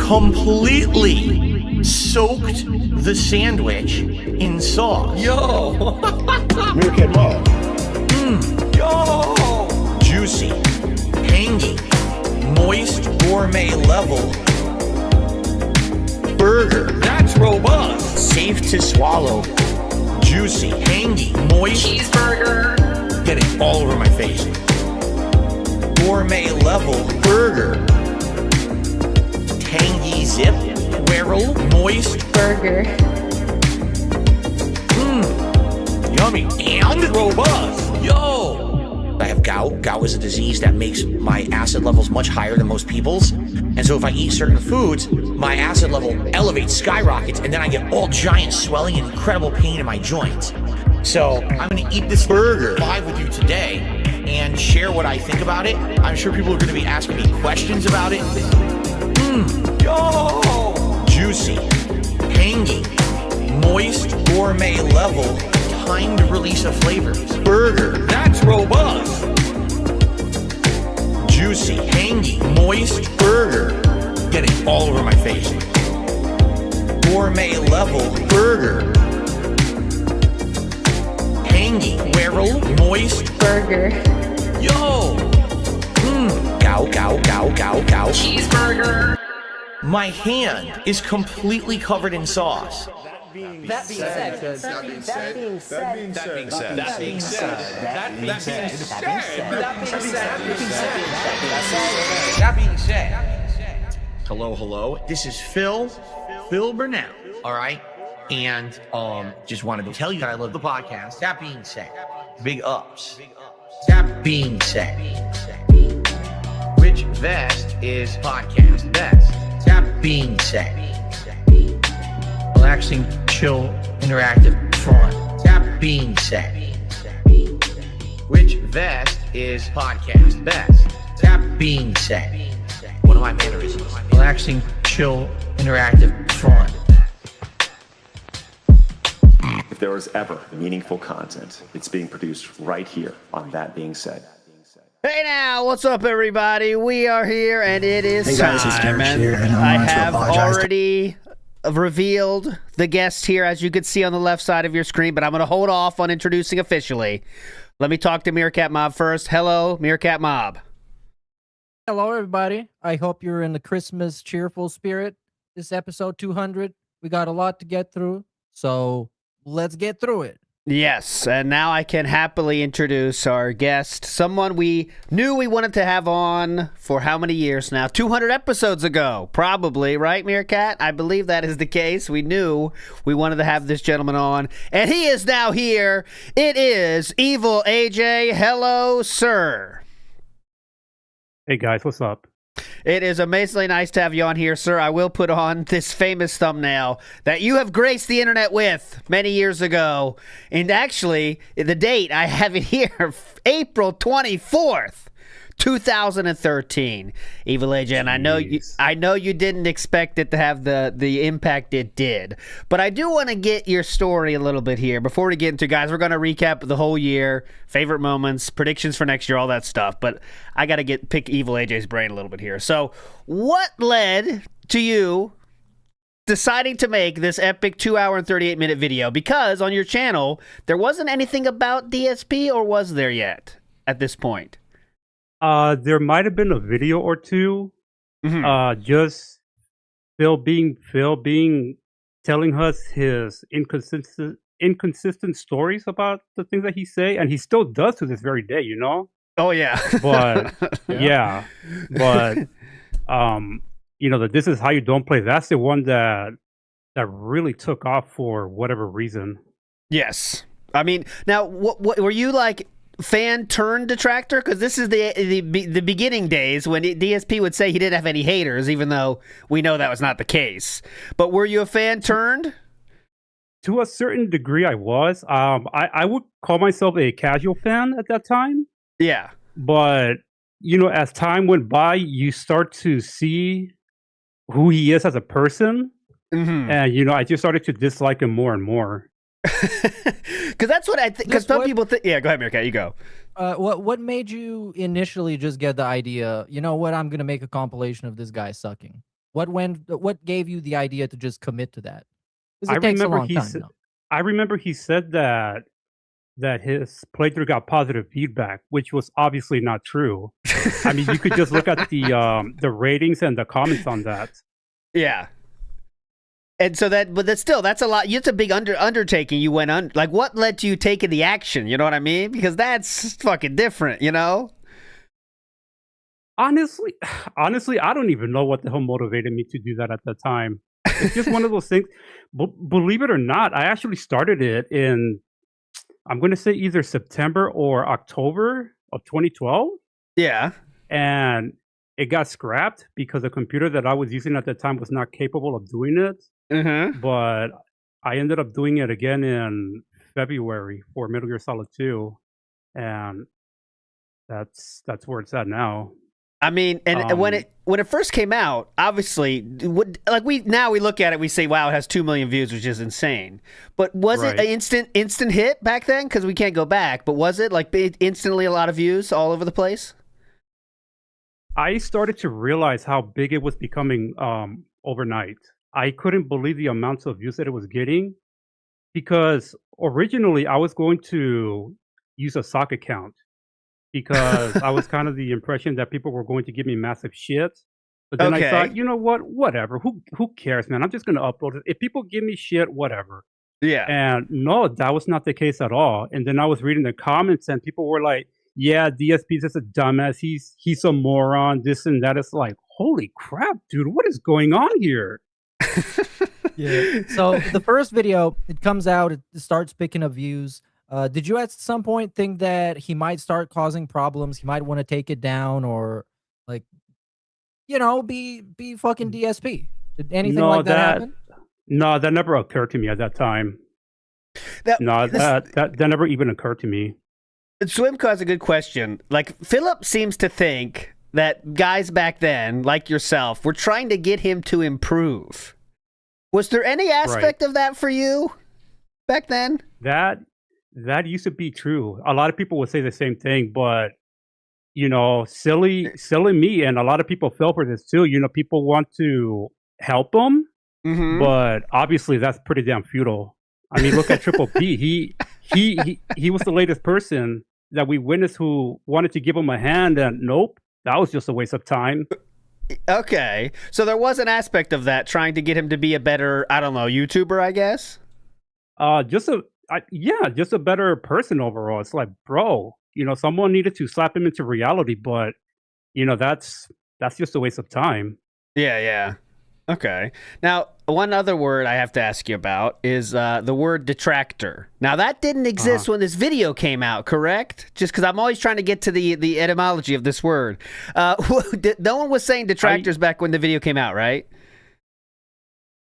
completely soaked the sandwich in sauce. Yo! Meerkat Mob. Yo! Juicy, tangy, moist, gourmet level burger. That's robust! Safe to swallow. Juicy, tangy, moist. Cheeseburger! Get it all over my face. Gourmet level burger. Tangy zip, whirl, moist burger. Yummy and robust. Yo! I have gout. Gout is a disease that makes my acid levels much higher than most people's. And so if I eat certain foods, my acid level elevates, skyrockets, and then I get all giant swelling and incredible pain in my joints. So I'm gonna eat this burger live with you today and share what I think about it. I'm sure people are gonna be asking me questions about it. Yo! Juicy, tangy, moist, gourmet level, timed release of flavors. Burger. That's robust! Juicy, tangy, moist burger. Get it all over my face. Gourmet level burger. Tangy, whirl, moist Burger. Yo! Gow, gow, gow, gow, gow. Cheeseburger! My hand is completely covered in sauce. That being said, Hello. This is Phil Burnell, all right? And just wanted to tell you that I love the podcast. That being said, big ups. That being said, which vest is podcast best? That being said, relaxing, chill, interactive, fun. That being said, which vest is podcast best? That being said, one of my mannerisms. Relaxing, chill, interactive, fun. If there was ever meaningful content, it's being produced right here on That Being Said. Hey now, what's up everybody? We are here and it is Hey guys, it's time. Derek here, and I want to have apologize already revealed the guest here, as you can see on the left side of your screen, but I'm going to hold off on introducing officially. Let me talk to Meerkat Mob first. Hello, Meerkat Mob. Hello, everybody. I hope you're in the Christmas cheerful spirit. This episode 200. We got a lot to get through, so let's get through it. Yes, and now I can happily introduce our guest, someone we knew we wanted to have on for how many years now? 200 episodes ago, probably, right, Meerkat? I believe that is the case. We knew we wanted to have this gentleman on, and he is now here. It is Evil AJ. Hello, sir. Hey, guys, what's up? It is amazingly nice to have you on here, sir. I will put on this famous thumbnail that you have graced the internet with many years ago. And actually, the date, I have it here, April 24th, 2013. Evil AJ, and I know you didn't expect it to have the impact it did. But I do want to get your story a little bit here. Before we get into, guys, we're going to recap the whole year, favorite moments, predictions for next year, all that stuff. But I got to pick Evil AJ's brain a little bit here. So what led to you deciding to make this epic 2-hour and 38-minute video? Because on your channel, there wasn't anything about DSP, or was there yet at this point? There might have been a video or two. Just Phil being telling us his inconsistent stories about the things that he say, and he still does to this very day, you know. Oh yeah, but but you know, that This Is How You Don't Play. That's the one that really took off for whatever reason. Yes, I mean, now what were you like? Fan turned detractor? Because this is the beginning days when DSP would say he didn't have any haters, even though we know that was not the case. But were you a fan turned? To a certain degree, I was. I would call myself a casual fan at that time. Yeah. But, you know, as time went by, you start to see who he is as a person. And, you know, I just started to dislike him more and more. Because that's what I think. Because some people think. Yeah, go ahead, Meerkat. You go. What made you initially just get the idea? You know what? I'm gonna make a compilation of this guy sucking. What gave you the idea to just commit to that? I Because it takes a remember long he time. said, No? I remember he said that his playthrough got positive feedback, which was obviously not true. I mean, you could just look at the ratings and the comments on that. Yeah. And so that's a lot. It's a big undertaking. You went on. Like, what led to you taking the action? You know what I mean? Because that's fucking different. You know? Honestly, I don't even know what the hell motivated me to do that at the time. It's just one of those things. Believe it or not, I actually started it in, I'm going to say either September or October of 2012. Yeah. And it got scrapped because the computer that I was using at the time was not capable of doing it. Mm-hmm. But I ended up doing it again in February for Metal Gear Solid 2. And that's where it's at now. I mean, and when it first came out, obviously, we look at it, we say, wow, it has 2 million views, which is insane. But was it an instant hit back then? Because we can't go back. But was it like instantly a lot of views all over the place? I started to realize how big it was becoming overnight. I couldn't believe the amounts of views that it was getting, because originally I was going to use a sock account because I was kind of the impression that people were going to give me massive shit. But then I thought, you know what? Whatever. Who cares, man? I'm just going to upload it. If people give me shit, whatever. Yeah. And no, that was not the case at all. And then I was reading the comments and people were like, yeah, DSP's just a dumbass. He's a moron, this and that. It's like, holy crap, dude, what is going on here? Yeah. So the first video, it comes out, it starts picking up views. Did you at some point think that he might start causing problems? He might want to take it down, or like, be fucking DSP? Did anything like that happen? No, that never occurred to me at that time. That never even occurred to me. Swimco has a good question. Like, Philip seems to think that guys back then, like yourself, were trying to get him to improve. Was there any aspect of that for you back then? That used to be true. A lot of people would say the same thing, but silly me, and a lot of people fell for this too. People want to help them, but obviously that's pretty damn futile. I mean, look at Triple P. He was the latest person that we witnessed who wanted to give him a hand, and nope, that was just a waste of time. Okay, so there was an aspect of that, trying to get him to be a better, I don't know, YouTuber, I guess. Just a better person overall. It's like, bro, someone needed to slap him into reality, but that's just a waste of time. Yeah. Okay. Now, one other word I have to ask you about is the word detractor. Now, that didn't exist when this video came out, correct? Just because I'm always trying to get to the etymology of this word. No one was saying detractors back when the video came out, right?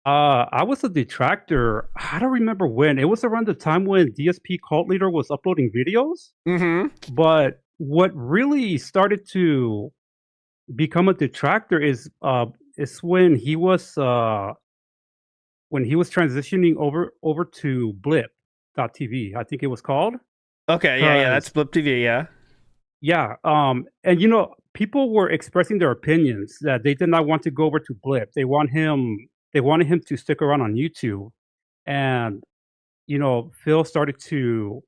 I was a detractor. I don't remember when. It was around the time when DSP Cult Leader was uploading videos. Mm-hmm. But what really started to become a detractor is when he was transitioning over to Blip.tv, I think it was called. Okay, yeah, that's Blip TV, yeah. Yeah, and people were expressing their opinions that they did not want to go over to Blip. They wanted him to stick around on YouTube. And Phil started to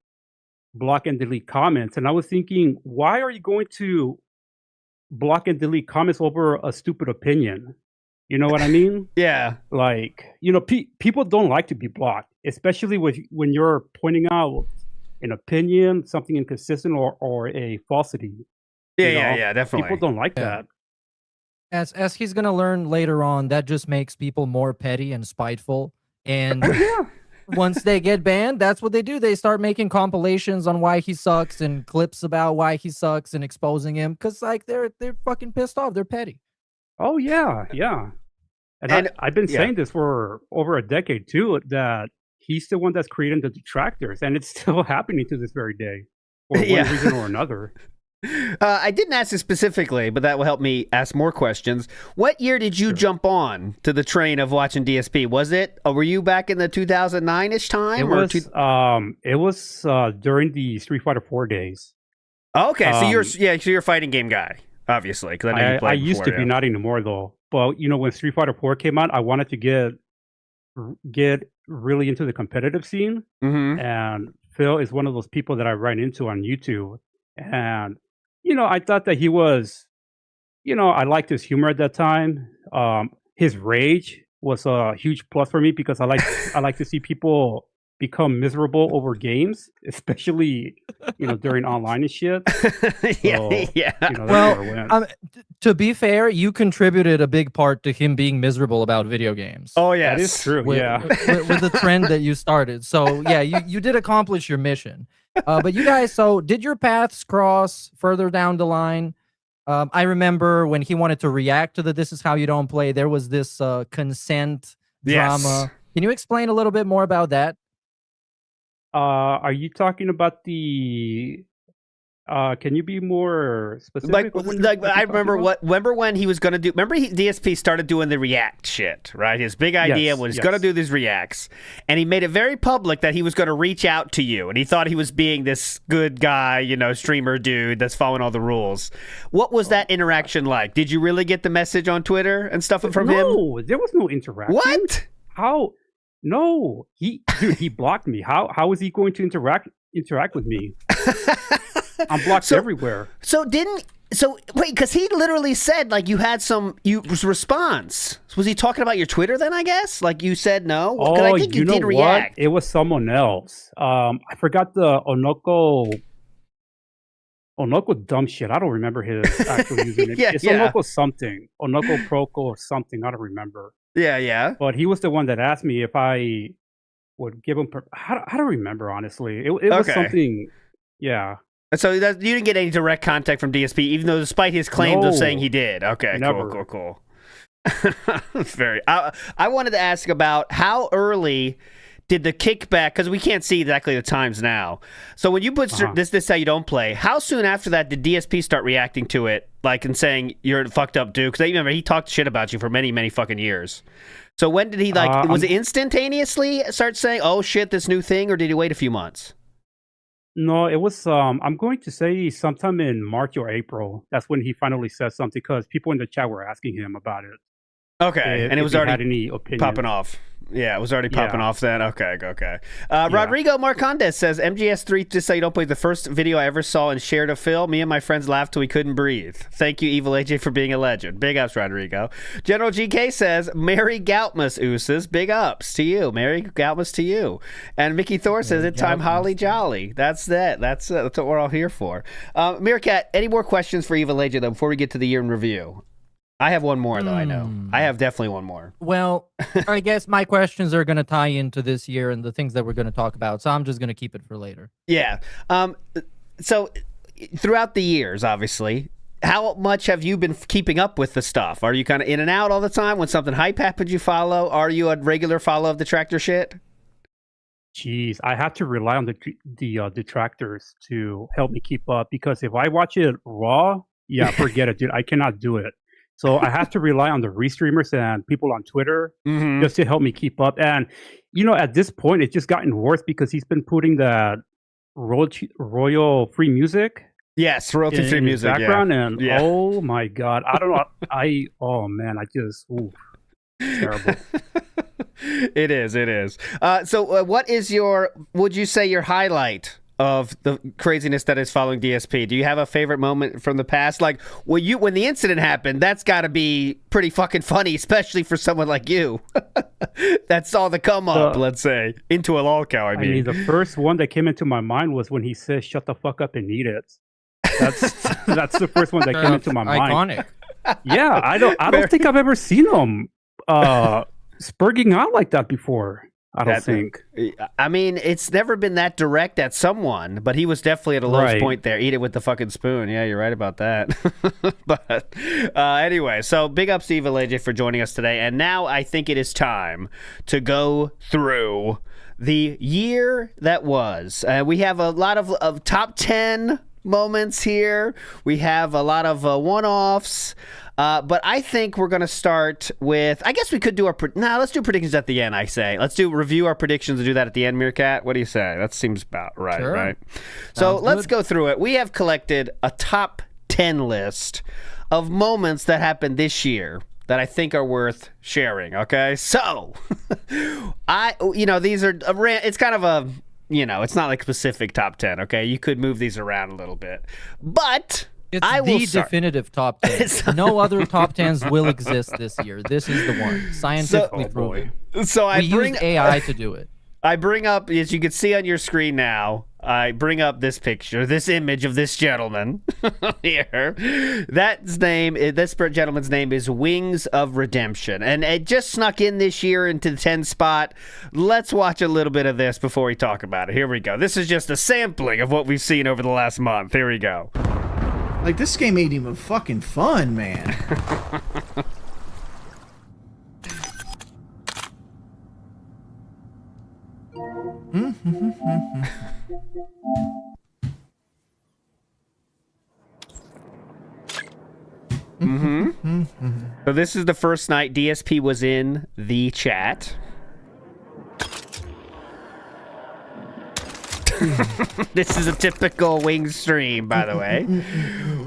block and delete comments, and I was thinking, why are you going to block and delete comments over a stupid opinion? You know what I mean? Yeah. Like, people don't like to be blocked, especially when you're pointing out an opinion, something inconsistent, or a falsity. Yeah, definitely. People don't like that. As he's gonna learn later on, that just makes people more petty and spiteful. And once they get banned, that's what they do. They start making compilations on why he sucks and clips about why he sucks and exposing him, because like they're fucking pissed off. They're petty. Oh yeah. And I've been saying this for over a decade too, that he's the one that's creating the detractors, and it's still happening to this very day, for one reason or another. I didn't ask it specifically, but that will help me ask more questions. What year did you jump on to the train of watching DSP? Was it? Were you back in the 2009-ish time? It was during the Street Fighter 4 days. Okay, so you're a fighting game guy. obviously, because I know you played I used before, to be, not anymore though. But when Street Fighter 4 came out, I wanted to get really into the competitive scene, and Phil is one of those people that I ran into on YouTube, and I thought that he was, I liked his humor at that time. His rage was a huge plus for me because I like to see people become miserable over games, especially during online and shit. Yeah. That's where I went. To be fair, you contributed a big part to him being miserable about video games. Oh yeah, that is true. with the trend that you started. So yeah, you did accomplish your mission. But you guys, so did your paths cross further down the line? I remember when he wanted to react to the "This Is How You Don't Play," there was this consent drama. Can you explain a little bit more about that? Are you talking about the? Can you be more specific? I remember when he was gonna do. Remember, DSP started doing the react shit, right? His big idea was gonna do these reacts, and he made it very public that he was gonna reach out to you, and he thought he was being this good guy, streamer dude that's following all the rules. What was that interaction like? Did you really get the message on Twitter and stuff from him? No, there was no interaction. What? How? No, he blocked me. How is he going to interact with me? I'm blocked everywhere. So wait, because he literally said like you had some response. Was he talking about your Twitter then? I guess like you said no. I think you did react. It was someone else. I forgot the Onoko dumb shit. I don't remember his actual username. It's Onoko something. Onoko Proco or something. I don't remember. Yeah. But he was the one that asked me if I would give him. I don't remember, honestly. It was something. Yeah. So you didn't get any direct contact from DSP, even though despite his claims of saying he did. Okay, never. Cool. Very. I wanted to ask about how early did the kickback, because we can't see exactly the times now. So when you put this how you don't play, how soon after that did DSP start reacting to it, like and saying you're a fucked up dude? Because I remember he talked shit about you for many, many fucking years. So when did he was it instantaneously start saying, oh shit, this new thing, or did he wait a few months? No, it was, I'm going to say sometime in March or April. That's when he finally said something, because people in the chat were asking him about it. Okay, and it was already had any opinion. popping off. Yeah, it was already popping off then. Okay. Rodrigo Marcondes says, MGS3, just so you don't believe, the first video I ever saw and shared of Phil, me and my friends laughed till we couldn't breathe. Thank you, Evil AJ, for being a legend. Big ups, Rodrigo. General GK says, Mary Goutmus Ooses, big ups to you. Mary Goutmus to you. And Mickey Thor says, it's time Holly Jolly. That's that. That's what we're all here for. Meerkat, any more questions for Evil AJ, though, before we get to the year in review? I have one more, though, I know. I have definitely one more. Well, I guess my questions are going to tie into this year and the things that we're going to talk about, so I'm just going to keep it for later. Yeah. So, throughout the years, obviously, how much have you been keeping up with the stuff? Are you kind of in and out all the time? When something hype happens, you follow? Are you a regular follow of the tractor shit? Jeez, I have to rely on the detractors to help me keep up, because if I watch it raw, forget it, dude. I cannot do it. So I have to rely on the restreamers and people on Twitter just to help me keep up. And, at this point, it's just gotten worse because he's been putting that royal free music. Yes, royalty-free music. Background, and oh my God. I don't know. Oh man, terrible. It is. So what is would you say your highlight of the craziness that is following DSP? Do you have a favorite moment from the past? Like when the incident happened, that's got to be pretty fucking funny, especially for someone like you. That's all the come up, let's say, into a lol cow. I mean, the first one that came into my mind was when he says, "Shut the fuck up and eat it." That's the first one that came into my mind. Iconic. Yeah, I don't think I've ever seen him spurging out like that before. I don't think. I mean, it's never been that direct at someone, but he was definitely at a lowest point there. Eat it with the fucking spoon. Yeah, you're right about that. But anyway, so big ups to Evil AJ for joining us today. And now I think it is time to go through the year that was. We have a lot of top 10 moments here. We have a lot of one-offs. But I think we're going to start with, I guess we could do let's do predictions at the end, I say. Let's review our predictions and do that at the end, Meerkat. What do you say? That seems about right, sure. right? So let's go through it. We have collected a top 10 list of moments that happened this year that I think are worth sharing, okay? So, these are, it's kind of a, it's not like specific top 10, okay? You could move these around a little bit. But It's I will the start. definitive top 10. No other top 10s will exist this year. This is the one. Scientifically proven. So We used AI to do it. I bring up, as you can see on your screen now, I bring up this picture, this image of this gentleman here. This gentleman's name is Wings of Redemption. And it just snuck in this year into the 10 spot. Let's watch a little bit of this before we talk about it. Here we go. This is just a sampling of what we've seen over the last month. Here we go. Like, this game ain't even fucking fun, man. So this is the first night DSP was in the chat. This is a typical Wings stream, by the way.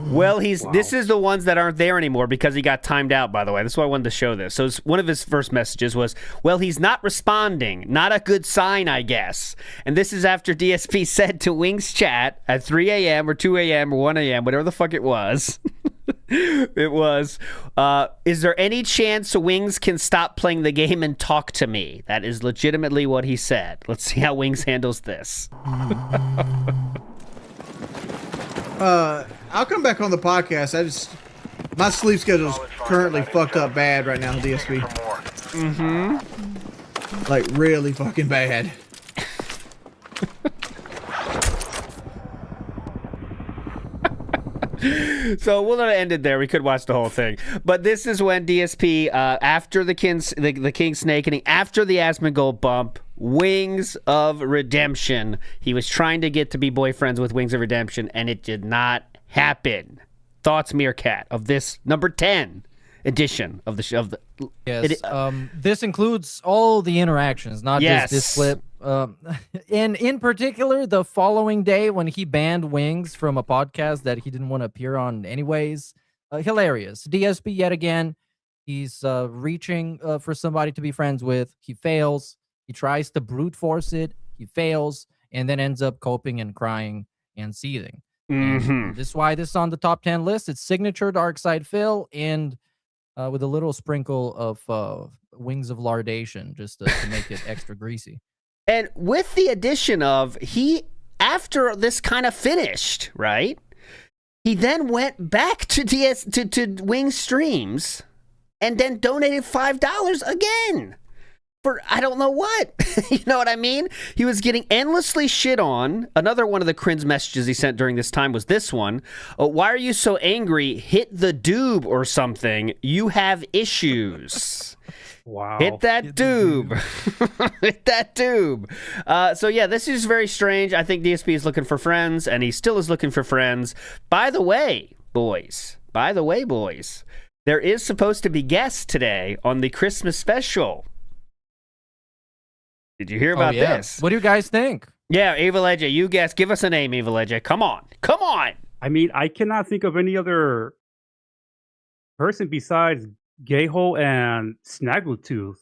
Well, this is the ones that aren't there anymore because he got timed out, by the way. That's why I wanted to show this. So one of his first messages was, well, he's not responding. Not a good sign, I guess. And this is after DSP said to Wings chat at 3 a.m. or 2 a.m. or 1 a.m., whatever the fuck it was. It was, is there any chance Wings can stop playing the game and talk to me? That is legitimately what he said. Let's see how Wings handles this. I'll come back on the podcast. My sleep schedule's currently fucked up bad right now, DSP. Like, really fucking bad. So we'll let it end it there. We could watch the whole thing. But this is when DSP, after the King Snakening, after the Asmongold bump, Wings of Redemption. He was trying to get to be boyfriends with Wings of Redemption, and it did not happen. Thoughts, Meerkat, of this number 10 edition of the show? Yes. This includes all the interactions, not just this clip. And in particular, the following day when he banned Wings from a podcast that he didn't want to appear on anyways. Hilarious. DSP yet again. He's reaching for somebody to be friends with. He fails. He tries to brute force it. He fails, and then ends up coping and crying and seething. And this is why this is on the top 10 list. It's signature Dark Side Phil, and with a little sprinkle of Wings of Lardation just to make it extra greasy. And with the addition of, after this kind of finished, right? He then went back to Wing streams and then donated $5 again for I don't know what. You know what I mean? He was getting endlessly shit on. Another one of the cringe messages he sent during this time was this one. Why are you so angry? Hit the doob or something. You have issues. Wow. Hit that doob. Hit that doob. So yeah, this is very strange. I think DSP is looking for friends, and he still is looking for friends. By the way, boys, there is supposed to be guests today on the Christmas special. Did you hear about this? What do you guys think? Yeah, Ava Legge, you guess. Give us a name, Ava Legge. Come on. I mean, I cannot think of any other person besides Gayhole and Snaggletooth.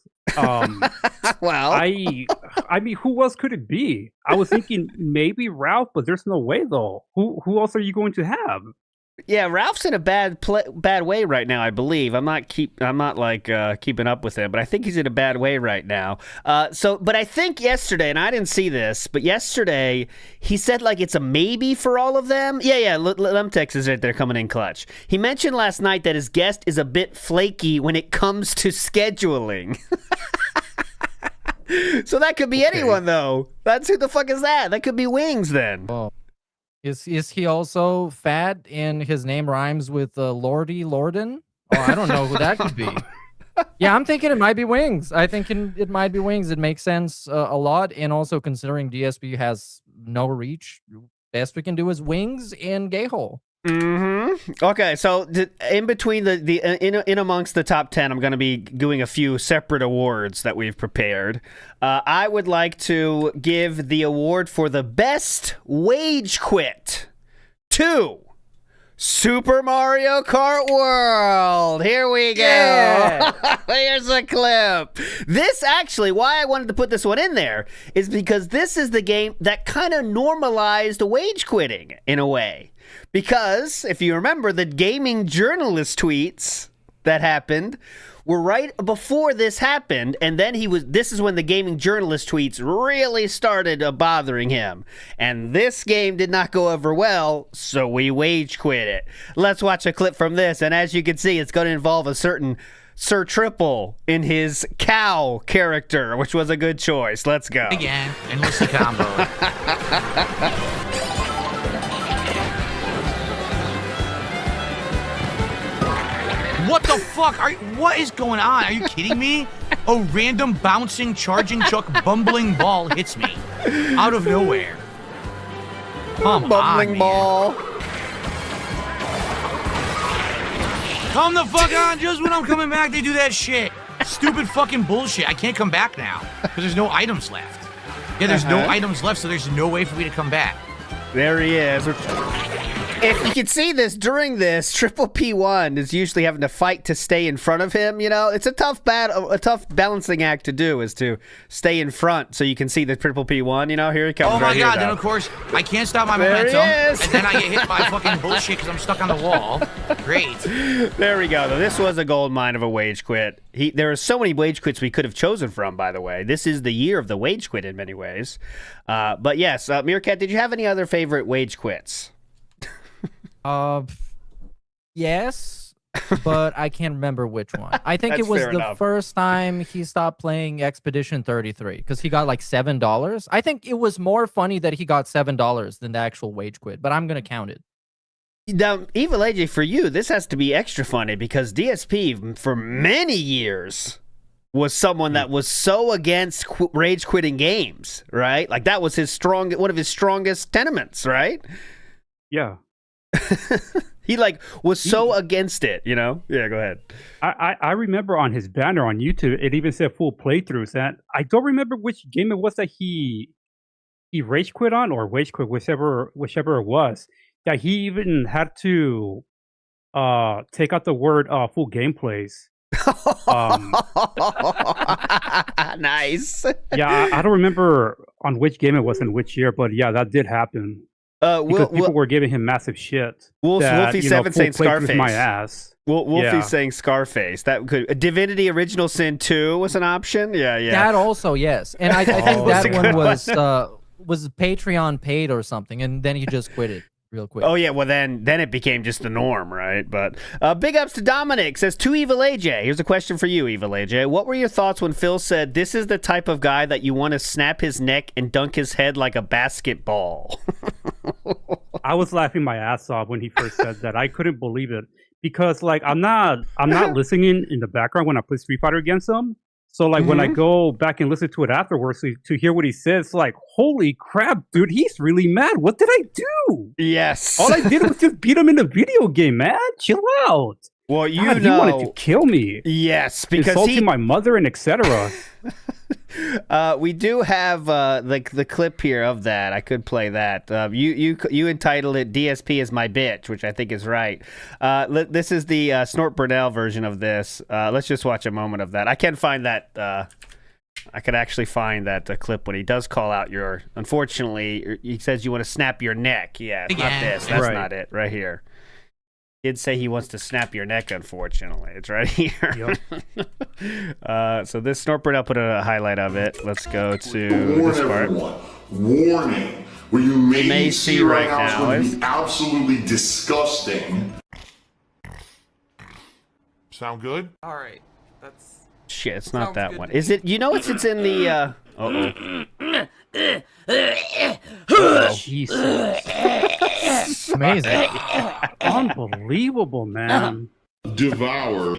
Well, I mean, who else could it be? I was thinking maybe Ralph, but there's no way though. Who else are you going to have? yeah, Ralph's in a bad way right now, I believe. I'm not keeping up with him, but I think he's in a bad way right now. But I think yesterday, and I didn't see this, but yesterday he said like it's a maybe for all of them. Yeah, Lemtex is right there coming in clutch. He mentioned last night that his guest is a bit flaky when it comes to scheduling. So that could be anyone, though. That's who the fuck is that? That could be Wings, then. Oh. Is he also fat and his name rhymes with Lordy Lorden? Oh, I don't know who that could be. Yeah, I'm thinking it might be Wings. I think it might be Wings. It makes sense a lot. And also considering DSP has no reach, best we can do is Wings and Gayhole. Mm-hmm. Okay, so in between in amongst the top 10, I'm going to be doing a few separate awards that we've prepared. I would like to give the award for the best wage quit to Super Mario Kart World. Here we go. Yeah. Here's a clip. This actually, why I wanted to put this one in there is because this is the game that kind of normalized wage quitting in a way. Because if you remember, the gaming journalist tweets that happened were right before this happened, and then this is when the gaming journalist tweets really started bothering him. And this game did not go over well, so we wage quit it. Let's watch a clip from this, and as you can see, it's going to involve a certain Sir Triple in his cow character, which was a good choice. Let's go. Again, endless combo. What the fuck? What is going on? Are you kidding me? A random bouncing, charging chuck, bumbling ball hits me out of nowhere. Come Bumbling on, ball. Come the fuck on! Just when I'm coming back, they do that shit. Stupid fucking bullshit. I can't come back now because there's no items left. Yeah, there's no items left, so there's no way for me to come back. There he is. If you can see this during this, Triple P1 is usually having to fight to stay in front of him. You know, it's a tough balancing act to do, is to stay in front so you can see the Triple P1. You know, here he comes. Oh my right god! Here, Then of course I can't stop my there momentum, he is. and then I get hit by fucking bullshit because I'm stuck on the wall. Great. There we go. Though this was a gold mine of a wage quit. There are so many wage quits we could have chosen from. By the way, this is the year of the wage quit in many ways. But yes, Meerkat, did you have any other favorite wage quits? Yes, but I can't remember which one. I think it That's was fair the enough. first time he stopped playing Expedition 33 because he got like $7. I think it was more funny that he got $7 than the actual wage quit, but I'm gonna count it. Now, Evil AJ, for you, this has to be extra funny because DSP for many years was someone that was so against rage quitting games, right? Like that was one of his strongest tenements, right? Yeah. He was so against it, you know? Yeah, go ahead. I remember on his banner on YouTube, it even said full playthroughs, and I don't remember which game it was that he rage quit on or wage quit, whichever it was. That he even had to take out the word full gameplays. Nice. Yeah, I don't remember on which game it was in which year, but yeah, that did happen. Because people were giving him massive shit. Wolfie7 saying Scarface. My ass. Wolfie's saying Scarface. That could Divinity Original Sin 2 was an option. Yeah. That also, yes, and I think that one was Patreon paid or something, and then he just quit it real quick. Oh yeah, well then it became just the norm, right? But big ups to Dominic, says to Evil AJ. Here's a question for you, Evil AJ. What were your thoughts when Phil said this is the type of guy that you want to snap his neck and dunk his head like a basketball? I was laughing my ass off when he first said that. I couldn't believe it because I'm not listening in the background when I play Street Fighter against him. So when I go back and listen to it afterwards to hear what he says, holy crap, dude, he's really mad. What did I do? Yes. All I did was just beat him in a video game, man. Chill out. Well, He wanted to kill me. Yes, because insulting my mother and etc. We do have the clip here of that. I could play that. You entitled it "DSP is my bitch," which I think is right. This is the Snort Burnell version of this. Let's just watch a moment of that. I can find that. I could actually find that clip when he does call out your. Unfortunately, he says you want to snap your neck. Yeah, it's not this. That's not it. Right here. Did say he wants to snap your neck, unfortunately. It's right here. Yep. So this Snortbird, I'll put a highlight of it. Let's go to this part. Warning. What you may see right now is be absolutely disgusting. Sound good? All right, that's. Shit, it's not that one. Is it? You know it's in the. Jesus. Amazing. Unbelievable, man. Devour.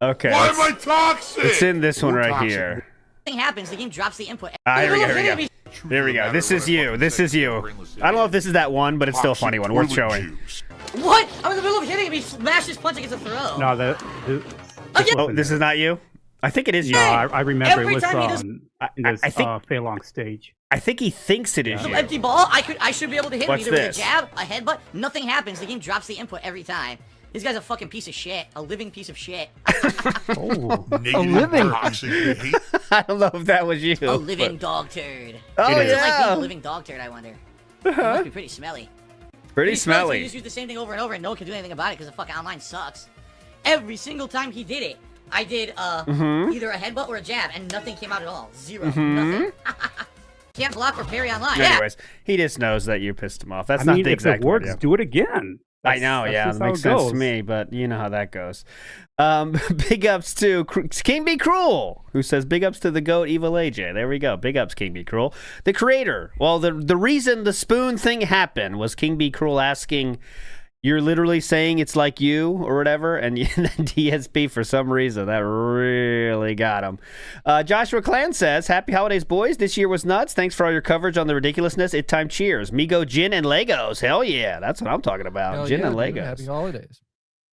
Okay. Why am I toxic? It's in this one You're right toxic. here. Something happens, the game drops the input. Here we go. Here we go. This is you. This is you. I don't know if this is that one, but it's still a funny one. Worth showing. What? I'm in the middle of hitting him. He smashed his punch against a throw. No, Oh, this is not you? I think it is No, you. I remember Every it was time he does- in this I think- Fei Long stage. I think he thinks it is Little you. empty ball. I should be able to hit him What's either this? with a jab, a headbutt. Nothing happens. The game drops the input every time. This guy's a fucking piece of shit. A living piece of shit. Negative toxic hate. I don't know if that was you. A living but- dog turd. Oh, What's it like yeah. being a living dog turd, I wonder? It must be pretty smelly. Pretty So you smelly. just use the same thing over and over and no one can do anything about it because the fucking online sucks. Every single time he did it, I did either a headbutt or a jab and nothing came out at all. Zero. Nothing. Can't block or parry online. Anyways, he just knows that you pissed him off. That's I not mean, the if exact it works, word. do it again. I know, That's yeah, just that how makes it sense to goes. me, but you know how that goes. Big ups to King Be Cruel, who says big ups to the GOAT Evil AJ. There we go. Big ups, King Be Cruel. The creator. Well, the reason the spoon thing happened was King Be Cruel asking, you're literally saying it's like you or whatever, and then DSP for some reason that really got him. Joshua Clan says, happy holidays, boys. This year was nuts. Thanks for all your coverage on the ridiculousness. It time cheers. Migo, gin, and Legos. Hell yeah, that's what I'm talking about. Hell Gin yeah, and dude. Legos. Happy holidays.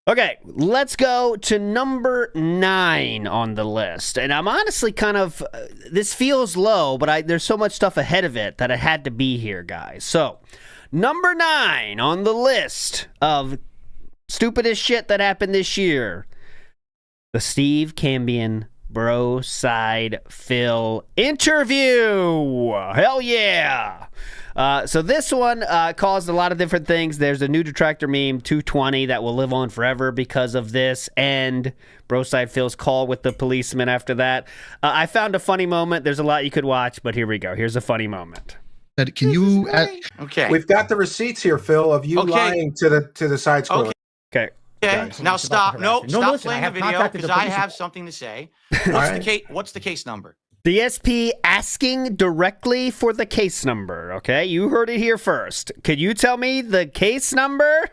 Okay, let's go to number 9 on the list. And I'm honestly kind of, this feels low, but there's so much stuff ahead of it that it had to be here, guys. So, number 9 on the list of stupidest shit that happened this year. The Steve Cambion Bro Side Phil interview. Hell yeah. So this one caused a lot of different things. There's a new detractor meme, 220, that will live on forever because of this, and Broside Phil's call with the policeman after that. I found a funny moment. There's a lot you could watch, but here we go. Here's a funny moment. Can you? Okay. We've got the receipts here, Phil, of you lying to the side scroller. Okay. Okay. Now stop. No, stop listen, I playing the have video contacted the because I police. have something to say. right. What's the case number? DSP asking directly for the case number, okay? You heard it here first. Could you tell me the case number?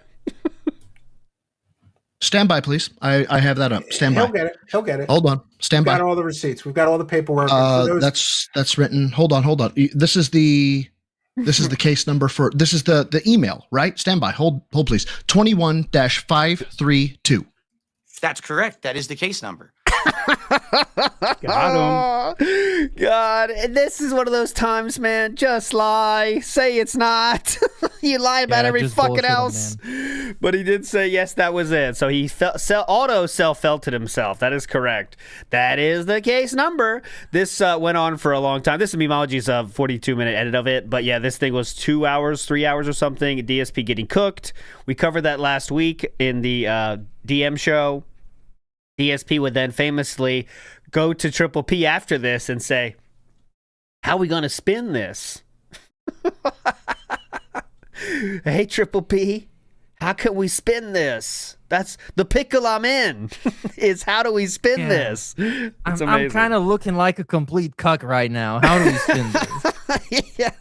Stand by, please. I have that up. Stand by. He'll get it. He'll get it. Hold on. Stand We've by. got all the receipts. We've got all the paperwork. For those- That's written. Hold on. This is the case number for this is the email, right? Stand by. Hold please. 21-532. That's correct. That is the case number. Got him. God, and this is one of those times, man. Just lie. Say it's not. You lie about Yeah, every just fucking bullshit 'em, else. But he did say yes, that was it. So he auto self-felted himself. That is correct. That is the case number. This went on for a long time. This is Memeology's 42-minute edit of it. But yeah, this thing was 2 hours, 3 hours or something. DSP getting cooked. We covered that last week in the DM show. DSP would then famously go to Triple P after this and say, how are we going to spin this? Hey, Triple P, how can we spin this? That's the pickle I'm in, is how do we spin Yeah. this? It's I'm amazing. kind of looking like a complete cuck right now. How do we spin this? Yeah.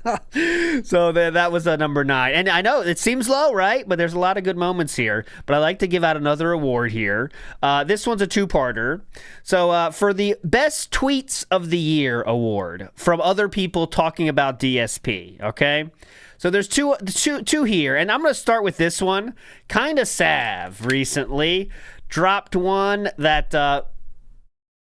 So that was number 9. And I know it seems low, right? But there's a lot of good moments here. But I like to give out another award here. This one's a 2-parter. So for the Best Tweets of the Year award from other people talking about DSP, okay? So there's two here, and I'm going to start with this one. Kinda Sav recently dropped one that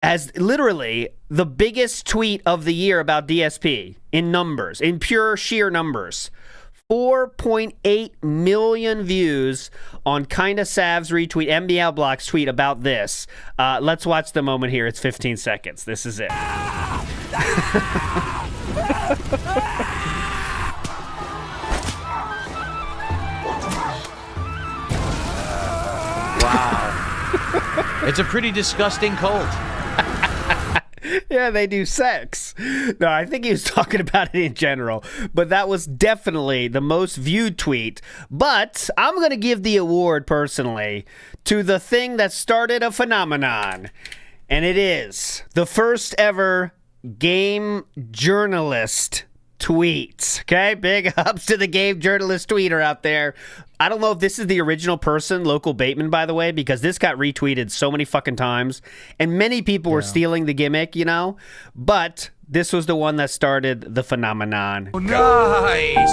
as literally the biggest tweet of the year about DSP in numbers, in pure sheer numbers. 4.8 million views on Kinda Sav's retweet, MBL Block's tweet about this. Let's watch the moment here. It's 15 seconds. This is it. Wow. It's a pretty disgusting cult. Yeah, they do sex. No, I think he was talking about it in general, but that was definitely the most viewed tweet. But I'm going to give the award personally to the thing that started a phenomenon, and it is the first ever game journalist tweet. Okay, big ups to the game journalist tweeter out there. I don't know if this is the original person, Local Bateman, by the way, because this got retweeted so many fucking times, and many people were stealing the gimmick, you know? But this was the one that started the phenomenon. Oh, nice.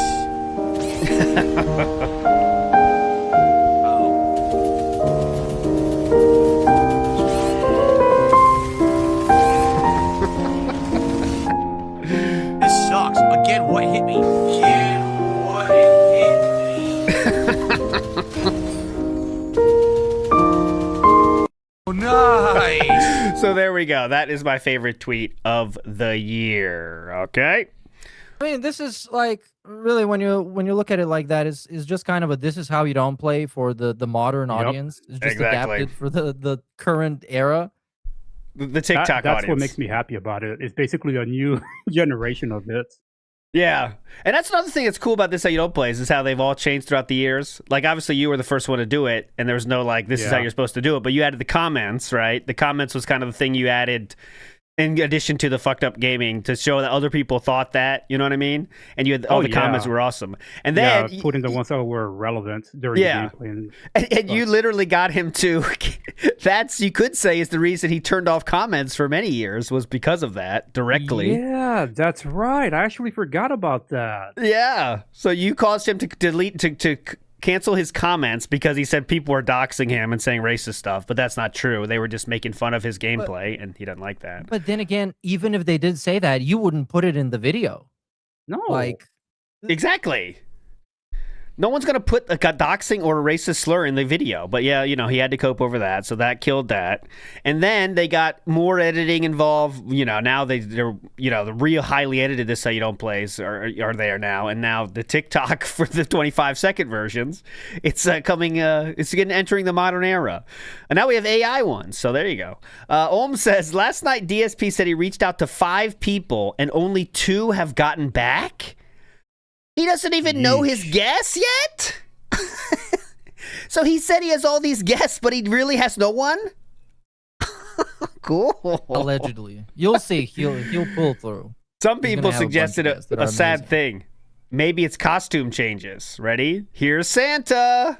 So there we go. That is my favorite tweet of the year. Okay. I mean, this is like really when you look at it like that, is just kind of a this is how you don't play for the modern audience. It's just adapted for the current era. The TikTok that's audience. what makes me happy about it. It's basically a new generation of it. Yeah. And that's another thing that's cool about This How You Don't Play is how they've all changed throughout the years. Like, obviously, you were the first one to do it, and there was no, like, this is how you're supposed to do it. But you added the comments, right? The comments was kind of the thing you added in addition to the fucked up gaming to show that other people thought that, you know what I mean? And you had all the comments were awesome. And then putting the ones that were relevant during the gameplay. And you literally got him to that's, you could say, is the reason he turned off comments for many years was because of that directly. Yeah, that's right. I actually forgot about that. Yeah. So you caused him to delete to cancel his comments because he said people were doxing him and saying racist stuff, but that's not true. They were just making fun of his gameplay, and he doesn't like that. But then again, even if they did say that, you wouldn't put it in the video. No. Like, exactly. No one's going to put a doxing or a racist slur in the video. But yeah, you know, he had to cope over that. So that killed that. And then they got more editing involved. You know, now they're, you know, the real highly edited This How You Don't Plays are there now. And now the TikTok for the 25-second versions, it's entering the modern era. And now we have AI ones. So there you go. Olm says, last night DSP said he reached out to 5 people and only 2 have gotten back. He doesn't even know his guests yet? So he said he has all these guests, but he really has no one? Cool. Allegedly. You'll see. He'll pull through. Some people suggested a sad thing. Maybe it's costume changes. Ready? Here's Santa.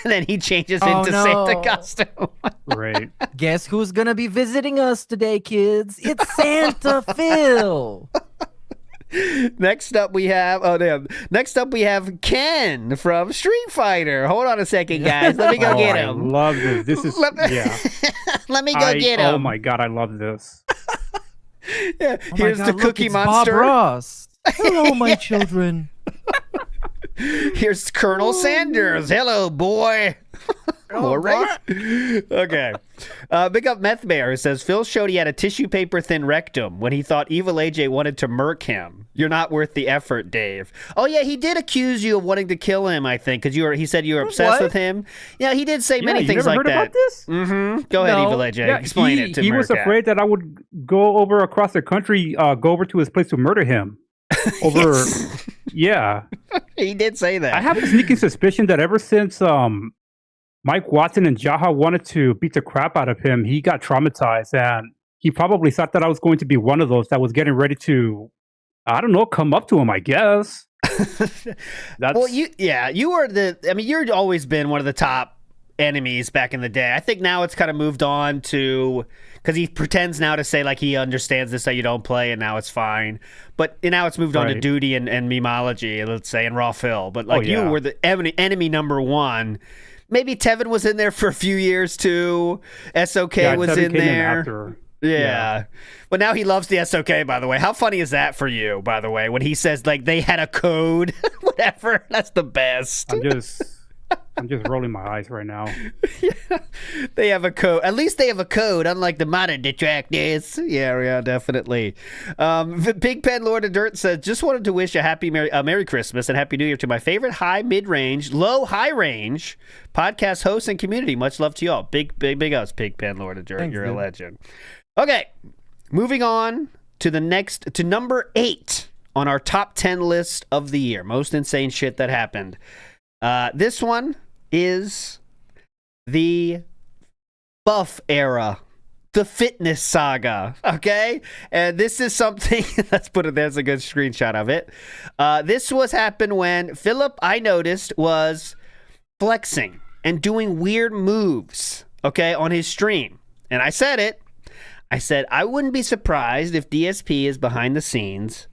And then he changes into Santa costume. Right. Guess who's going to be visiting us today, kids? It's Santa Phil. Next up we have Ken from Street Fighter. Hold on a second, guys. Let me go get him. I love this. This is Let me go get him. Oh my god, I love this. Yeah, here's the Cookie Monster. Bob Ross. Hello, my children. Here's Colonel Sanders. Hello, boy. More race. Okay. Big up Meth Bear, who says Phil showed he had a tissue paper thin rectum when he thought Evil AJ wanted to murk him. You're not worth the effort, Dave. Oh yeah, he did accuse you of wanting to kill him, I think, because he said you were obsessed with him. Yeah, he did say many things like that. You never heard about this? Mm-hmm. Go ahead, Evil AJ. Yeah, explain it to He was afraid that I would go over across the country, go over to his place to murder him. Over, yeah. He did say that. I have a sneaking suspicion that ever since Mike Watson and Jaha wanted to beat the crap out of him, he got traumatized, and he probably thought that I was going to be one of those that was getting ready to, I don't know, come up to him, I guess. Well, you were you've always been one of the top enemies back in the day. I think now it's kind of moved on to, because he pretends now to say like he understands This How You Don't Play, and now it's fine. But now it's moved on to duty and memology, let's say, and Raw Phil. But like you were the enemy number one. Maybe Tevin was in there for a few years too. SOK was Tevin in came there. after. Yeah. But now he loves the SOK, by the way. How funny is that for you, by the way, when he says like they had a code, whatever? That's the best. I'm just rolling my eyes right now. Yeah. They have a code. At least they have a code, unlike the modern detractors. Yeah, definitely. Big Pen Lord of Dirt says, just wanted to wish a happy Merry Christmas and Happy New Year to my favorite high, mid-range, low, high-range podcast hosts and community. Much love to y'all. Big ups, Big Pen Lord of Dirt. Thanks, You're dude. a legend. Okay, moving on to number 8 on our top 10 list of the year. Most insane shit that happened. This one is the buff era, the fitness saga, okay? And this is something, let's put it, there's a good screenshot of it. This happened when Philip, I noticed, was flexing and doing weird moves, okay, on his stream. And I said it. I said, I wouldn't be surprised if DSP is behind the scenes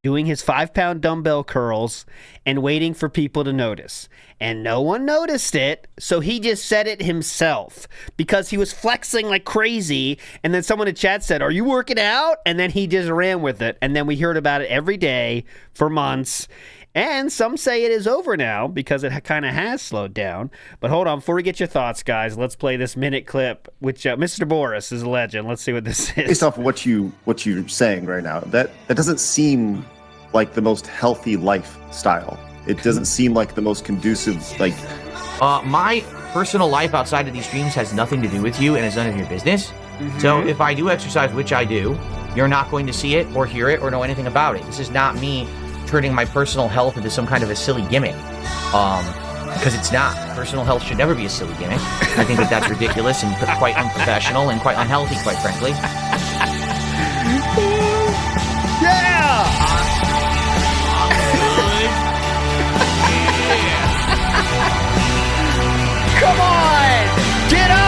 doing his 5-pound dumbbell curls and waiting for people to notice. And no one noticed it, so he just said it himself because he was flexing like crazy. And then someone in chat said, are you working out? And then he just ran with it. And then we heard about it every day for months. And some say it is over now because it kind of has slowed down. But hold on, before we get your thoughts, guys, let's play this minute clip, which Mr. Boris is a legend. Let's see what this is. Based off of what you're saying right now, that doesn't seem like the most healthy lifestyle. It doesn't seem like the most conducive, like... My personal life outside of these streams has nothing to do with you and is none of your business. So if I do exercise, which I do, you're not going to see it or hear it or know anything about it. This is not me turning my personal health into some kind of a silly gimmick. Because it's not. Personal health should never be a silly gimmick. I think that that's ridiculous and quite unprofessional and quite unhealthy, quite frankly. Yeah! Come on! Get up!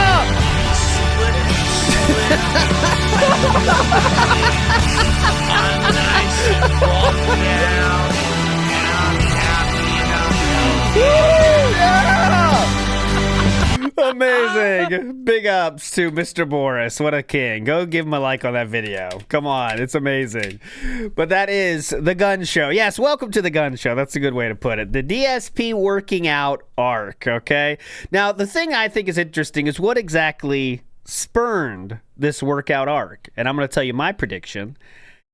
Amazing. Big ups to Mr. Boris. What a king. Go give him a like on that video. Come on. It's amazing. But that is the gun show. Yes, welcome to the gun show. That's a good way to put it. The DSP working out arc, okay? Now, the thing I think is interesting is what exactly spurned this workout arc. And I'm going to tell you my prediction.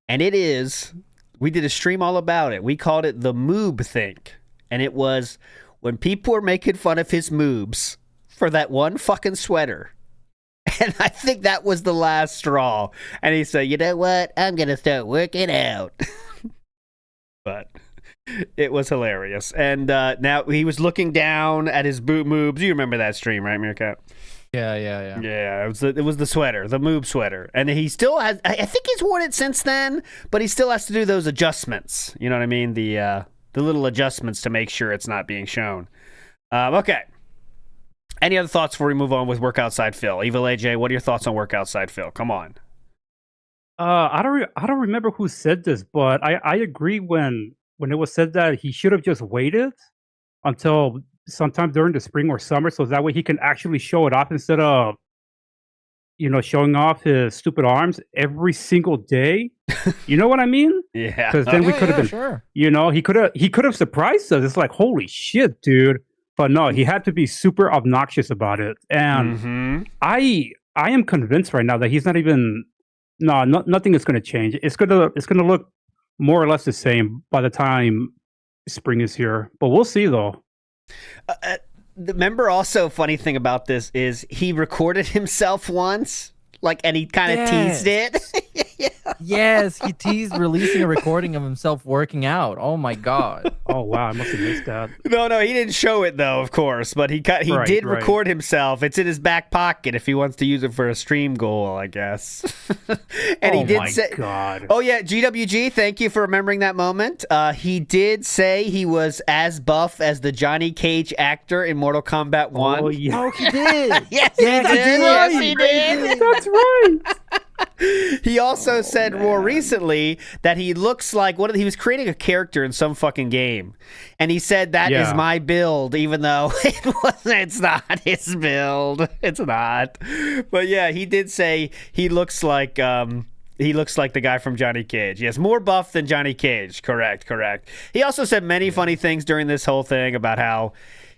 And it is, we did a stream all about it. We called it the moob think. And it was when people were making fun of his moobs for that one fucking sweater. And I think that was the last straw. And he said, you know what? I'm going to start working out. But it was hilarious. And now he was looking down at his boot moobs. You remember that stream, right, Meerkat? Yeah. Yeah, it was the sweater, the moob sweater. And he still has, I think he's worn it since then, but he still has to do those adjustments. You know what I mean? The little adjustments to make sure it's not being shown. Okay. Any other thoughts before we move on with Work Outside Phil? Evil AJ, what are your thoughts on Work Outside Phil? Come on. I don't remember who said this, but I agree when it was said that he should have just waited until sometime during the spring or summer, so that way he can actually show it off instead of, showing off his stupid arms every single day. You know what I mean? Yeah. Because then we could have been, sure. He could have surprised us. It's like, holy shit, dude. But no, he had to be super obnoxious about it. And I am convinced right now that he's not even, nothing is going to change. It's going to look more or less the same by the time spring is here. But we'll see, though. Remember also, funny thing about this is he recorded himself once, and he kind of teased it. Yes, he teased releasing a recording of himself working out. Oh my god. Oh wow, I must have missed that. No, he didn't show it though, of course, but he did record himself. It's in his back pocket if he wants to use it for a stream goal, I guess. And he did say, God. Oh yeah, GWG, thank you for remembering that moment. He did say he was as buff as the Johnny Cage actor in Mortal Kombat 1. Oh yeah. Oh, he did. Yes, he did. Yes, he did. That's right. He also said more recently that he looks like he was creating a character in some fucking game, and he said that is my build, even though it's not his build. It's not. But yeah, he did say he looks like the guy from Johnny Cage. Yes, more buff than Johnny Cage. Correct. He also said many funny things during this whole thing about how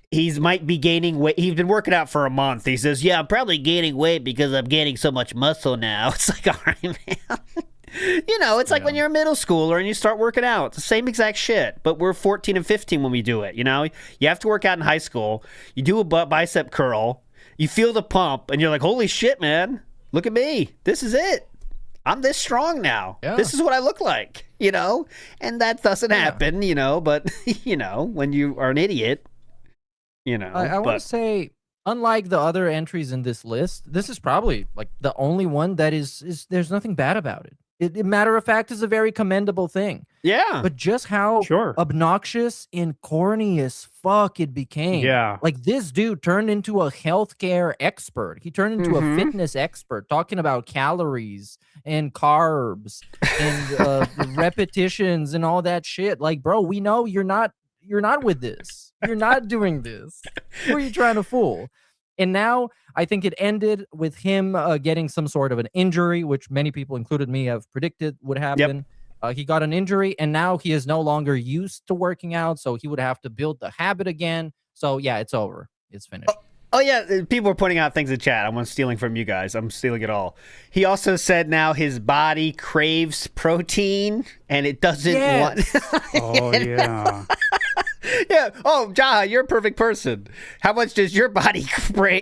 he might be gaining weight. He's been working out for a month. He says, yeah, I'm probably gaining weight because I'm gaining so much muscle now. It's like, all right, man. It's like when you're a middle schooler and you start working out. It's the same exact shit. But we're 14 and 15 when we do it, You have to work out in high school. You do a bicep curl. You feel the pump. And you're like, holy shit, man. Look at me. This is it. I'm this strong now. Yeah. This is what I look like, And that doesn't happen, But, when you are an idiot, I want to say, unlike the other entries in this list, this is probably the only one that is there's nothing bad about it. It matter of fact is a very commendable thing. Yeah. But just how obnoxious and corny as fuck it became. Yeah. This dude turned into a healthcare expert. He turned into a fitness expert, talking about calories and carbs and repetitions and all that shit. Bro, we know you're not with this. You're not doing this. Who are you trying to fool? And now I think it ended with him getting some sort of an injury, which many people, included me, have predicted would happen. He got an injury, and now he is no longer used to working out, so he would have to build the habit again. So yeah, it's over. It's finished. Oh yeah, people are pointing out things in chat. I'm stealing from you guys. I'm stealing it all. He also said now his body craves protein and it doesn't want. Oh yeah. Yeah. Oh, Jaha, you're a perfect person. How much does your body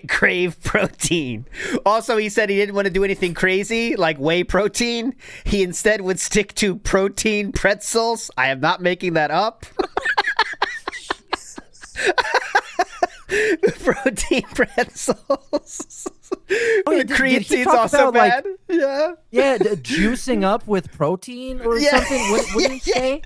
crave protein? Also, he said he didn't want to do anything crazy like whey protein. He instead would stick to protein pretzels. I am not making that up. Protein pretzels. Oh, the creatine's also bad. Yeah, juicing up with protein or something. What did he say?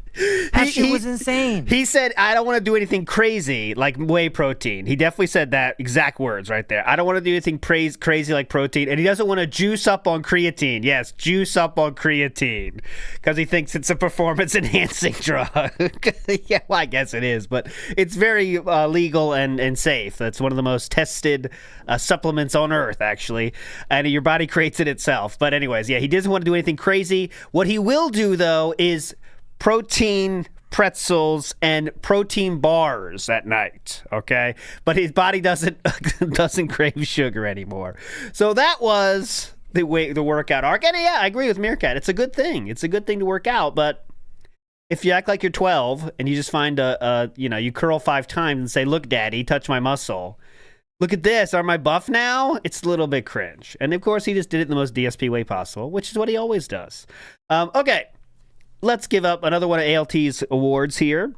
That shit was insane. He said, I don't want to do anything crazy like whey protein. He definitely said that exact words right there. I don't want to do anything crazy like protein. And he doesn't want to juice up on creatine. Yes, juice up on creatine. Because he thinks it's a performance-enhancing drug. Yeah, well, I guess it is. But it's very legal and safe. That's one of the most tested supplements on Earth, actually. And your body creates it itself. But anyways, yeah, he doesn't want to do anything crazy. What he will do, though, is protein pretzels and protein bars at night, okay? But his body doesn't crave sugar anymore. So that was the workout arc. And yeah, I agree with Meerkat. It's a good thing. It's a good thing to work out, but if you act like you're 12 and you just find you curl 5 times and say, "Look, Daddy, touch my muscle. Look at this. Am I buff now?" It's a little bit cringe. And of course, he just did it in the most DSP way possible, which is what he always does. Okay. Let's give up another one of ALT's awards here.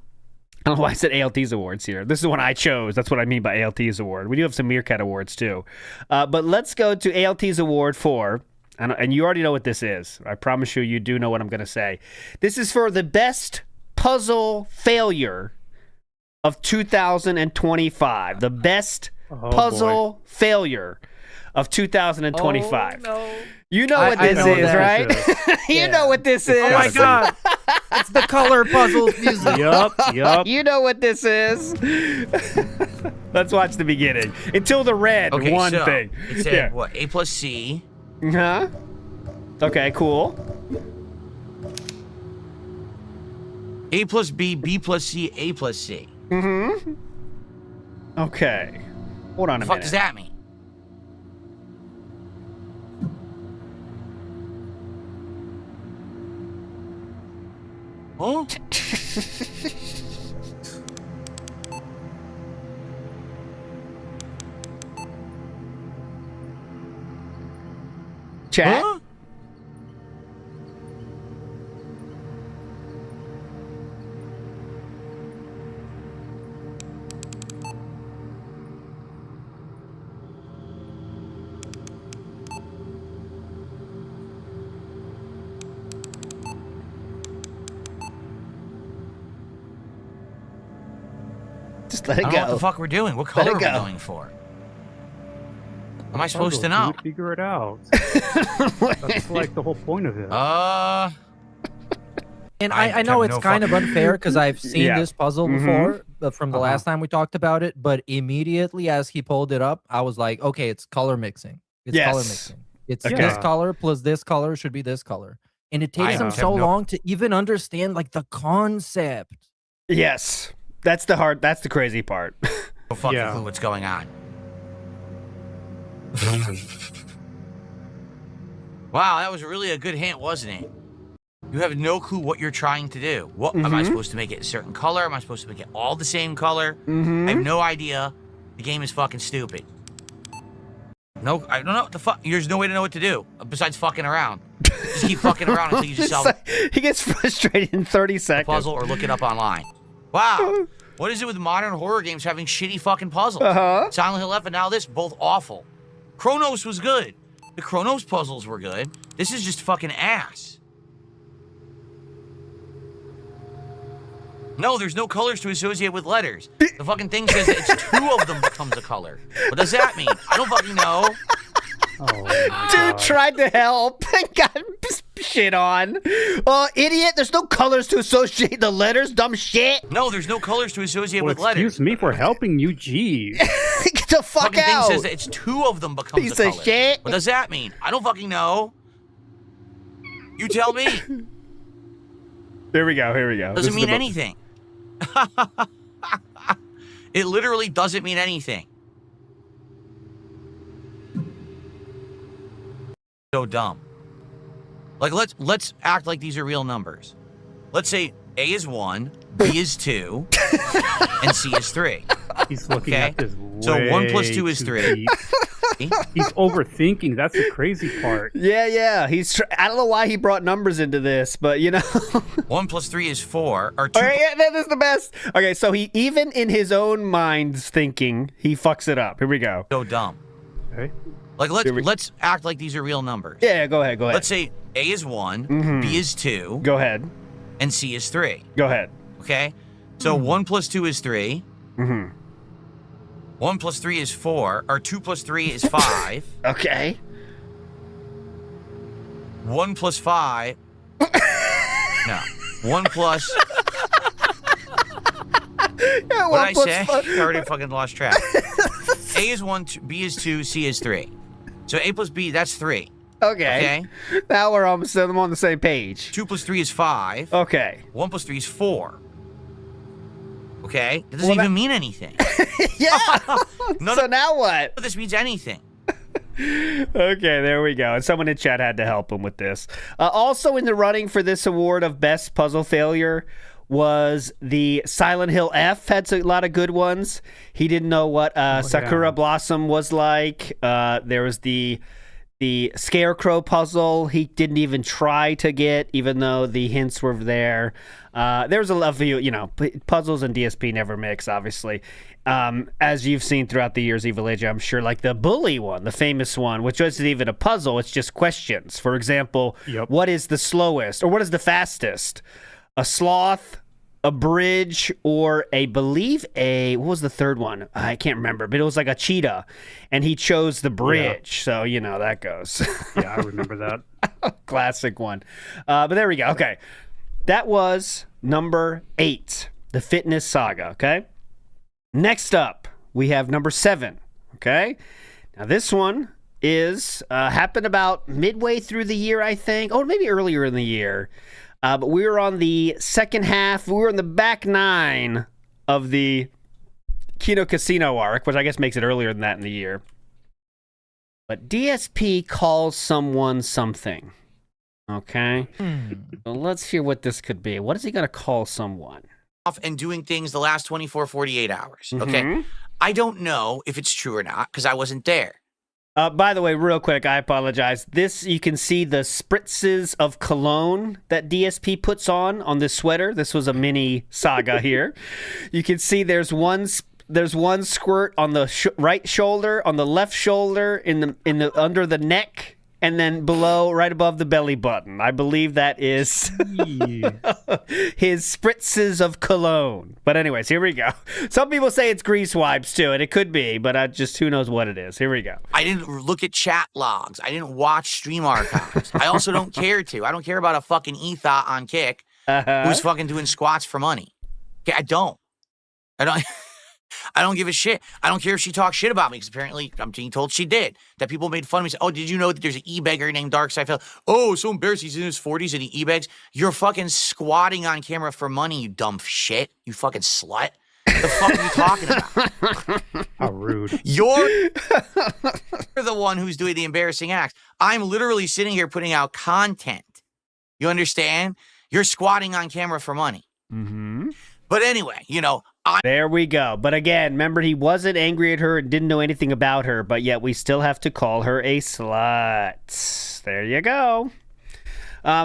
I don't know why I said ALT's awards here. This is one I chose. That's what I mean by ALT's award. We do have some Meerkat awards too. But let's go to ALT's award for, and you already know what this is. I promise you do know what I'm going to say. This is for the best puzzle failure of 2025. The best puzzle failure of 2025. Oh, no. You know what this is, right? You know what this is. Oh my god. It's the color puzzle music. Yup. You know what this is. Let's watch the beginning. Until the red thing. It said, what, A plus C? Huh? Okay, cool. A plus B, B plus C, A plus C. Mm-hmm. Okay. Hold on a minute. What the fuck does that mean? Huh? Chat? Huh? Just let it I don't go. know what the fuck we're doing. What color are we going for? Am I supposed to know? Figure it out. That's like the whole point of it. And I know it's kind of unfair because I've seen this puzzle before from the last time we talked about it, but immediately as he pulled it up, I was like, okay, it's color mixing. It's color mixing. It's this color plus this color should be this color. And it takes him so long to even understand like the concept. Yes. That's the crazy part. No fucking clue what's going on. Wow, that was really a good hint, wasn't it? You have no clue what you're trying to do. What am I supposed to make it a certain color? Am I supposed to make it all the same color? I have no idea. The game is fucking stupid. No, I don't know what the fuck. There's no way to know what to do besides fucking around. Just keep fucking around until you just solve he gets frustrated in 30 seconds. the puzzle or look it up online. Wow. What is it with modern horror games having shitty fucking puzzles? Silent Hill F and now this, both awful. Chronos was good. The Chronos puzzles were good. This is just fucking ass. No, there's no colors to associate with letters. The fucking thing says that it's 2 of them becomes a color. What does that mean? I don't fucking know. Dude tried to help and got shit on. Idiot, there's no colors to associate the letters, dumb shit. No, there's no colors to associate with letters. Excuse me for helping you, geez. Get the fuck fucking out. Thing says that it's 2 of them becomes Piece a of color. shit. What does that mean? I don't fucking know. You tell me. Here we go. Doesn't mean anything. It literally doesn't mean anything. So dumb. Like let's act like these are real numbers. Let's say A is 1, B is 2, and C is 3. He's looking at this So 1 plus way 2 is too 3. deep. He's overthinking. That's the crazy part. Yeah. I don't know why he brought numbers into this, but 1 plus 3 is 4. Or 2. All right, yeah, that is the best. Okay, so he even in his own mind's thinking, he fucks it up. Here we go. So dumb. Okay. Like let's act like these are real numbers. Yeah, go ahead. Let's say A is 1, B is 2. Go ahead. And C is 3. Go ahead. Okay? So 1 plus 2 is 3. 1 plus 3 is 4. Or 2 plus 3 is 5. Okay. 1 plus 5. No. 1 plus. Yeah, What did I say? I already fucking lost track. A is 1, B is 2, C is 3. So A plus B, that's 3. Okay. Now we're almost on the same page. 2 plus 3 is 5. Okay. 1 plus 3 is 4. Okay? It doesn't even mean anything. Yeah. So now what? None of this means anything. Okay, there we go. And someone in chat had to help him with this. Also in the running for this award of best puzzle failure was the Silent Hill F. Had a lot of good ones. He didn't know what Sakura Blossom was like. There was the Scarecrow puzzle he didn't even try to get, even though the hints were there. There's a lot of, puzzles and DSP never mix, obviously. As you've seen throughout the years, Evil Age, I'm sure, like the bully one, the famous one, which wasn't even a puzzle, it's just questions. For example, what is the slowest, or what is the fastest? A sloth, a bridge, or what was the third one? I can't remember, but it was like a cheetah, and he chose the bridge. So, that goes. Yeah, I remember that. Classic one. But there we go. Okay. That was number 8, the Fitness Saga. Okay. Next up, we have number 7. Okay. Now, this one is happened about midway through the year, I think. Oh, maybe earlier in the year. But we were on the second half. We were in the back 9 of the Kino Casino arc, which I guess makes it earlier than that in the year. But DSP calls someone something. Okay? So let's hear what this could be. What is he going to call someone? Off and doing things the last 24, 48 hours. Okay? I don't know if it's true or not because I wasn't there. By the way, real quick, I apologize. This, you can see the spritzes of cologne that DSP puts on this sweater. This was a mini saga here. You can see there's one squirt on the right shoulder, on the left shoulder, in the under the neck, and then below, right above the belly button. I believe that is his spritzes of cologne. But anyways, here we go. Some people say it's grease wipes too, and it could be, but who knows what it is. Here we go. I didn't look at chat logs. I didn't watch stream archives. I also don't care to. I don't care about a fucking ethot on Kick who's fucking doing squats for money. Okay, I don't. I don't give a shit. I don't care if she talks shit about me, because apparently I'm being told she did. That people made fun of me. Say, oh, did you know that there's an e-beggar named Darkside? Oh, so embarrassed. He's in his 40s and he e-begs. You're fucking squatting on camera for money, you dumb shit. You fucking slut. The fuck are you talking about? How rude. You're the one who's doing the embarrassing acts. I'm literally sitting here putting out content. You understand? You're squatting on camera for money. But anyway, there we go. But again, remember, he wasn't angry at her and didn't know anything about her, but yet we still have to call her a slut. There you go.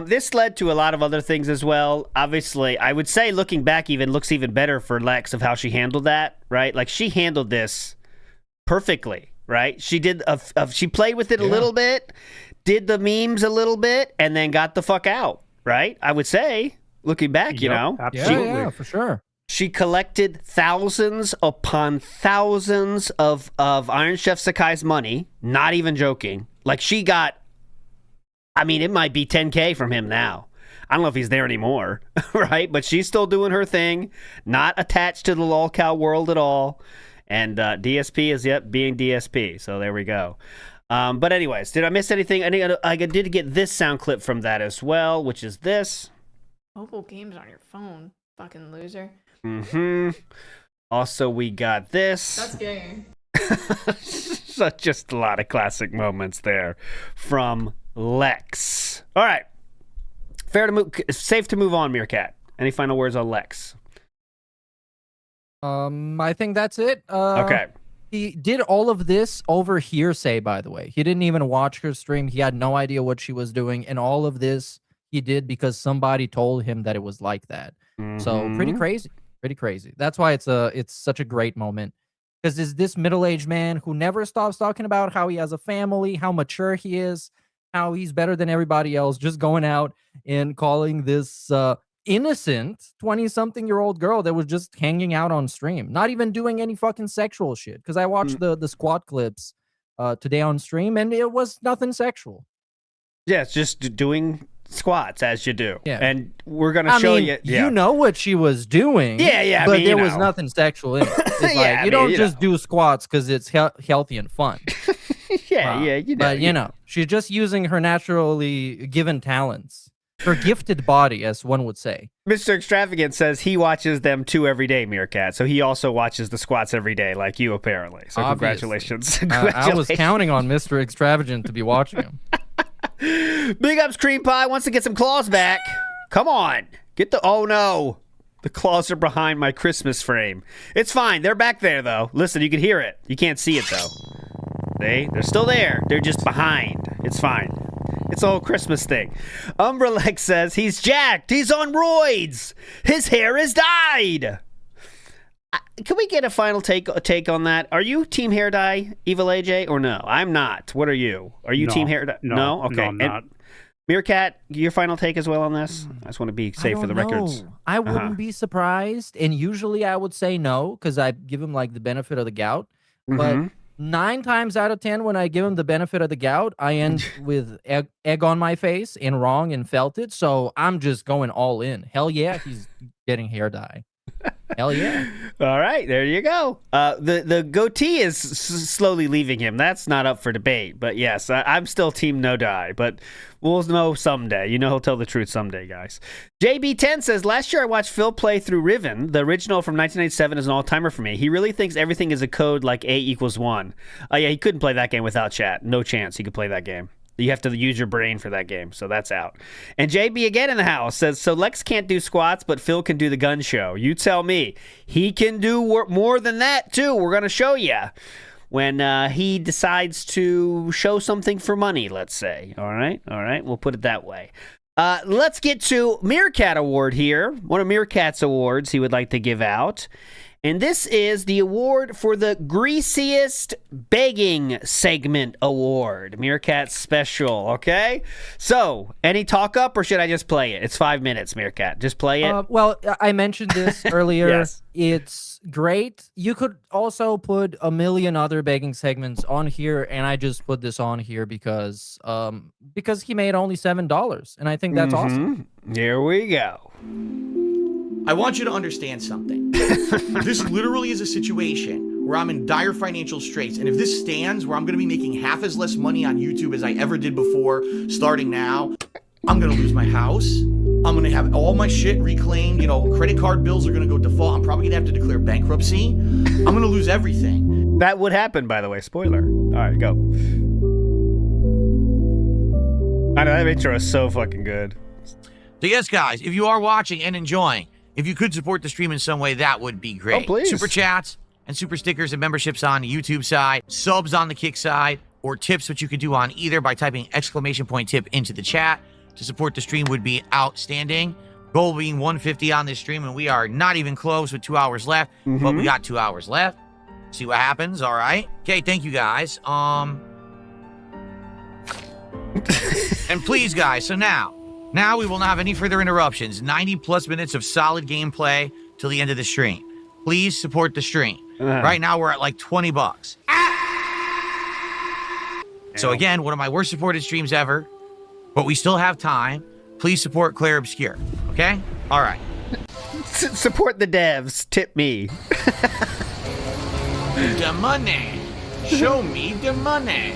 This led to a lot of other things as well. Obviously, I would say looking back looks even better for Lex of how she handled that, right? Like, she handled this perfectly, right? She did. She played with it a little bit, did the memes a little bit, and then got the fuck out, right? I would say, looking back, Absolutely. Yeah, for sure. She collected thousands upon thousands of Iron Chef Sakai's money. Not even joking. Like, she got, it might be 10K from him now. I don't know if he's there anymore, right? But she's still doing her thing, not attached to the lolcow world at all. And DSP is being DSP. So there we go. But anyways, did I miss anything? I did get this sound clip from that as well, which is this. Mobile games on your phone, fucking loser. Also, we got this. That's gay. So just a lot of classic moments there from Lex. All right. Safe to move on, Meerkat. Any final words on Lex? I think that's it. Okay. He did all of this over hearsay, by the way. He didn't even watch her stream. He had no idea what she was doing. And all of this he did because somebody told him that it was like that. So pretty crazy. Pretty crazy. That's why it's such a great moment. Because it's this middle-aged man who never stops talking about how he has a family, how mature he is, how he's better than everybody else, just going out and calling this innocent 20-something-year-old girl that was just hanging out on stream, not even doing any fucking sexual shit. Because I watched the squat clips today on stream, and it was nothing sexual. Yeah, it's just doing squats as you do. Yeah. And we're going to show you. Yeah. You know what she was doing. Yeah. But there was nothing sexual in it. It's like, you don't just do squats because it's healthy and fun. But, she's just using her naturally given talents. Her gifted body, as one would say. Mr. Extravagant says he watches them too every day, Meerkat. So he also watches the squats every day, like you, apparently. So congratulations. I was counting on Mr. Extravagant to be watching him. Big ups, Cream Pie wants to get some claws back. Come on. Oh, no. The claws are behind my Christmas frame. It's fine. They're back there, though. Listen, you can hear it. You can't see it, though. They're still there. They're just behind. It's fine. It's a whole Christmas thing. Umbralex says he's jacked. He's on roids. His hair is dyed. Can we get a final take on that? Are you team hair dye, Evil AJ, or no? I'm not. What are you? Are you team hair dye? No? Okay. No, I'm not. Meerkat, your final take as well on this? I just want to be safe for the records. I wouldn't be surprised, and usually I would say no, because I give him like the benefit of the gout. But 9 times out of 10, when I give him the benefit of the gout, I end with egg on my face and wrong and felt it. So I'm just going all in. Hell yeah, he's getting hair dye. Hell yeah. All right, there you go. The goatee is slowly leaving him. That's not up for debate. But yes, I'm still team no dye. But we'll know someday. He'll tell the truth someday, guys. JB10 says, last year I watched Phil play through Riven. The original from 1997 is an all-timer for me. He really thinks everything is a code like A=1. Oh, yeah, he couldn't play that game without chat. No chance he could play that game. You have to use your brain for that game, so that's out. And JB again in the house says, so Lex can't do squats, but Phil can do the gun show. You tell me. He can do more than that, too. We're going to show you when he decides to show something for money, let's say. All right? We'll put it that way. Let's get to Meerkat Award here. One of Meerkat's awards he would like to give out. And this is the award for the Greasiest Begging Segment Award. Meerkat special, okay? So, any talk up or should I just play it? It's 5 minutes, Meerkat. Just play it. Well, I mentioned this earlier. Yes. It's great. You could also put a million other begging segments on here, and I just put this on here because he made only $7, and I think that's awesome. Here we go. I want you to understand something. This literally is a situation where I'm in dire financial straits, and if this stands where I'm going to be making half as less money on YouTube as I ever did before, starting now, I'm going to lose my house. I'm going to have all my shit reclaimed. Credit card bills are going to go default. I'm probably going to have to declare bankruptcy. I'm going to lose everything. That would happen, by the way. Spoiler. All right, go. I know, that intro is so fucking good. So yes, guys, if you are watching and enjoying, if you could support the stream in some way, that would be great. Oh, please. Super chats and super stickers and memberships on the YouTube side, subs on the Kick side, or tips, which you can do on either by typing !tip into the chat to support the stream would be outstanding. Goal being 150 on this stream, and we are not even close with 2 hours left, but we got 2 hours left. See what happens, all right? Okay, thank you, guys. And please, guys, so now we will not have any further interruptions. 90+ minutes of solid gameplay till the end of the stream. Please support the stream. Right now, we're at like $20. So again, one of my worst supported streams ever, but we still have time. Please support Claire Obscure, okay? All right. Support the devs. Tip me. The money. Show me the money.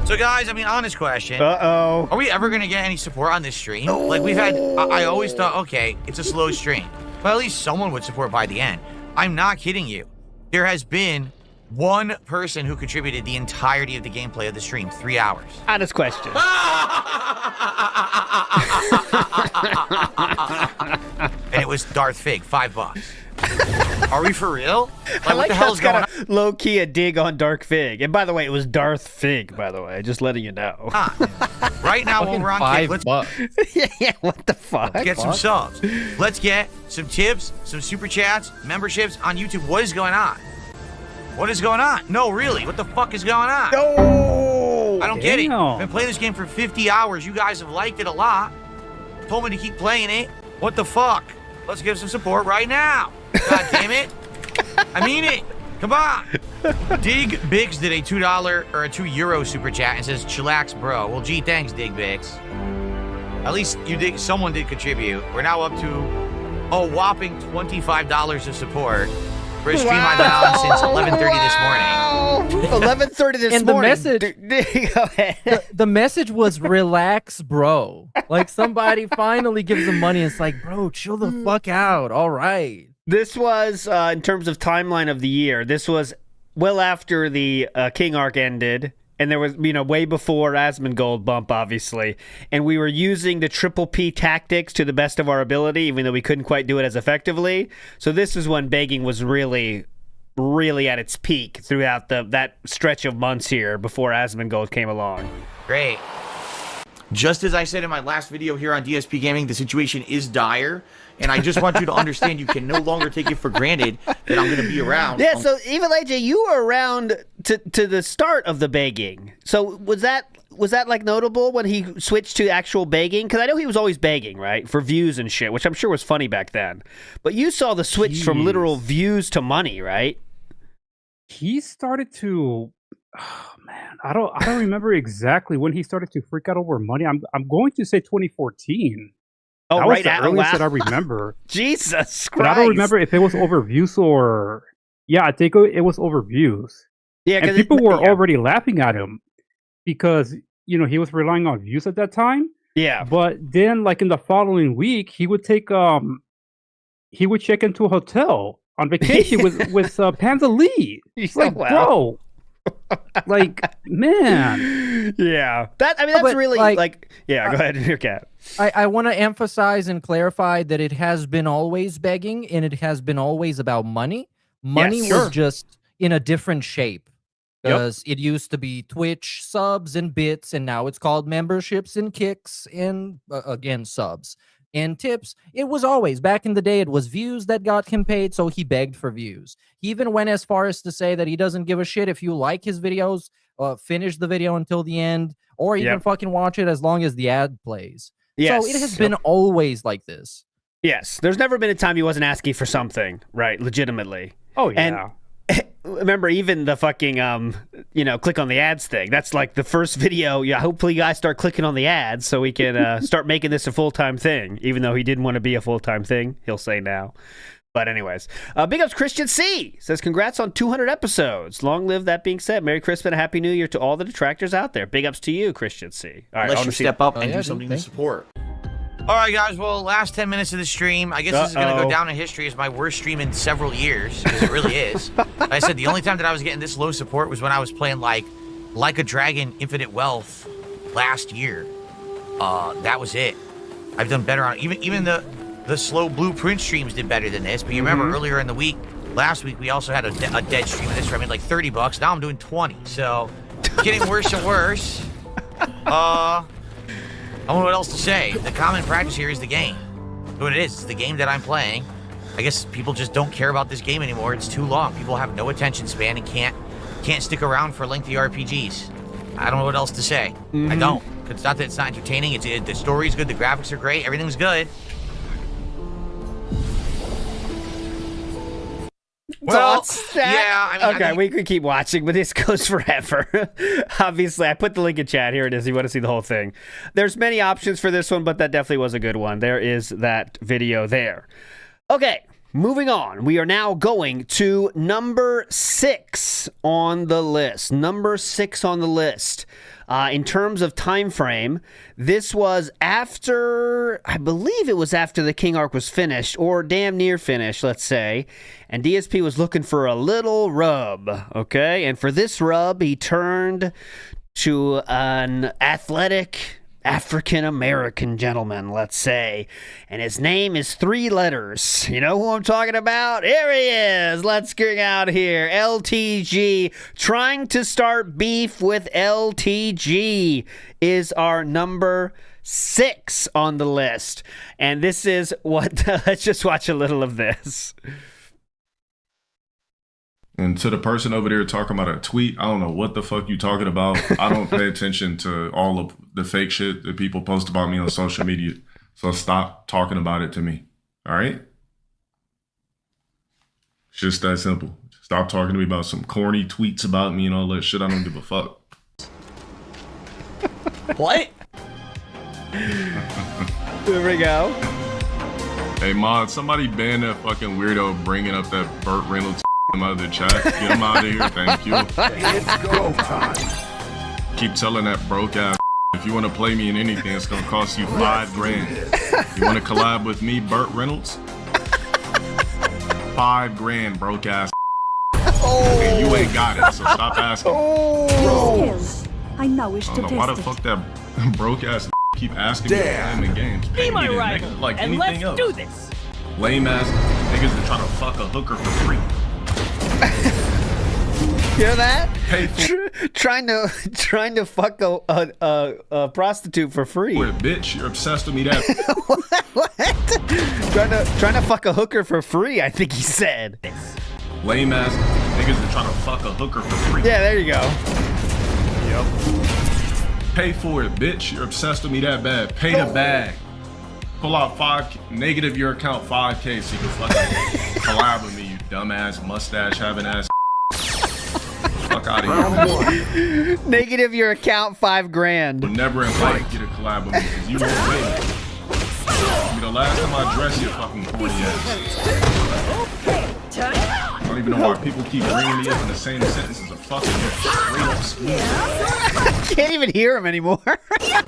So, guys, I mean, honest question. Uh-oh. Are we ever going to get any support on this stream? Like, we've had... I always thought, okay, it's a slow stream. But at least someone would support by the end. I'm not kidding you. There has been one person who contributed the entirety of the gameplay of the stream. 3 hours. Honest question. And it was Darth Fig, $5. Are we for real? I What like the how hell's it's going on? got a low-key a dig on Dark Fig. And by the way, it was Darth Fig, by the way. Just letting you know. Right now, when we're on Kick, let's yeah, what the fuck? get some subs. Let's get some tips, some super chats, memberships on YouTube. What is going on? What is going on? No, really, what the fuck is going on? No! I don't get it. I've been playing this game for 50 hours. You guys have liked it a lot. Told me to keep playing it. What the fuck? Let's give some support right now. God damn it. I mean it. Come on. Dig Biggs did a $2 or a €2 super chat and says, chillax, bro. Well, gee, thanks, Dig Biggs. At least someone did contribute. We're now up to a whopping $25 of support for a stream I've been on since 11:30 this morning. 11:30 this and morning. Go ahead. The message was relax, bro. Like somebody finally gives him money. And it's like, bro, chill the fuck out. All right. This was, in terms of timeline of the year, this was well after the King arc ended. And there was, way before Asmongold bump, obviously. And we were using the triple P tactics to the best of our ability, even though we couldn't quite do it as effectively. So this is when begging was really, really at its peak throughout that stretch of months here before Asmongold came along. Great. Just as I said in my last video here on DSP Gaming, the situation is dire. And I just want you to understand you can no longer take it for granted that I'm going to be around. Yeah, so even AJ, you were around to the start of the begging. So was that like notable when he switched to actual begging? Because I know he was always begging, right, for views and shit, which I'm sure was funny back then. But you saw the switch from literal views to money, right? He started to. Oh man, I don't remember exactly when he started to freak out over money. I'm going to say 2014. Oh, that right was the now, earliest wow. that I remember. Jesus Christ! But I don't remember if it was over views or I think it was over views. Yeah, and people were already laughing at him because he was relying on views at that time. Yeah, but then like in the following week, he would check into a hotel on vacation with Panza Lee. It's like, bro. Like, man. Yeah. That's really like yeah, go ahead, your cat. I want to emphasize and clarify that it has been always begging and it has been always about money. Money was just in a different shape. Because it used to be Twitch subs and bits, and now it's called memberships and kicks and, again, subs. And tips, it was always, back in the day, it was views that got him paid, so he begged for views. He even went as far as to say that he doesn't give a shit if you like his videos, finish the video until the end, or even fucking watch it as long as the ad plays. Yes. So it has been always like this. Yes. There's never been a time he wasn't asking for something, right, legitimately. Oh, yeah. And remember, even the fucking, click on the ads thing. That's like the first video. Yeah, hopefully you guys start clicking on the ads so we can start making this a full-time thing. Even though he didn't want to be a full-time thing, he'll say now. But anyways, big ups Christian C. Says, congrats on 200 episodes. Long live that being said. Merry Christmas and a Happy New Year to all the detractors out there. Big ups to you, Christian C. All right, Unless you step up and do something to support. All right, guys. Well, last 10 minutes of the stream. I guess this is going to go down in history as my worst stream in several years, because it really is. Like I said, the only time that I was getting this low support was when I was playing, like a Dragon Infinite Wealth last year. That was it. I've done better on even the slow Blueprint streams did better than this. But you remember earlier in the week, last week, we also had a dead stream of this for I made like $30. Now I'm doing 20. So it's getting worse and worse. I don't know what else to say. The common practice here is the game. That's what it is. It's the game that I'm playing. I guess people just don't care about this game anymore. It's too long. People have no attention span and can't stick around for lengthy RPGs. I don't know what else to say. I don't. It's not that it's not entertaining. The story's good. The graphics are great. Everything's good. Well, yeah. Okay, we could keep watching, but this goes forever. Obviously, I put the link in chat. Here it is. You want to see the whole thing. There's many options for this one, but that definitely was a good one. There is that video there. Okay, moving on. We are now going to number 6 on the list. Number 6 on the list. In terms of time frame, this was after, I believe it was after the King arc was finished, or damn near finished, let's say. And DSP was looking for a little rub, okay? And for this rub, he turned to an athletic African-American gentleman, let's say. And his name is 3 letters. You know who I'm talking about? Here he is. Let's get out here. LTG. Trying to start beef with LTG is our number 6 on the list. And this is what... let's just watch a little of this. And to the person over there talking about a tweet, I don't know what the fuck you talking about. I don't pay attention to all of the fake shit that people post about me on social media. So stop talking about it to me. All right? It's just that simple. Stop talking to me about some corny tweets about me and all that shit. I don't give a fuck. What? There we go. Hey, Mod, somebody ban that fucking weirdo bringing up that Burt Reynolds out of the chat. Get him out of here. Thank you. It's go time. Keep telling that broke ass if you want to play me in anything, it's going to cost you $5,000. You want to collab with me, Burt Reynolds? $5,000, broke ass. And you ain't got it, so stop asking. I know it's I don't know why the fuck that broke ass keep asking me to play him in games. Be my rival, like and anything let's else. do this. Lame ass niggas that try to fuck a hooker for free. Hear that? Pay for trying to fuck a prostitute for free. Wait, bitch, you're obsessed with me that. What? Trying to fuck a hooker for free, I think he said. Lame ass niggas that try to fuck a hooker for free. Yeah, there you go. Yep. Pay for it, bitch. You're obsessed with me that bad. Pay the bag. Pull out negative your account 5K so you can fucking collab with me, you dumbass mustache having ass. Fuck out of here. Negative your account $5,000. Will never in life get a collab with me because you won't win. I mean, the last time I dressed your fucking corny ass. I don't even know why people keep bringing me up in the same sentence as a fucking straight up squeeze. Can't even hear him anymore. I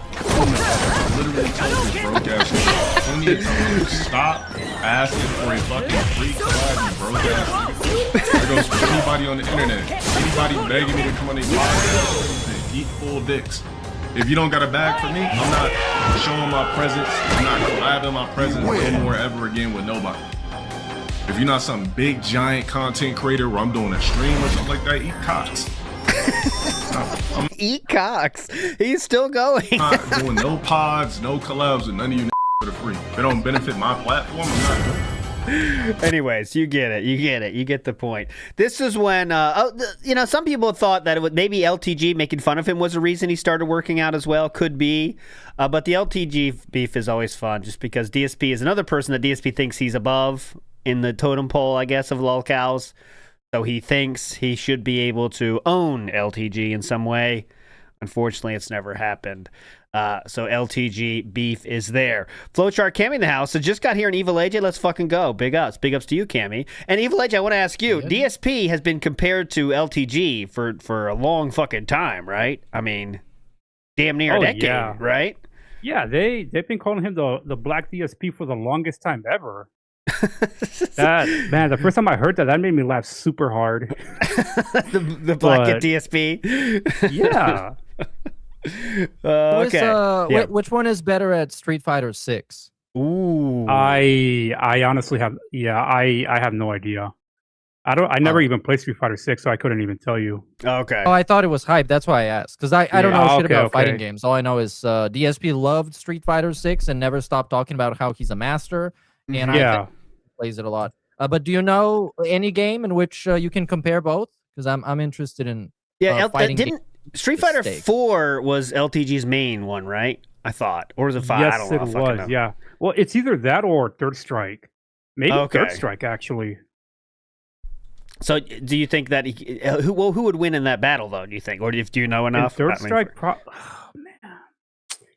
literally told this broke ass nigga plenty of times, stop asking for a fucking free collab, you broke ass nigga. That goes for anybody on the internet. Anybody begging me to come on their podcast and eat full dicks. If you don't got a bag for me, I'm not showing my presence. I'm not collabing my presence no more ever again with nobody. If you're not some big giant content creator where I'm doing a stream or something like that, eat cocks. Eat cocks. He's still going. I'm not doing no pods, no collabs with none of you for the free. If it don't benefit my platform, I'm not doing it. Anyways, you get it. You get the point. This is when, some people thought that maybe LTG making fun of him was the reason he started working out as well. Could be. But the LTG beef is always fun just because DSP is another person that DSP thinks he's above in the totem pole, I guess, of lolcows. So he thinks he should be able to own LTG in some way. Unfortunately, it's never happened. So LTG beef is there. Flowchart Cammy in the house. So just got here in Evil AJ. Let's fucking go. Big ups. Big ups to you, Cammy. And Evil AJ, I want to ask you, DSP has been compared to LTG for a long fucking time, right? I mean, damn near a decade, right? Yeah, they've been calling him the Black DSP for the longest time ever. The first time I heard that made me laugh super hard. the Black DSP. Yeah. Okay. Which one is better at Street Fighter 6? Ooh. I honestly have I have no idea. I never even played Street Fighter 6, so I couldn't even tell you. Okay. Oh, I thought it was hype. That's why I asked. Because I don't know shit about fighting games. All I know is DSP loved Street Fighter 6 and never stopped talking about how he's a master. And I think he plays it a lot. But do you know any game in which you can compare both? Because I'm interested in fighting games. Street Fighter 4 was LTG's main one, right? I thought. Or was it 5? Yes, I don't know. it was, yeah. Well, it's either that or Third Strike. Maybe Third Strike, actually. So do you think that who would win in that battle, though, do you think? Or do you know enough? Third Strike, oh, man.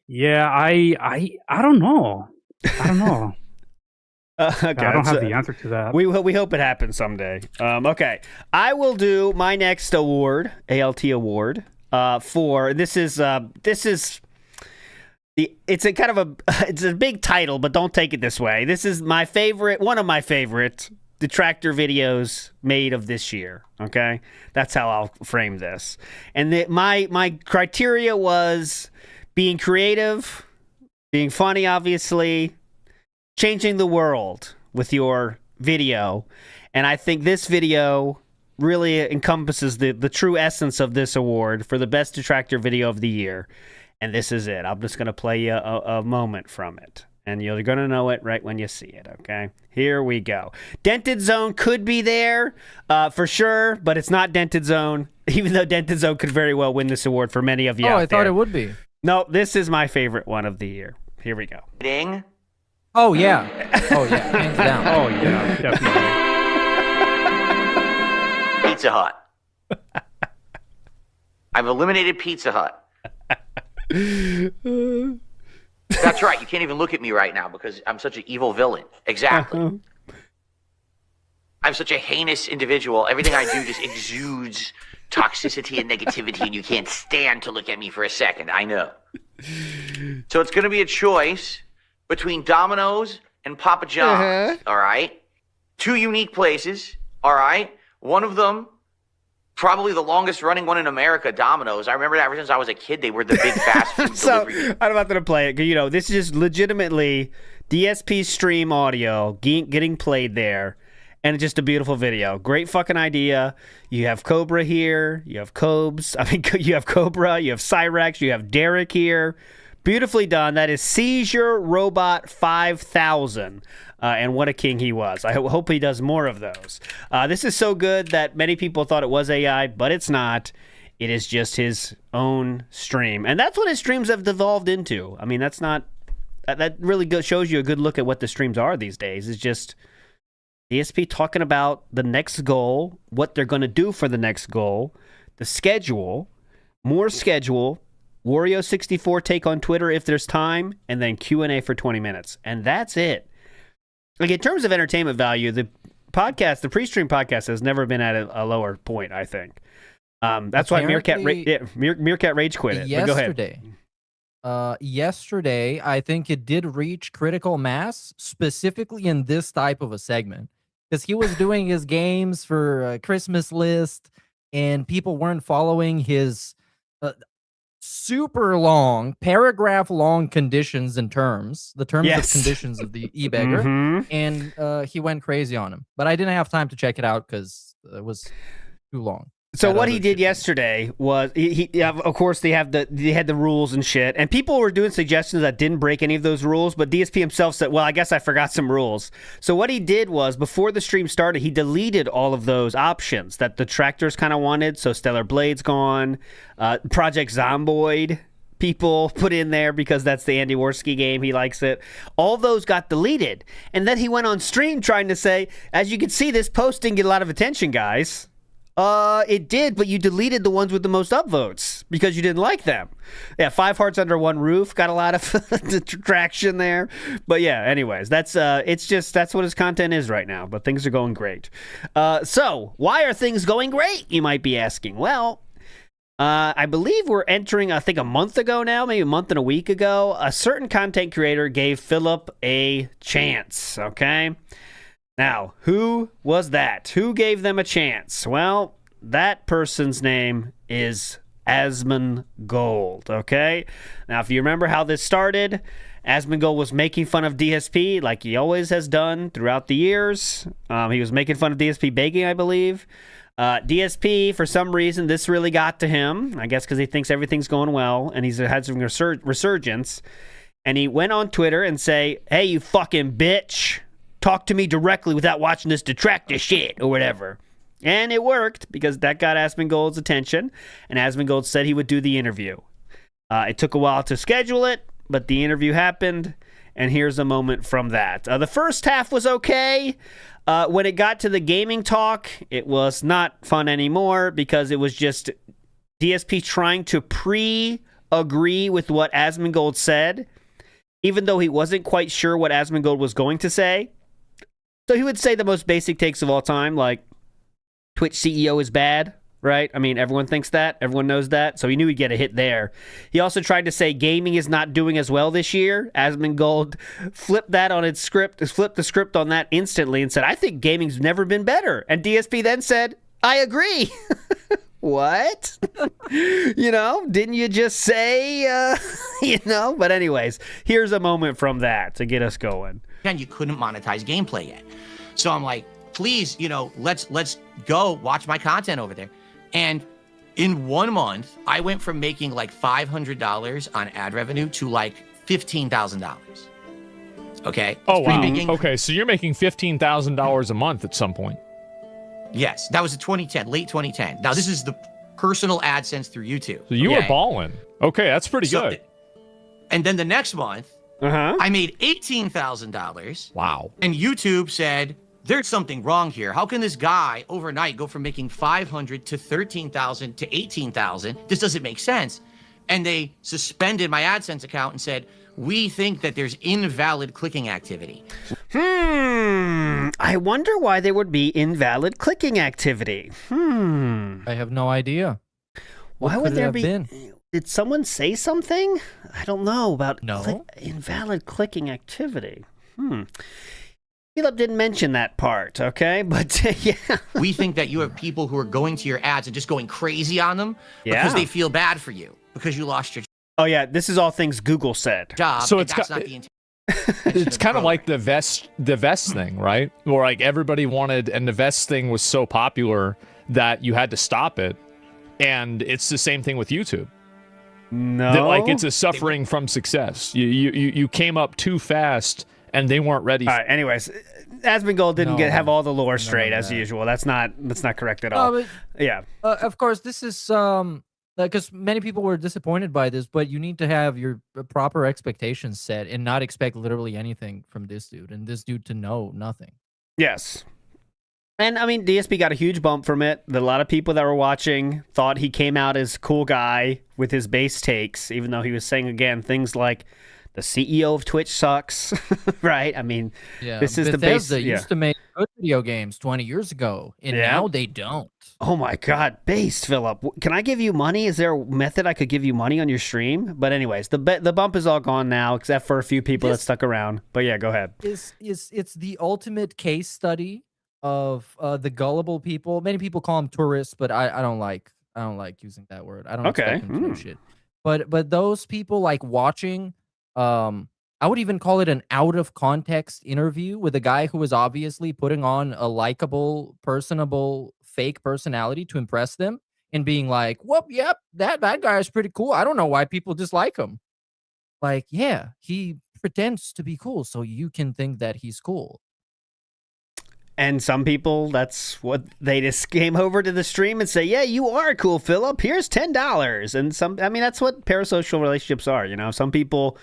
Yeah, I don't know. I don't know. Okay, I don't have the answer to that. We hope it happens someday. Okay, I will do my next award, ALT award. for this is it's a kind of a it's a big title, but don't take it this way. This is one of my favorite detractor videos made of this year. Okay, that's how I'll frame this. And my criteria was being creative, being funny, obviously, changing the world with your video, and I think this video really encompasses the true essence of this award for the best detractor video of the year. And this is it. I'm just going to play you a moment from it. And you're going to know it right when you see it, okay? Here we go. Dented Zone could be there for sure, but it's not Dented Zone, even though Dented Zone could very well win this award for many of you out I thought there. it would be. No, this is my favorite one of the year. Here we go. Ding. Oh, yeah. Oh, yeah. Hands down. Oh, yeah, definitely. Pizza Hut. I've eliminated Pizza Hut. That's right. You can't even look at me right now because I'm such an evil villain. Exactly. I'm such a heinous individual. Everything I do just exudes toxicity and negativity, and you can't stand to look at me for a second. I know. So it's going to be a choice between Domino's and Papa John's. All right? Two unique places. All right? One of them, probably the longest running one in America, Domino's. I remember that ever since I was a kid. They were the big fast food delivery. I'm not going to play it. You know, this is just legitimately DSP stream audio getting played there. And just a beautiful video. Great fucking idea. You have Cobra here. You have Cobes. I mean, you have Cobra. You have Cyrex. You have Derek here. Beautifully done. That is Seizure Robot 5000. And what a king he was. I hope he does more of those. This is so good that many people thought it was AI, but it's not. It is just his own stream. And that's what his streams have devolved into. I mean, that's not... That really shows you a good look at what the streams are these days. It's just... DSP talking about the next goal, what they're going to do for the next goal, the schedule, more schedule, Wario64 take on Twitter if there's time, and then Q&A for 20 minutes. And that's it. Like, in terms of entertainment value, the podcast, the pre-stream podcast has never been at a lower point, I think. That's why Meerkat Rage quit it. Yesterday. But go ahead. Yesterday, I think it did reach critical mass, specifically in this type of a segment. Because he was doing his games for a Christmas list, and people weren't following his super long, paragraph-long conditions and terms, the terms of conditions of the e-beggar, and he went crazy on him. But I didn't have time to check it out because it was too long. So what he did yesterday was, of course, they had the rules and shit, and people were doing suggestions that didn't break any of those rules, but DSP himself said, well, I guess I forgot some rules. So what he did was, before the stream started, he deleted all of those options that the detractors kind of wanted. So Stellar Blade's gone, Project Zomboid people put in there because that's the Andy Worski game, he likes it. All those got deleted, and then he went on stream trying to say, as you can see, this post didn't get a lot of attention, guys. It did, but you deleted the ones with the most upvotes because you didn't like them. Yeah, 5 Hearts Under One Roof got a lot of traction there. But yeah, anyways, that's what his content is right now. But things are going great. So why are things going great? You might be asking. Well, I believe we're entering, I think a month ago now, maybe a month and a week ago, a certain content creator gave Philip a chance. Okay. Now, who was that? Who gave them a chance? Well, that person's name is Asmongold, okay? Now, if you remember how this started, Asmongold was making fun of DSP like he always has done throughout the years. He was making fun of DSP baking, I believe. DSP, for some reason, this really got to him, I guess because he thinks everything's going well, and he's had some resurgence. And he went on Twitter and say, hey, you fucking bitch. Talk to me directly without watching this detractor shit or whatever. And it worked because that got Asmongold's attention, and Asmongold said he would do the interview. It took a while to schedule it, but the interview happened, and here's a moment from that. The first half was okay. When it got to the gaming talk, it was not fun anymore because it was just DSP trying to pre-agree with what Asmongold said, even though he wasn't quite sure what Asmongold was going to say. So he would say the most basic takes of all time, like Twitch CEO is bad, right? I mean, everyone thinks that. Everyone knows that. So he knew he'd get a hit there. He also tried to say gaming is not doing as well this year. Asmongold flipped that on its script, flipped the script on that instantly and said, I think gaming's never been better. And DSP then said, I agree. What? Didn't you just say, But anyways, here's a moment from that to get us going. And you couldn't monetize gameplay yet. So I'm like, please, let's go watch my content over there. And in 1 month, I went from making like $500 on ad revenue to like $15,000. Okay? Oh, wow. Okay, so you're making $15,000 a month at some point. Yes, that was in 2010, late 2010. Now, this is the personal AdSense through YouTube. So you were balling. Okay, that's pretty good. And then the next month, I made $18,000. Wow. And YouTube said, there's something wrong here. How can this guy overnight go from making $500 to $13,000 to $18,000? This doesn't make sense. And they suspended my AdSense account and said, we think that there's invalid clicking activity. I wonder why there would be invalid clicking activity. I have no idea. Why would there be? Did someone say something? I don't know about invalid clicking activity. Philip didn't mention that part, okay? But yeah. We think that you have people who are going to your ads and just going crazy on them because they feel bad for you because you lost your Oh yeah, this is all things Google said. job. So it's not the intent. It's kind of like the vest thing, right? Where like everybody wanted, and the vest thing was so popular that you had to stop it. And it's the same thing with YouTube. No, that, like it's a suffering from success. You came up too fast, and they weren't ready. All right. Anyways, Asmongold didn't have all the lore straight as usual. That's not correct at all. Yeah. Of course, this is because many people were disappointed by this, but you need to have your proper expectations set and not expect literally anything from this dude, and this dude to know nothing. Yes. And I mean, DSP got a huge bump from it. A lot of people that were watching thought he came out as a cool guy with his base takes, even though he was saying, again, things like, the CEO of Twitch sucks, right? I mean, this is Bethesda the base. used to make good video games 20 years ago, and now they don't. Oh my God, based, Philip. Can I give you money? Is there a method I could give you money on your stream? But anyways, the bump is all gone now, except for a few people that stuck around. But yeah, go ahead. It's the ultimate case study of the gullible people. Many people call them tourists, but I don't like using that word. I don't expect them to know shit. But those people like watching. I would even call it an out of context interview with a guy who was obviously putting on a likable, personable, fake personality to impress them and being like, "Whoop, yep, that guy is pretty cool. I don't know why people dislike him." Like, yeah, he pretends to be cool, so you can think that he's cool. And some people, that's what they just came over to the stream and say, yeah, you are cool, Philip. Here's $10. And that's what parasocial relationships are. Some people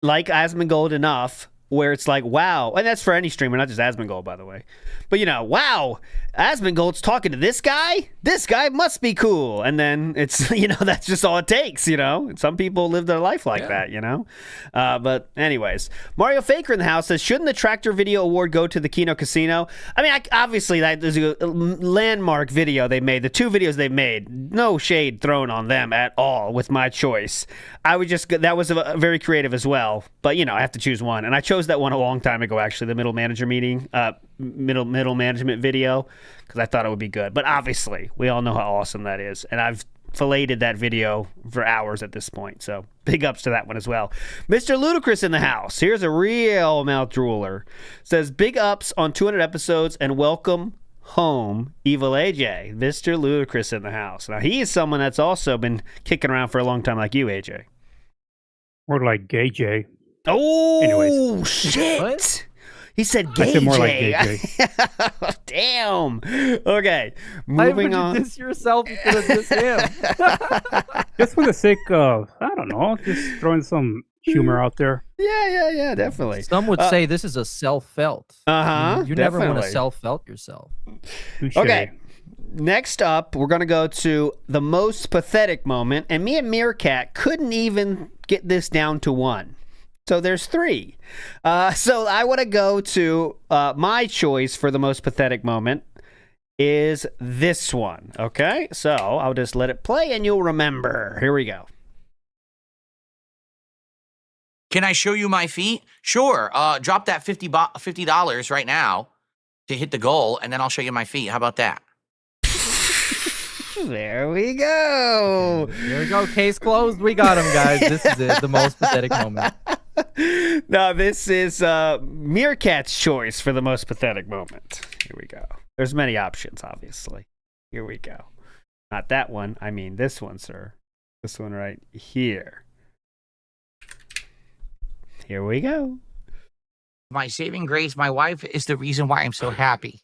like Asmongold enough where it's like, wow. And that's for any streamer, not just Asmongold, by the way. But, wow, Asmongold's talking to this guy? This guy must be cool. And then it's, that's just all it takes, Some people live their life like that, But anyways, Mario Faker in the house says, shouldn't the Tractor Video Award go to the Kino Casino? I mean, obviously, there's a landmark video they made. The two videos they made, no shade thrown on them at all with my choice. That was very creative as well. But, I have to choose one. And I chose that one a long time ago, actually, the middle manager meeting, middle management video, because I thought it would be good. But obviously, we all know how awesome that is. And I've filleted that video for hours at this point. So big ups to that one as well. Mr. Ludacris in the house. Here's a real mouth drooler. Says, big ups on 200 episodes and welcome home, Evil AJ. Mr. Ludacris in the house. Now, he is someone that's also been kicking around for a long time like you, AJ. Or like Gay J. Oh, anyways. Shit. What? He said gay. I said more like gay. Damn. Okay. Moving on. Diss yourself instead of diss him. Just for the sake of, I don't know, just throwing some humor out there. Yeah, definitely. Some would say this is a self-felt. You never want to self-felt yourself. Okay. Next up, we're going to go to the most pathetic moment. And me and Meerkat couldn't even get this down to one. So there's three. So I want to go to my choice for the most pathetic moment. is this one. Okay, so I'll just let it play and you'll remember. Here we go. Can I show you my feet? Sure. Drop that $50 right now to hit the goal, and then I'll show you my feet. How about that? There we go. There we go. Case closed. We got him, guys. This is it. The most pathetic moment. Now, this is Meerkat's choice for the most pathetic moment. Here we go. There's many options, obviously. Here we go. Not that one. I mean this one, sir. This one right here. Here we go. My saving grace, my wife is the reason why I'm so happy.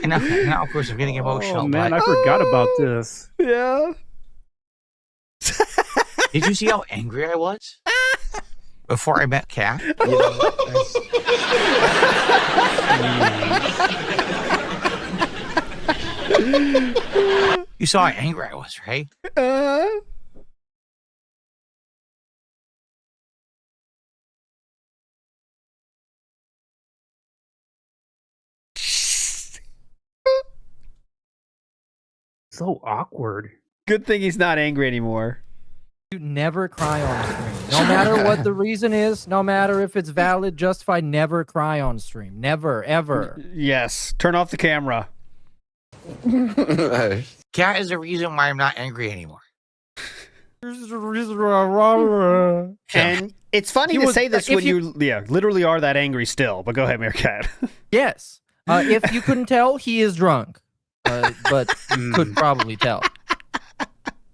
and now, of course, I'm getting emotional. Oh, man, but... I forgot about this. Yeah. Did you see how angry I was before I met Kat? You saw how angry I was, right? So awkward. Good thing he's not angry anymore. You never cry on stream. No matter what the reason is, no matter if it's valid, justified, never cry on stream. Never, ever. Yes. Turn off the camera. Kat is the reason why I'm not angry anymore. And it's funny to say this when you literally are that angry still. But go ahead, Meerkat. Yes. If you couldn't tell, he is drunk. But you could probably tell.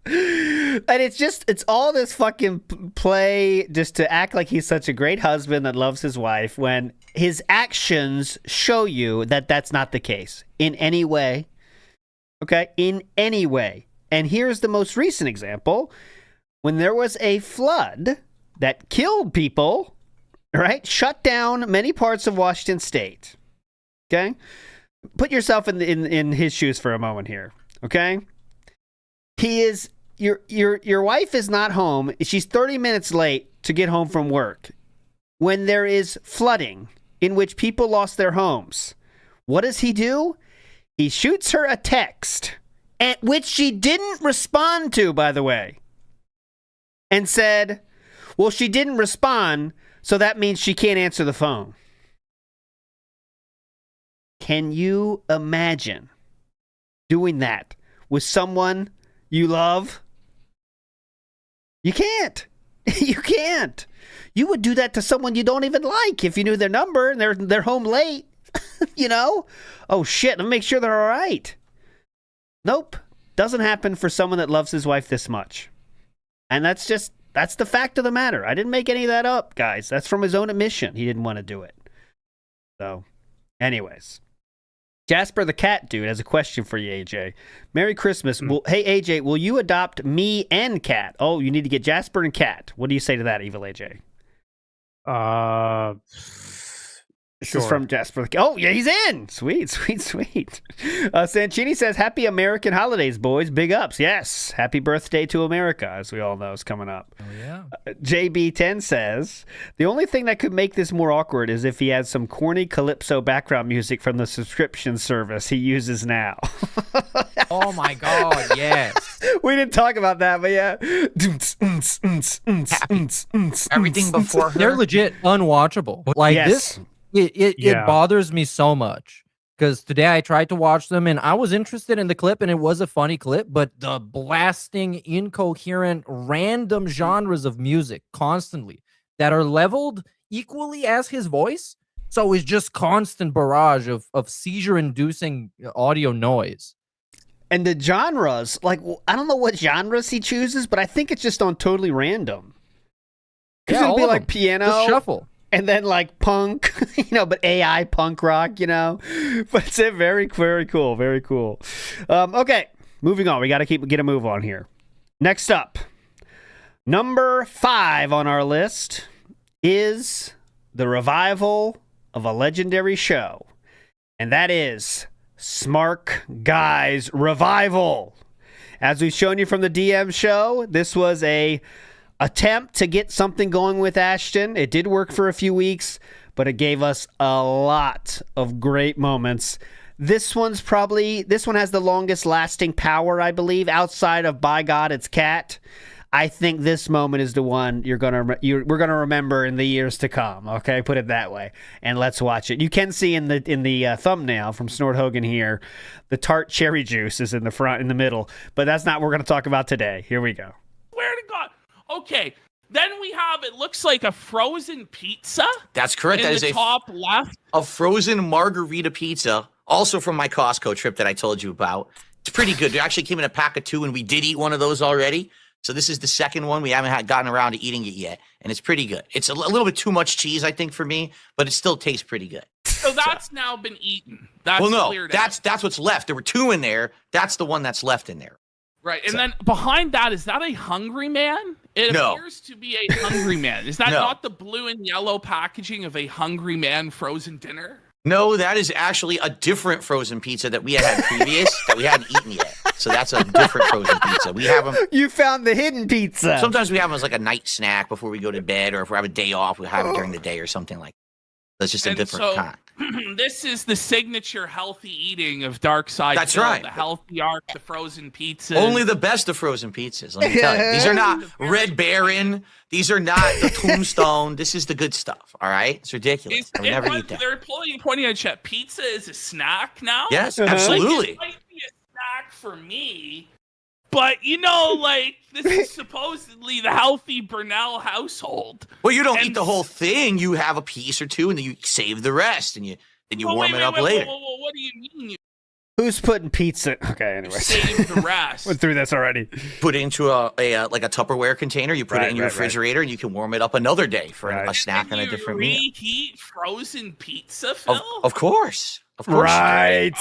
And it's all this fucking play just to act like he's such a great husband that loves his wife when his actions show you that that's not the case in any way. Okay? In any way. And here's the most recent example. When there was a flood that killed people, right? Shut down many parts of Washington State. Okay? Put yourself in his shoes for a moment here. Okay? He is your wife is not home. She's 30 minutes late to get home from work. When there is flooding in which people lost their homes, what does he do? He shoots her a text, at which she didn't respond to, by the way, and said, well, she didn't respond, so that means she can't answer the phone. Can you imagine doing that with someone you love? You can't. You can't. You would do that to someone you don't even like if you knew their number and they're home late. You know? Oh shit, let me make sure they're all right. Nope. Doesn't happen for someone that loves his wife this much. And that's the fact of the matter. I didn't make any of that up, guys. That's from his own admission. He didn't want to do it. So, anyways. Jasper the Cat Dude has a question for you, AJ. Merry Christmas. Hey, AJ, will you adopt me and Cat? Oh, you need to get Jasper and Cat. What do you say to that, Evil AJ? This is from Jasper the Cat. Oh, yeah, he's in. Sweet, sweet, sweet. Sanchini says, happy American holidays, boys. Big ups. Yes. Happy birthday to America, as we all know, is coming up. Oh, yeah. JB10 says, the only thing that could make this more awkward is if he had some corny calypso background music from the subscription service he uses now. Oh, my God, yes. We didn't talk about that, but yeah. Everything before her. They're legit unwatchable. Like yes. It bothers me so much because today I tried to watch them and I was interested in the clip and it was a funny clip, but the blasting, incoherent, random genres of music constantly that are leveled equally as his voice. So it's just constant barrage of seizure-inducing audio noise. And the genres, like, I don't know what genres he chooses, but I think it's just on totally random. Because it'll be like piano. Just shuffle. And then like punk, but AI punk rock, But it's very, very cool. Very cool. Okay, moving on. We got to get a move on here. Next up, number 5 on our list is the revival of a legendary show. And that is Smart Guys Revival. As we've shown you from the DM show, this was a attempt to get something going with Ashton. It did work for a few weeks, but it gave us a lot of great moments. This one has the longest lasting power, I believe, outside of By God It's Cat. I think this moment is the one we're gonna remember in the years to come. Okay, put it that way. And let's watch it. You can see in the thumbnail from Snort Hogan here, the tart cherry juice is in the middle. But that's not what we're gonna talk about today. Here we go. Swear to God. Okay, then we have, it looks like a frozen pizza. That's correct. In That is the top left. A frozen margarita pizza, also from my Costco trip that I told you about. It's pretty good. It actually came in a pack of 2, and we did eat one of those already. So this is the second one. We haven't gotten around to eating it yet, and it's pretty good. It's a little bit too much cheese, I think, for me, but it still tastes pretty good. So that's now been eaten. That's well, no, cleared out. that's what's left. There were 2 in there. That's the one that's left in there. Right, and then behind that, is that a Hungry Man? It appears to be a Hungry Man. Is that not the blue and yellow packaging of a Hungry Man frozen dinner? No, that is actually a different frozen pizza that we had previous that we hadn't eaten yet. So that's a different frozen pizza. We have them. You found the hidden pizza. Sometimes we have them as like a night snack before we go to bed, or if we have a day off, we have it during the day or something like that. That's just a different kind. This is the signature healthy eating of Dark Side. That's right. The healthy arc, the frozen pizza. Only the best of frozen pizzas, let me tell you. These are not Red Baron. These are not the Tombstone. This is the good stuff, all right? It's ridiculous. I would never eat that. They're pointing at chat. Pizza is a snack now? Yes, absolutely. Like, it might be a snack for me, but, this is supposedly the healthy Burnell household. Well, you don't eat the whole thing. You have a piece or 2, and then you save the rest, and you warm it up later. What do you mean? Who's putting pizza? Okay, anyway. Save the rest. Went through this already. Put it into a Tupperware container. You put it in your refrigerator, and you can warm it up another day for a snack and a different meal. Reheat frozen pizza, Phil? Of course. Of course. Right.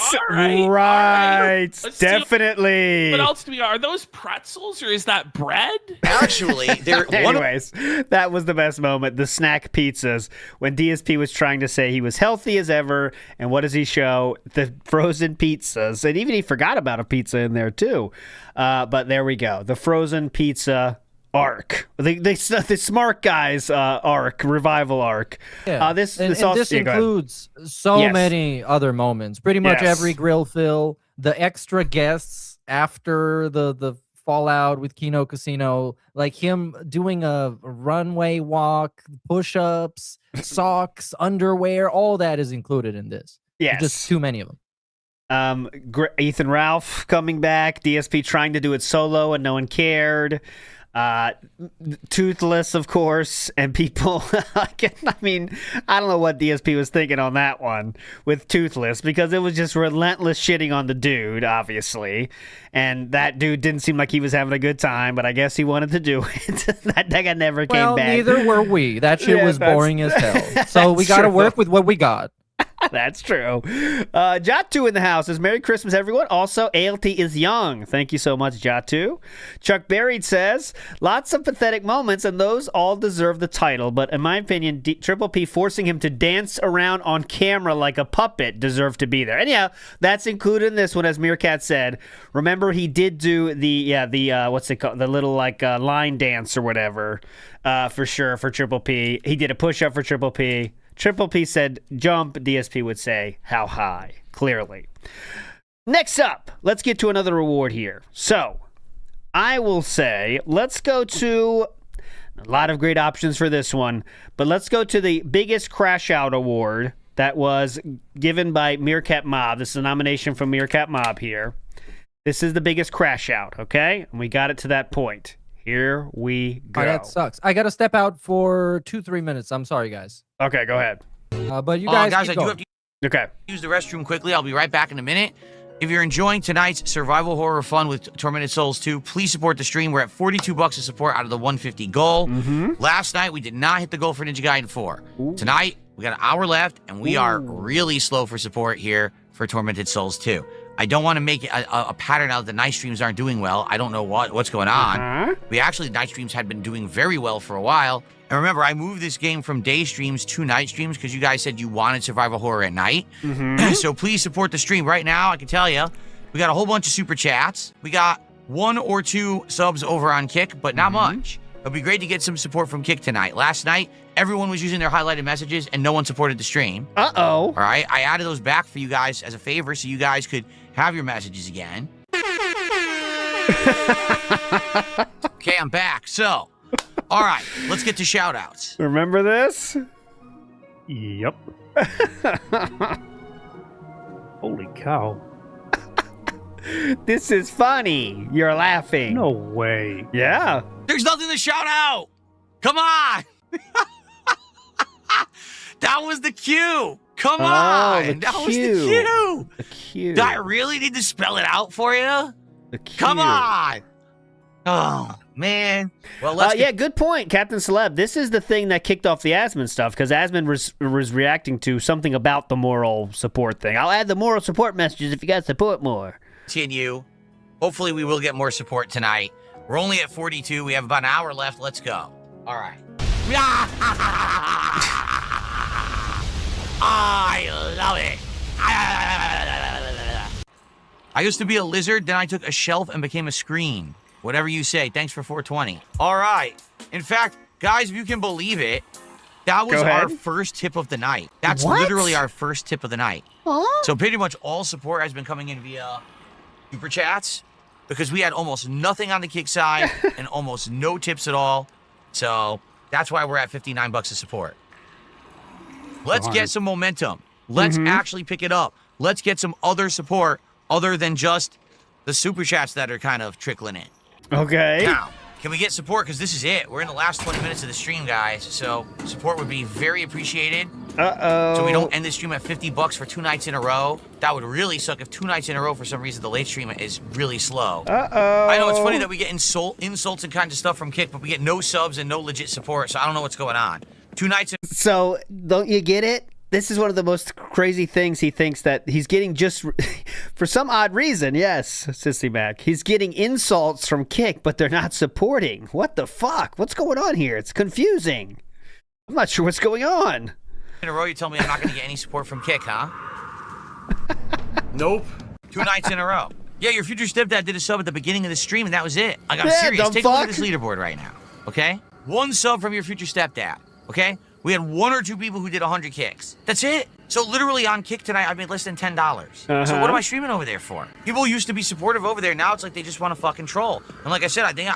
Definitely. What else do we got? Are those pretzels or is that bread? Actually, Anyways, that was the best moment. The snack pizzas. When DSP was trying to say he was healthy as ever, and what does he show? The frozen pizzas. And even he forgot about a pizza in there too. But there we go. The frozen pizza arc. The smart guys arc, revival arc. Yeah. This includes so many other moments. Pretty much every grill fill, the extra guests after the fallout with Kino Casino, like him doing a runway walk, push-ups, socks, underwear, all that is included in this. Yes. Just too many of them. Ethan Ralph coming back, DSP trying to do it solo and no one cared. Toothless, of course, and people. I don't know what DSP was thinking on that one with Toothless, because it was just relentless shitting on the dude, obviously, and that dude didn't seem like he was having a good time, but I guess he wanted to do it. that guy never came back. Neither were we. That shit was boring as hell. So we got to work with what we got. That's true. Jatu in the house says, Merry Christmas, everyone. Also, ALT is young. Thank you so much, Jatu. Chuck Buried says, lots of pathetic moments, and those all deserve the title. But in my opinion, Triple P forcing him to dance around on camera like a puppet deserved to be there. Anyhow, that's included in this one, as Meerkat said. Remember, he did do the what's it called? The little line dance or whatever, for sure, for Triple P. He did a push-up for Triple P. Triple P said jump, DSP would say how high, clearly. Next up, let's get to another award here. So, I will say, let's go to a lot of great options for this one, but let's go to the biggest crash out award that was given by Meerkat Mob. This is a nomination from Meerkat Mob here. This is the biggest crash out, okay? And we got it to that point. Here we go. Oh, that sucks. I got to step out for 2-3 minutes. I'm sorry, guys. Okay, go ahead. But you guys, I do have to okay. Use the restroom quickly. I'll be right back in a minute. If you're enjoying tonight's survival horror fun with Tormented Souls 2, please support the stream. We're at $42 to support out of the $150 goal. Last night, we did not hit the goal for Ninja Gaiden 4. Tonight, we got an hour left, and we are really slow for support here for Tormented Souls 2. I don't want to make it a pattern out that the night streams aren't doing well. I don't know what's going on. Night streams had been doing very well for a while. And remember, I moved this game from day streams to night streams because you guys said you wanted survival horror at night. So please support the stream. Right now, I can tell you, we got a whole bunch of super chats. We got 1 or 2 subs over on Kick, but not much. It'd be great to get some support from Kick tonight. Last night, everyone was using their highlighted messages and no one supported the stream. Uh-oh. All right, I added those back for you guys as a favor so you guys could have your messages again. Okay, I'm back. So, all right, let's get to shout-outs. Remember this? Yep. Holy cow. This is funny. You're laughing. No way. Yeah. There's nothing to shout out. Come on. That was the cue. Come on. That was the cue. The cue. Do I really need to spell it out for you? The cue. Come on. Oh, man. Well, let's yeah, good point, Captain Celeb. This is the thing that kicked off the Asmon stuff, because Asmon was reacting to something about the moral support thing. I'll add the moral support messages if you guys support more. continue. Hopefully we will get more support tonight. We're only at 42. We have about an hour left. Let's go. All right. I love it. I used to be a lizard, then I took a shelf and became a screen. Whatever you say. Thanks for 420. All right. In fact, guys, if you can believe it, that was our first tip of the night. That's literally our first tip of the night. So pretty much all support has been coming in via super chats because we had almost nothing on the kick side and almost no tips at all. So that's why we're at $59 of support. Let's get some momentum. Let's actually pick it up. Let's get some other support other than just the super chats that are kind of trickling in. Okay. Now, can we get support? Because this is it. We're in the last 20 minutes of the stream, guys. So support would be very appreciated. Uh-oh. So we don't end the stream at $50 for 2 nights in a row. That would really suck if 2 nights in a row, for some reason, the late stream is really slow. Uh-oh. I know it's funny that we get insults and kinds of stuff from Kick, but we get no subs and no legit support, so I don't know what's going on. 2 nights in... So, don't you get it? This is one of the most crazy things. He thinks that he's getting just, for some odd reason, yes, Sissy Mac, he's getting insults from Kick, but they're not supporting. What the fuck? What's going on here? It's confusing. I'm not sure what's going on. In a row, you tell me I'm not going to get any support from Kick, huh? Nope. 2 nights in a row. Yeah, your future stepdad did a sub at the beginning of the stream, and that was it. Like, I'm serious. Take a look at this leaderboard right now, okay? 1 sub from your future stepdad, okay? We had 1 or 2 people who did 100 kicks. That's it. So literally on Kick tonight, I made less than $10. So what am I streaming over there for? People used to be supportive over there. Now it's like they just want to fucking troll. And like I said, I think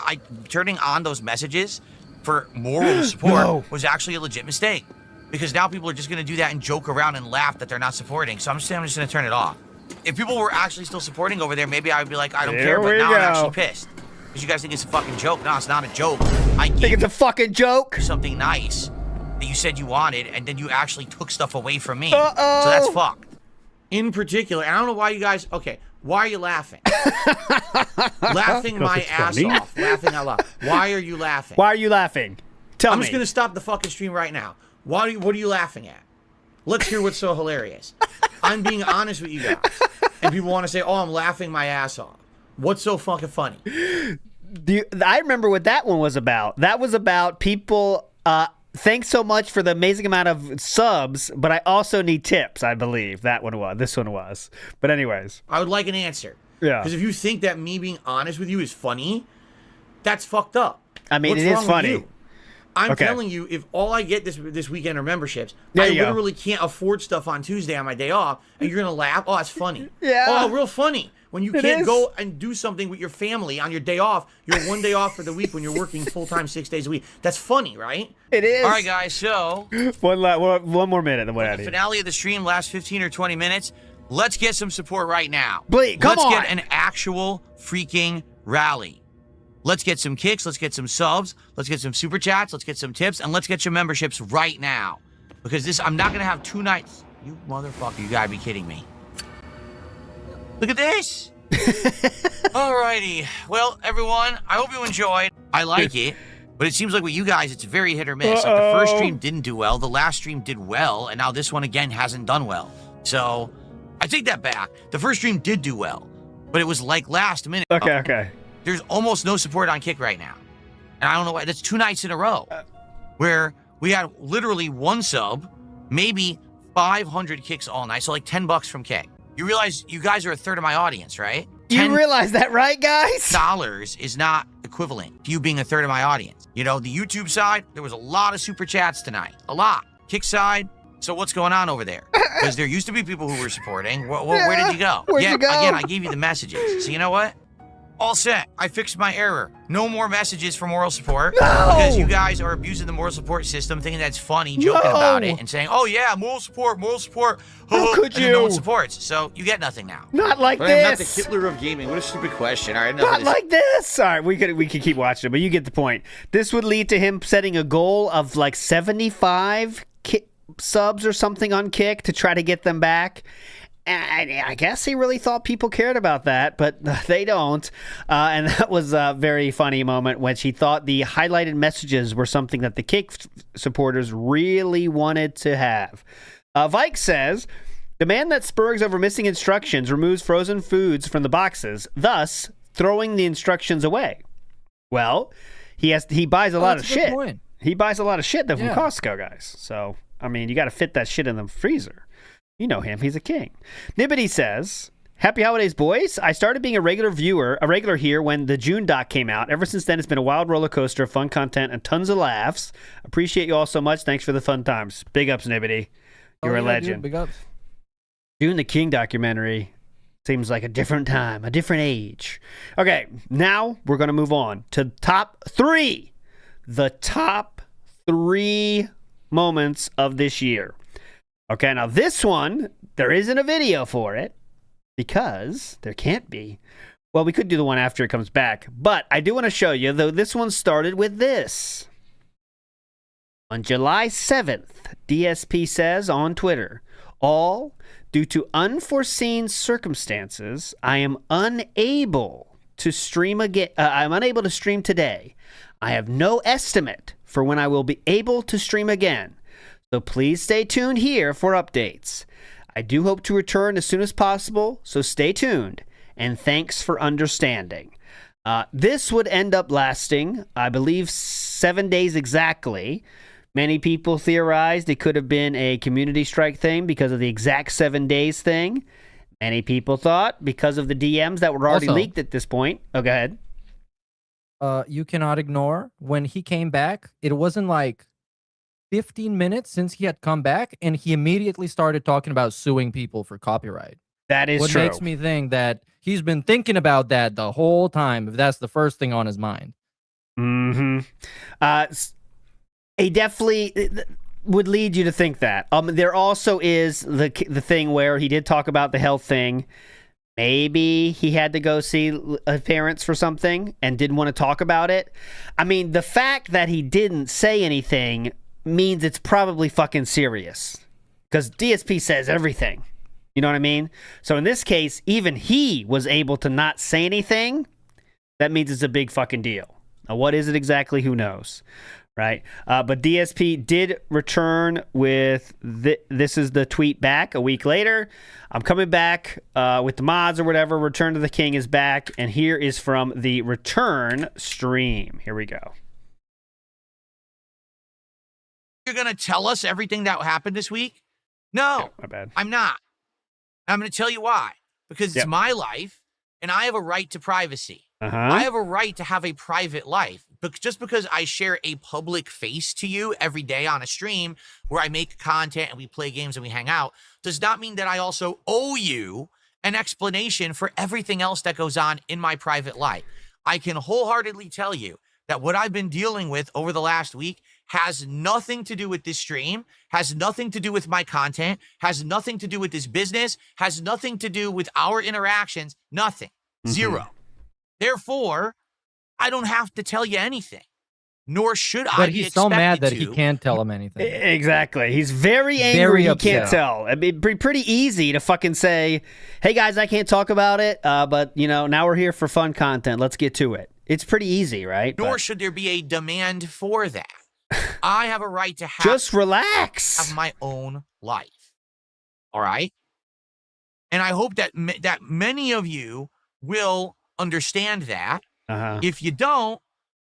turning on those messages for moral support was actually a legit mistake. Because now people are just going to do that and joke around and laugh that they're not supporting. So I'm just going to turn it off. If people were actually still supporting over there, maybe I would be like, I don't care. But now I'm actually pissed. Because you guys think it's a fucking joke. No, it's not a joke. I think it's a fucking joke. Something nice that you said you wanted, and then you actually took stuff away from me. Uh-oh. So that's fucked. In particular, and I don't know why you guys... Okay, why are you laughing? Laughing my ass off. Laughing out loud. Why are you laughing? Why are you laughing? Tell me. I'm just going to stop the fucking stream right now. What are you laughing at? Let's hear what's so hilarious. I'm being honest with you guys. And people want to say, oh, I'm laughing my ass off. What's so fucking funny? I remember what that one was about. That was about people... thanks so much for the amazing amount of subs, but I also need tips, I believe. That one was. This one was. But anyways. I would like an answer. Yeah. Because if you think that me being honest with you is funny, that's fucked up. I mean, it is funny. I'm telling you, if all I get this weekend are memberships, I literally can't afford stuff on Tuesday on my day off, and you're going to laugh? Oh, that's funny. Yeah. Oh, real funny. When you can't go and do something with your family on your day off, you're 1 day off for the week when you're working full-time 6 days a week. That's funny, right? It is. All right, guys, so... One more minute. Then the finale of the stream, last 15 or 20 minutes. Let's get some support right now. Please, come on. Let's get an actual freaking rally. Let's get some kicks. Let's get some subs. Let's get some super chats. Let's get some tips. And let's get your memberships right now. Because I'm not going to have 2 nights. You motherfucker, you got to be kidding me. Look at this. Alrighty. Well, everyone, I hope you enjoyed. I like it. But it seems like with you guys, it's very hit or miss. Like the first stream didn't do well. The last stream did well. And now this one, again, hasn't done well. So I take that back. The first stream did do well. But it was like last minute. Okay. There's almost no support on Kick right now. And I don't know why. That's 2 nights in a row. Where we had literally 1 sub, maybe 500 kicks all night. So like $10 from Kick. You realize you guys are a third of my audience, right? You realize that, right, guys? $10 is not equivalent to you being a third of my audience. You know, the YouTube side, there was a lot of super chats tonight. A lot. Kick side, so what's going on over there? Because there used to be people who were supporting. Where did you go? Where'd you go? Again, I gave you the messages. So you know what? All set. I fixed my error. No more messages for moral support. No! Because you guys are abusing the moral support system, thinking that's funny, joking about it, and saying, oh yeah, moral support. How could and then no you? one supports. So you get nothing now. Not like But I'm not the this. Hitler of gaming. What a stupid question. All right, enough Not of this. like this. All right, we could keep watching it, but you get the point. This would lead to him setting a goal of like 75 subs or something on Kick to try to get them back. And I guess he really thought people cared about that, but they don't. And that was a very funny moment when he thought the highlighted messages were something that the Kick supporters really wanted to have. Vike says, demand that Spurgs over missing instructions removes frozen foods from the boxes, thus throwing the instructions away. Well, he buys a lot of shit. Point. He buys a lot of shit though from Costco, guys. So, I mean, you got to fit that shit in the freezer. You know him. He's a king. Nibbity says, happy holidays, boys. I started being a regular here when the June doc came out. Ever since then, it's been a wild roller coaster of fun content and tons of laughs. Appreciate you all so much. Thanks for the fun times. Big ups, Nibbity. You're a legend. Dude, big ups. Doing the King documentary seems like a different time, a different age. Okay, now we're going to move on to top 3. The top 3 moments of this year. Okay, now this one, there isn't a video for it because there can't be. Well, we could do the one after it comes back, but I do want to show you, though this one started with this. On July 7th, DSP says on Twitter, all due to unforeseen circumstances, I am unable to stream again. I'm unable to stream today. I have no estimate for when I will be able to stream again. So please stay tuned here for updates. I do hope to return as soon as possible, so stay tuned. And thanks for understanding. This would end up lasting, I believe, 7 days exactly. Many people theorized it could have been a community strike thing because of the exact 7 days thing. Many people thought because of the DMs that were already leaked at this point. Oh, go ahead. You cannot ignore when he came back, it wasn't like 15 minutes since he had come back, and he immediately started talking about suing people for copyright. That is what true. Makes me think that he's been thinking about that the whole time, if that's the first thing on his mind. Mm-hmm. It definitely would lead you to think that. There also is the thing where he did talk about the health thing. Maybe he had to go see parents for something and didn't want to talk about it. I mean, the fact that he didn't say anything means it's probably fucking serious. Because DSP says everything. You know what I mean? So in this case, even he was able to not say anything. That means it's a big fucking deal. Now, what is it exactly? Who knows? Right? But DSP did return with this is the tweet back a week later. I'm coming back with the mods or whatever. Return to the King is back. And here is from the return stream. Here we go. You're going to tell us everything that happened this week? No, my bad. I'm not. I'm going to tell you why. Because it's my life, and I have a right to privacy. I have a right to have a private life. But just because I share a public face to you every day on a stream where I make content and we play games and we hang out, does not mean that I also owe you an explanation for everything else that goes on in my private life. I can wholeheartedly tell you that what I've been dealing with over the last week has nothing to do with this stream, has nothing to do with my content, has nothing to do with this business, has nothing to do with our interactions, nothing. Zero. Therefore, I don't have to tell you anything, nor should I be expected to. But he's so mad that he can't tell him anything. Exactly. He's very angry. Very he upset. can't tell. It'd be pretty easy to fucking say, hey guys, I can't talk about it, but you know, now we're here for fun content. Let's get to it. It's pretty easy, right? Nor should there be a demand for that. I have a right to have just relax. Have my own life. All right? And I hope that that many of you will understand that. If you don't,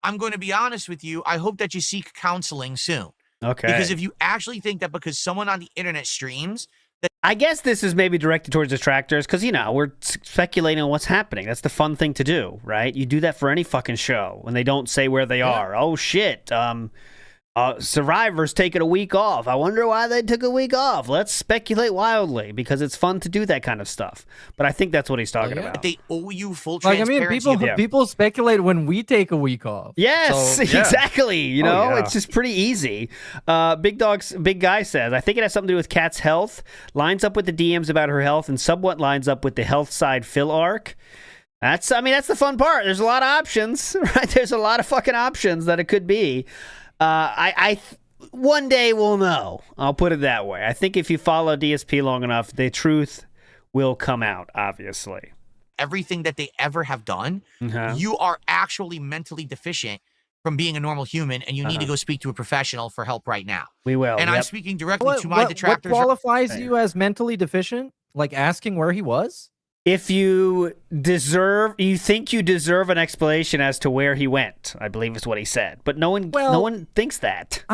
I'm going to be honest with you. I hope that you seek counseling soon. Okay. Because if you actually think that because someone on the internet streams, I guess this is maybe directed towards detractors because, we're speculating on what's happening. That's the fun thing to do, right? You do that for any fucking show when they don't say where they are. Oh, shit. Survivor's taking a week off. I wonder why they took a week off. Let's speculate wildly because it's fun to do that kind of stuff. But I think that's what he's talking about. They owe you full transparency. People speculate when we take a week off. Yes, So, yeah. exactly. It's just pretty easy. Big Guy says, I think it has something to do with Kat's health. Lines up with the DMs about her health and somewhat lines up with the health side Phil arc. That's the fun part. There's a lot of options, right? There's a lot of fucking options that it could be. One day we'll know. I'll put it that way. I think if you follow DSP long enough, the truth will come out, obviously. Everything that they ever have done, you are actually mentally deficient from being a normal human, and you need to go speak to a professional for help right now. We will. And I'm speaking directly to my detractors. What qualifies you as mentally deficient? Like asking where he was? If you think you deserve an explanation as to where he went, I believe is what he said. But no one thinks that.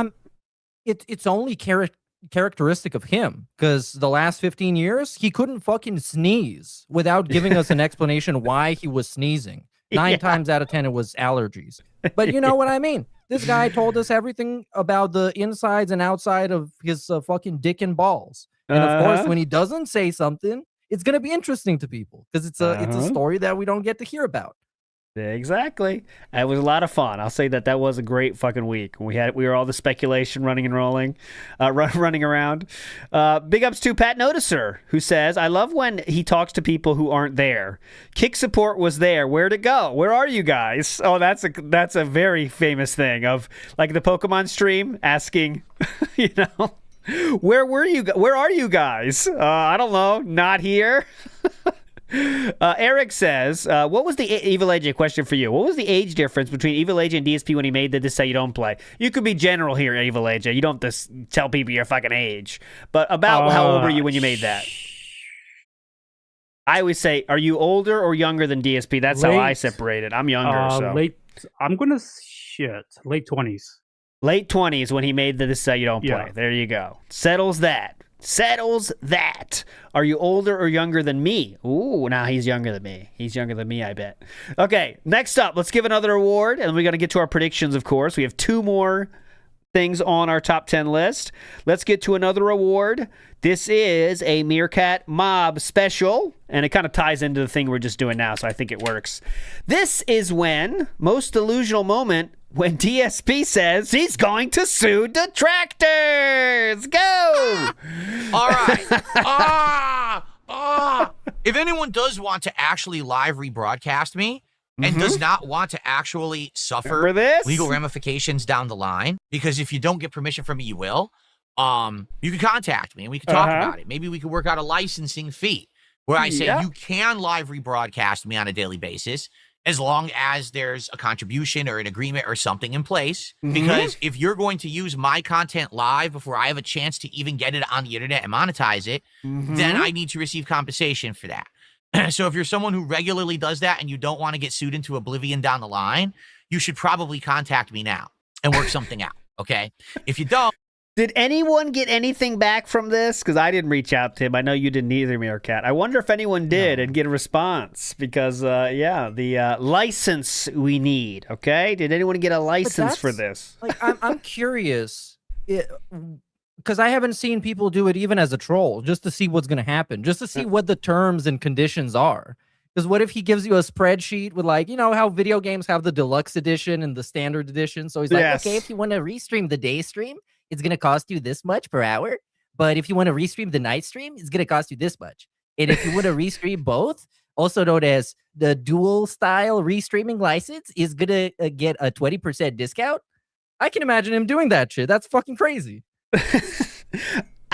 It's only characteristic of him because the last 15 years he couldn't fucking sneeze without giving us an explanation why he was sneezing. 9 times out of 10 it was allergies. But you know what I mean? This guy told us everything about the insides and outside of his fucking dick and balls. And of course, when he doesn't say something, it's going to be interesting to people because it's a story that we don't get to hear about. Exactly. It was a lot of fun. I'll say that was a great fucking week. We were all the speculation running and rolling, running around. Big ups to Pat Noticer, who says, I love when he talks to people who aren't there. Kick support was there. Where'd it go? Where are you guys? Oh, that's a very famous thing of like the Pokemon stream asking, where are you guys? I don't know. Not here. Eric says, what was the Evil AJ question for you? What was the age difference between Evil AJ and DSP when he made the This Say You Don't Play? You could be general here, Evil AJ. You don't have to tell people your fucking age. But about how old were you when you made that? I always say, are you older or younger than DSP? That's how I separate it. I'm younger. Late 20s. Late 20s when he made the This Say You Don't Play. Yeah. There you go. Settles that. Are you older or younger than me? Ooh, now he's younger than me. He's younger than me, I bet. Okay, next up, let's give another award, and we got to get to our predictions, of course. We have 2 more things on our top 10 list. Let's get to another award. This is a Meerkat Mob special, and it kind of ties into the thing we're just doing now, so I think it works. This is when most delusional moment when DSP says he's going to sue detractors. Go! All right. If anyone does want to actually live rebroadcast me and does not want to actually suffer legal ramifications down the line, because if you don't get permission from me, you will, you can contact me and we can talk about it. Maybe we could work out a licensing fee where I say you can live rebroadcast me on a daily basis, as long as there's a contribution or an agreement or something in place. Because if you're going to use my content live before I have a chance to even get it on the internet and monetize it, then I need to receive compensation for that. So if you're someone who regularly does that and you don't want to get sued into oblivion down the line, you should probably contact me now and work something out, okay? If you don't, did anyone get anything back from this? Because I didn't reach out to him. I know you didn't either, Meerkat. I wonder if anyone did and get a response. Because, the license we need, okay? Did anyone get a license for this? Like, I'm curious. Because I haven't seen people do it even as a troll, just to see what's going to happen. Just to see what the terms and conditions are. Because what if he gives you a spreadsheet with, like, you know how video games have the deluxe edition and the standard edition? So he's like, okay, if you want to restream the day stream, it's going to cost you this much per hour. But if you want to restream the night stream, it's going to cost you this much. And if you want to restream both, also known as the dual style restreaming license, is going to get a 20% discount. I can imagine him doing that shit. That's fucking crazy.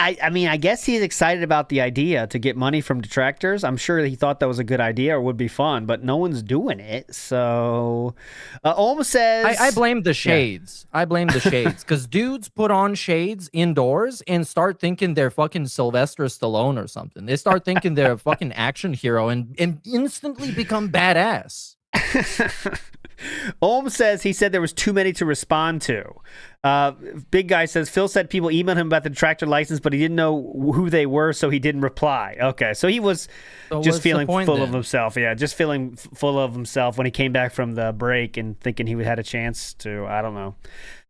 I mean, I guess he's excited about the idea to get money from detractors. I'm sure he thought that was a good idea or would be fun, but no one's doing it. So, Olm says... I blame the shades. I blame the shades. Because dudes put on shades indoors and start thinking they're fucking Sylvester Stallone or something. They start thinking they're a fucking action hero and instantly become badass. Olm says he said there was too many to respond to. Big Guy says, Phil said people emailed him about the detractor license, but he didn't know who they were, so he didn't reply. Okay, so he was just feeling full of himself. Yeah, just feeling full of himself when he came back from the break and thinking he had a chance to, I don't know,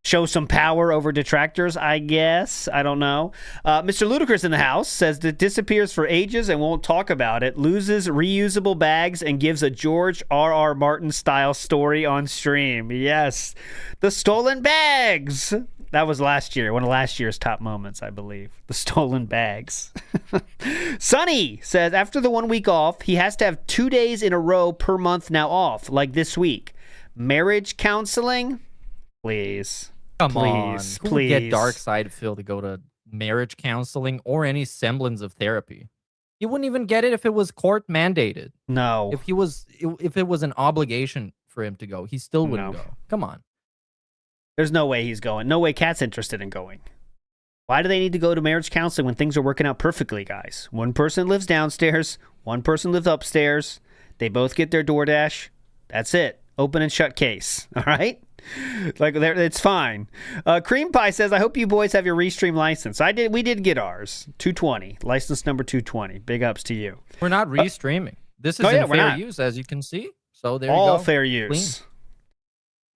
show some power over detractors, I guess. I don't know. Mr. Ludacris in the house says that disappears for ages and won't talk about it, loses reusable bags, and gives a George R.R. Martin style story on stream. Yes. The stolen bags. That was last year, one of last year's top moments, I believe. The stolen bags. Sonny says after the 1 week off, he has to have 2 days in a row per month now off, like this week. Marriage counseling? Please. Come on. Who would get Please. Dark Side Phil to go to marriage counseling or any semblance of therapy? He wouldn't even get it if it was court mandated. No. If it was an obligation for him to go, he still wouldn't go. Come on. There's no way he's going. No way Kat's interested in going. Why do they need to go to marriage counseling when things are working out perfectly, guys? One person lives downstairs, one person lives upstairs. They both get their DoorDash. That's it. Open and shut case. All right? Like, it's fine. Cream Pie says, I hope you boys have your Restream license. We did get ours. 220. License number 220. Big ups to you. We're not restreaming. This is in fair use, as you can see. So there you go. All fair use. Clean.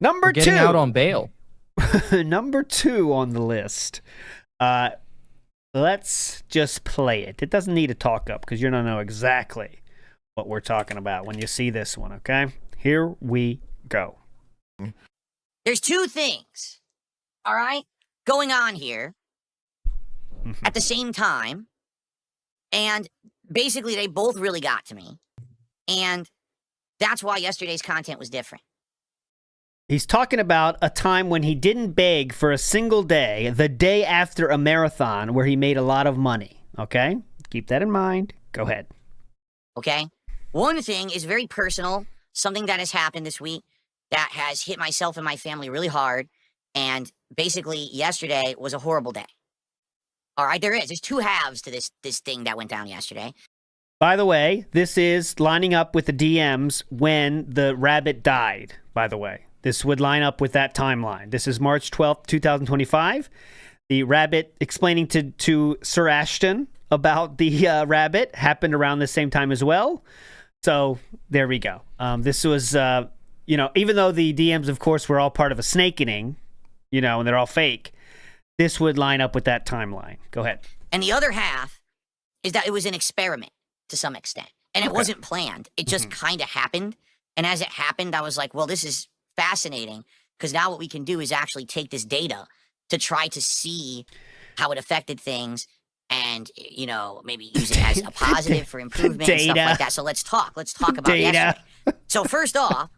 Number We're getting 2. out on bail. Number 2 on the list. Let's just play it. It doesn't need a talk up because you're going to know exactly what we're talking about when you see this one, okay? Here we go. There's 2 things, all right, going on here at the same time. And basically, they both really got to me. And that's why yesterday's content was different. He's talking about a time when he didn't beg for a single day, the day after a marathon where he made a lot of money, okay? Keep that in mind. Go ahead. Okay? One thing is very personal, something that has happened this week that has hit myself and my family really hard. And basically, yesterday was a horrible day. All right, there's 2 halves to this thing that went down yesterday. By the way, this is lining up with the DMs when the rabbit died, by the way. This would line up with that timeline. This is March 12th, 2025. The rabbit explaining to Sir Ashton about the rabbit happened around the same time as well. So there we go. This was, even though the DMs, of course, were all part of a snakening, and they're all fake, this would line up with that timeline. Go ahead. And the other half is that it was an experiment to some extent. And it wasn't planned. It just kind of happened. And as it happened, I was like, well, this is fascinating, because now what we can do is actually take this data to try to see how it affected things and, maybe use it as a positive for improvement and stuff like that. So let's talk about yesterday. So first off,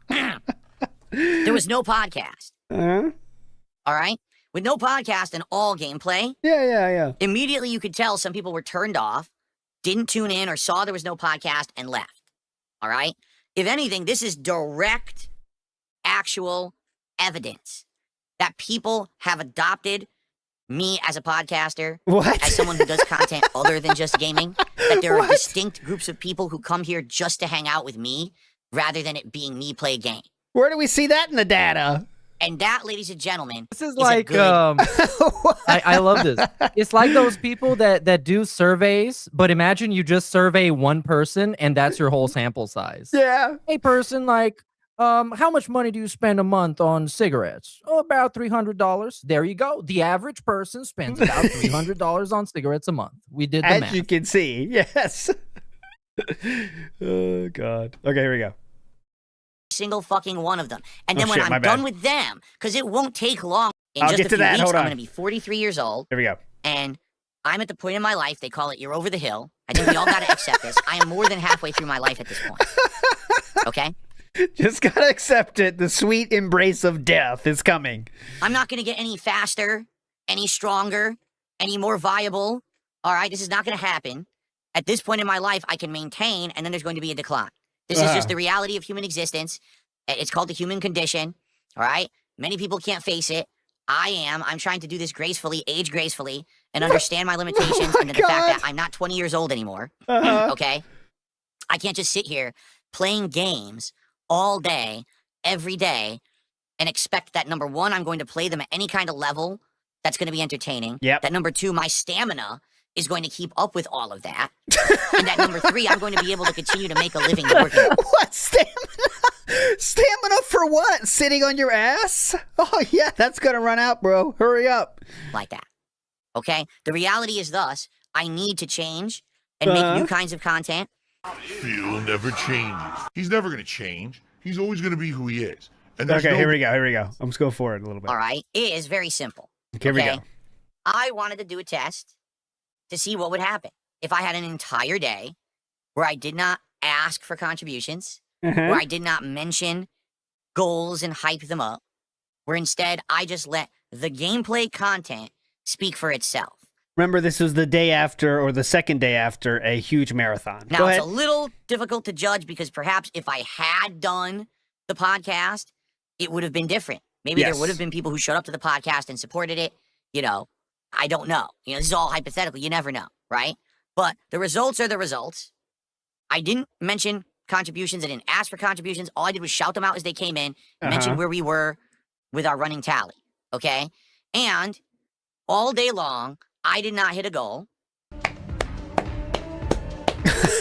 there was no podcast. All right? With no podcast and all gameplay. Yeah. Immediately you could tell some people were turned off, didn't tune in, or saw there was no podcast and left. All right? If anything, this is direct actual evidence that people have adopted me as a podcaster, as someone who does content other than just gaming, that there are distinct groups of people who come here just to hang out with me rather than it being me play a game. Where do we see that in the data? And that, ladies and gentlemen, this is like, I love this. It's like those people that do surveys, but imagine you just survey one person and that's your whole sample size. Yeah. Hey, person, how much money do you spend a month on cigarettes? Oh, about $300. There you go. The average person spends about $300 on cigarettes a month. We did the math. As you can see, yes. Oh, God. Okay, here we go. Single fucking one of them. And then when I'm done with them, because it won't take long. In just a few weeks, I'm going to be 43 years old. Here we go. And I'm at the point in my life, they call it you're over the hill. I think we all got to accept this. I am more than halfway through my life at this point. Okay? Just gotta accept it. The sweet embrace of death is coming. I'm not gonna get any faster, any stronger, any more viable. All right, this is not gonna happen. At this point in my life, I can maintain, and then there's going to be a decline. This is just the reality of human existence. It's called the human condition. All right, many people can't face it. I'm trying to do this gracefully, age gracefully, and understand my limitations and the fact that I'm not 20 years old anymore. Okay, I can't just sit here playing games all day, every day, and expect that number one, I'm going to play them at any kind of level that's going to be entertaining. Yep. That number two, my stamina is going to keep up with all of that. And that number three, I'm going to be able to continue to make a living working. What stamina? Stamina for what? Sitting on your ass? Oh yeah, that's gonna run out, bro. Hurry up. Like that. Okay? The reality is thus, I need to change and make new kinds of content. Phil never changes. He's never going to change. He's always going to be who he is. And there's Okay, no- here we go. I'm just go for it a little bit. All right? It is very simple. Here we go. I wanted to do a test to see what would happen if I had an entire day where I did not ask for contributions, where I did not mention goals and hype them up, where instead I just let the gameplay content speak for itself. Remember, this was the day after, or the second day after, a huge marathon. Now, it's a little difficult to judge because perhaps if I had done the podcast, it would have been different. Maybe there would have been people who showed up to the podcast and supported it. You know, I don't know. You know, this is all hypothetical. You never know, right? But the results are the results. I didn't mention contributions. I didn't ask for contributions. All I did was shout them out as they came in, mention where we were with our running tally, okay? And all day long, I did not hit a goal.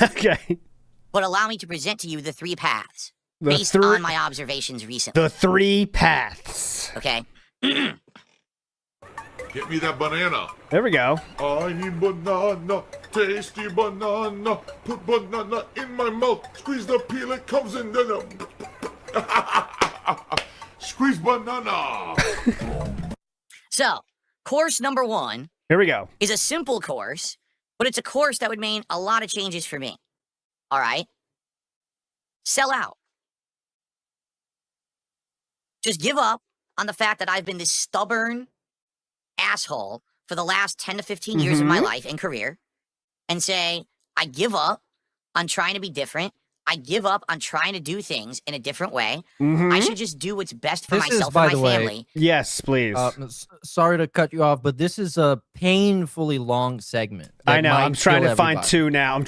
Okay. But allow me to present to you the three paths based on my observations recently. The three paths. Okay. Get me that banana. There we go. I need banana, tasty banana. Put banana in my mouth. Squeeze the peel, it comes in. Then squeeze banana. So, course number one. Here we go. Is a simple course, but it's a course that would mean a lot of changes for me. All right? Sell out. Just give up on the fact that I've been this stubborn asshole for the last 10 to 15 years of my life and career and say, I give up on trying to be different. I give up on trying to do things in a different way. I should just do what's best for myself and my family. Yes, please. Sorry to cut you off, but this is a painfully long segment. I know. I'm trying to find two now.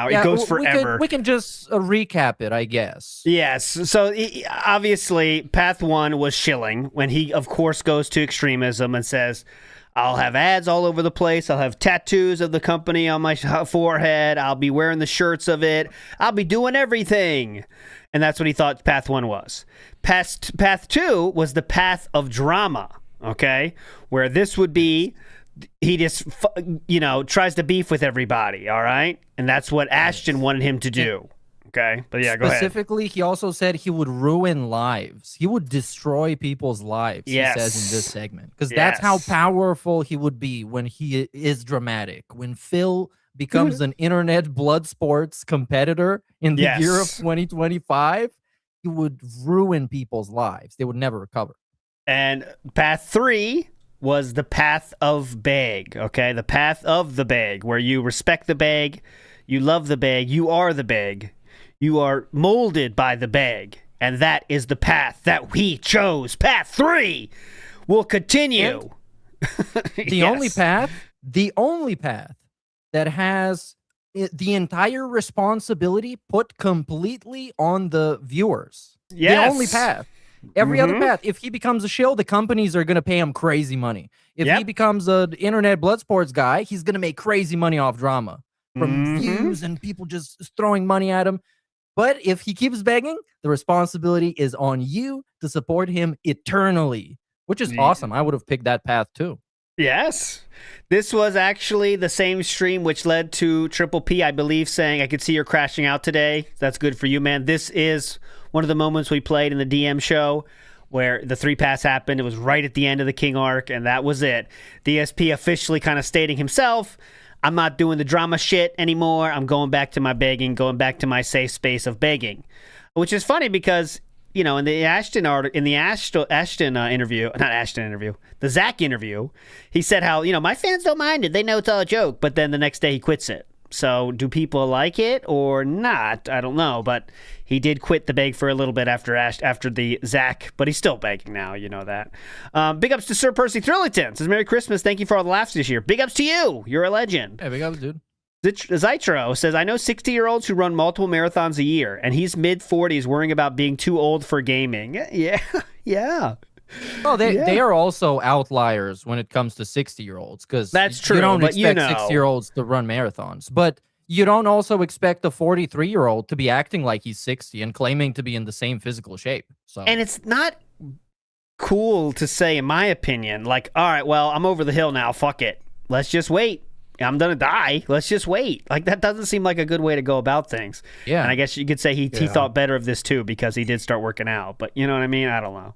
It goes forever. We can just recap it, I guess. Yes. So obviously, path one was shilling when he, of course, goes to extremism and says, I'll have ads all over the place. I'll have tattoos of the company on my forehead. I'll be wearing the shirts of it. I'll be doing everything. And that's what he thought path one was. Path two was the path of drama, okay? Where this would be, he just, tries to beef with everybody, all right? And that's what Ashton wanted him to do. Okay, but yeah, go ahead. Specifically, he also said he would ruin lives. He would destroy people's lives, he says in this segment. Because that's how powerful he would be when he is dramatic. When Phil becomes an internet blood sports competitor in the year of 2025, he would ruin people's lives. They would never recover. And path three was the path of bag, okay? The path of the bag, where you respect the bag, you love the bag, you are the bag. You are molded by the bag, and that is the path that we chose. Path three will continue. The only path that has the entire responsibility put completely on the viewers. Yes. The only path. Every other path. If he becomes a shill, the companies are going to pay him crazy money. If he becomes an internet blood sports guy, he's going to make crazy money off drama from views and people just throwing money at him. But if he keeps begging, the responsibility is on you to support him eternally, which is awesome. I would have picked that path too. Yes. This was actually the same stream which led to Triple P, I believe, saying, I could see you're crashing out today. That's good for you, man. This is one of the moments we played in the DM show where the three paths happened. It was right at the end of the King arc, and that was it. DSP officially kind of stating himself, I'm not doing the drama shit anymore. I'm going back to my begging, going back to my safe space of begging, which is funny because, in the Ashton interview, the Zach interview, he said how, my fans don't mind it. They know it's all a joke. But then the next day he quits it. So do people like it or not? I don't know. But he did quit the beg for a little bit after the Zach, but he's still begging now. You know that. Big ups to Sir Percy Thrillington. Says Merry Christmas. Thank you for all the laughs this year. Big ups to you. You're a legend. Hey, big ups, dude. Zytro says, I know 60-year-olds who run multiple marathons a year, and he's mid-40s worrying about being too old for gaming. Yeah, yeah. Oh, they are also outliers when it comes to 60-year-olds, because that's true. You don't but expect 60-year-olds to run marathons, but you don't also expect a 43-year-old to be acting like he's 60 and claiming to be in the same physical shape. So, and it's not cool to say, in my opinion, like, all right, well, I'm over the hill now. Fuck it. Let's just wait. I'm gonna die. Let's just wait. Like, that doesn't seem like a good way to go about things. Yeah. And I guess you could say he thought better of this too, because he did start working out. But you know what I mean? I don't know.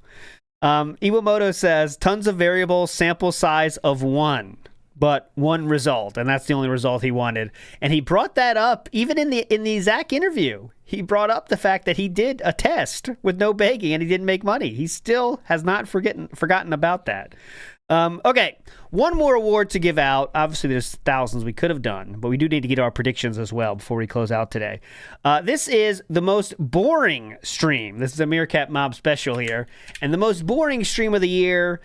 Iwamoto says, tons of variables, sample size of 1, but 1 result, and that's the only result he wanted. And he brought that up even in the Zach interview. He brought up the fact that he did a test with no begging and he didn't make money. He still has not forgotten about that. Okay, one more award to give out. Obviously, there's thousands we could have done, but we do need to get our predictions as well before we close out today. This is the most boring stream. This is a Meerkat Mob special here. And the most boring stream of the year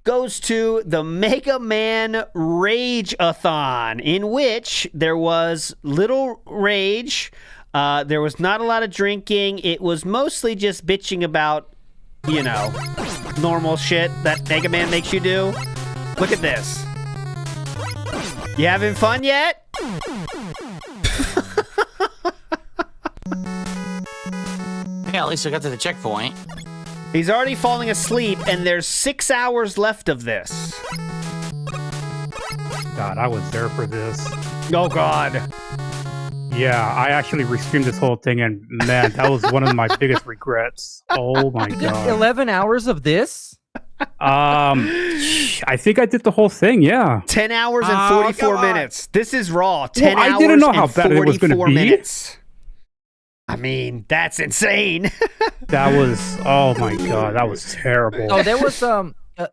goes to the Mega Man Rage-a-thon, in which there was little rage. There was not a lot of drinking. It was mostly just bitching about, you know, normal shit that Mega Man makes you do. Look at this. You having fun yet? Yeah, at least I got to the checkpoint. He's already falling asleep, and there's 6 hours left of this. God, I was there for this. Oh, God. Yeah, I actually restreamed this whole thing, and man, that was one of my biggest regrets. Oh my God. 11 hours of this? I think I did the whole thing, yeah. 10 hours and 44 minutes. This is raw. 10 Well, hours I didn't know how and bad it was gonna 44 be. minutes. I mean, that's insane. That was, oh my God, that was terrible. Oh,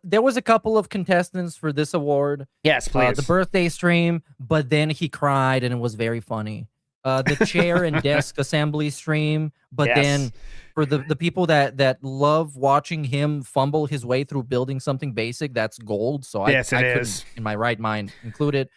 there was a couple of contestants for this award. Yes, please. The birthday stream, but then he cried and it was very funny. The chair and desk assembly stream, but then for the people that love watching him fumble his way through building something basic, that's gold. So I couldn't, in my right mind, include it.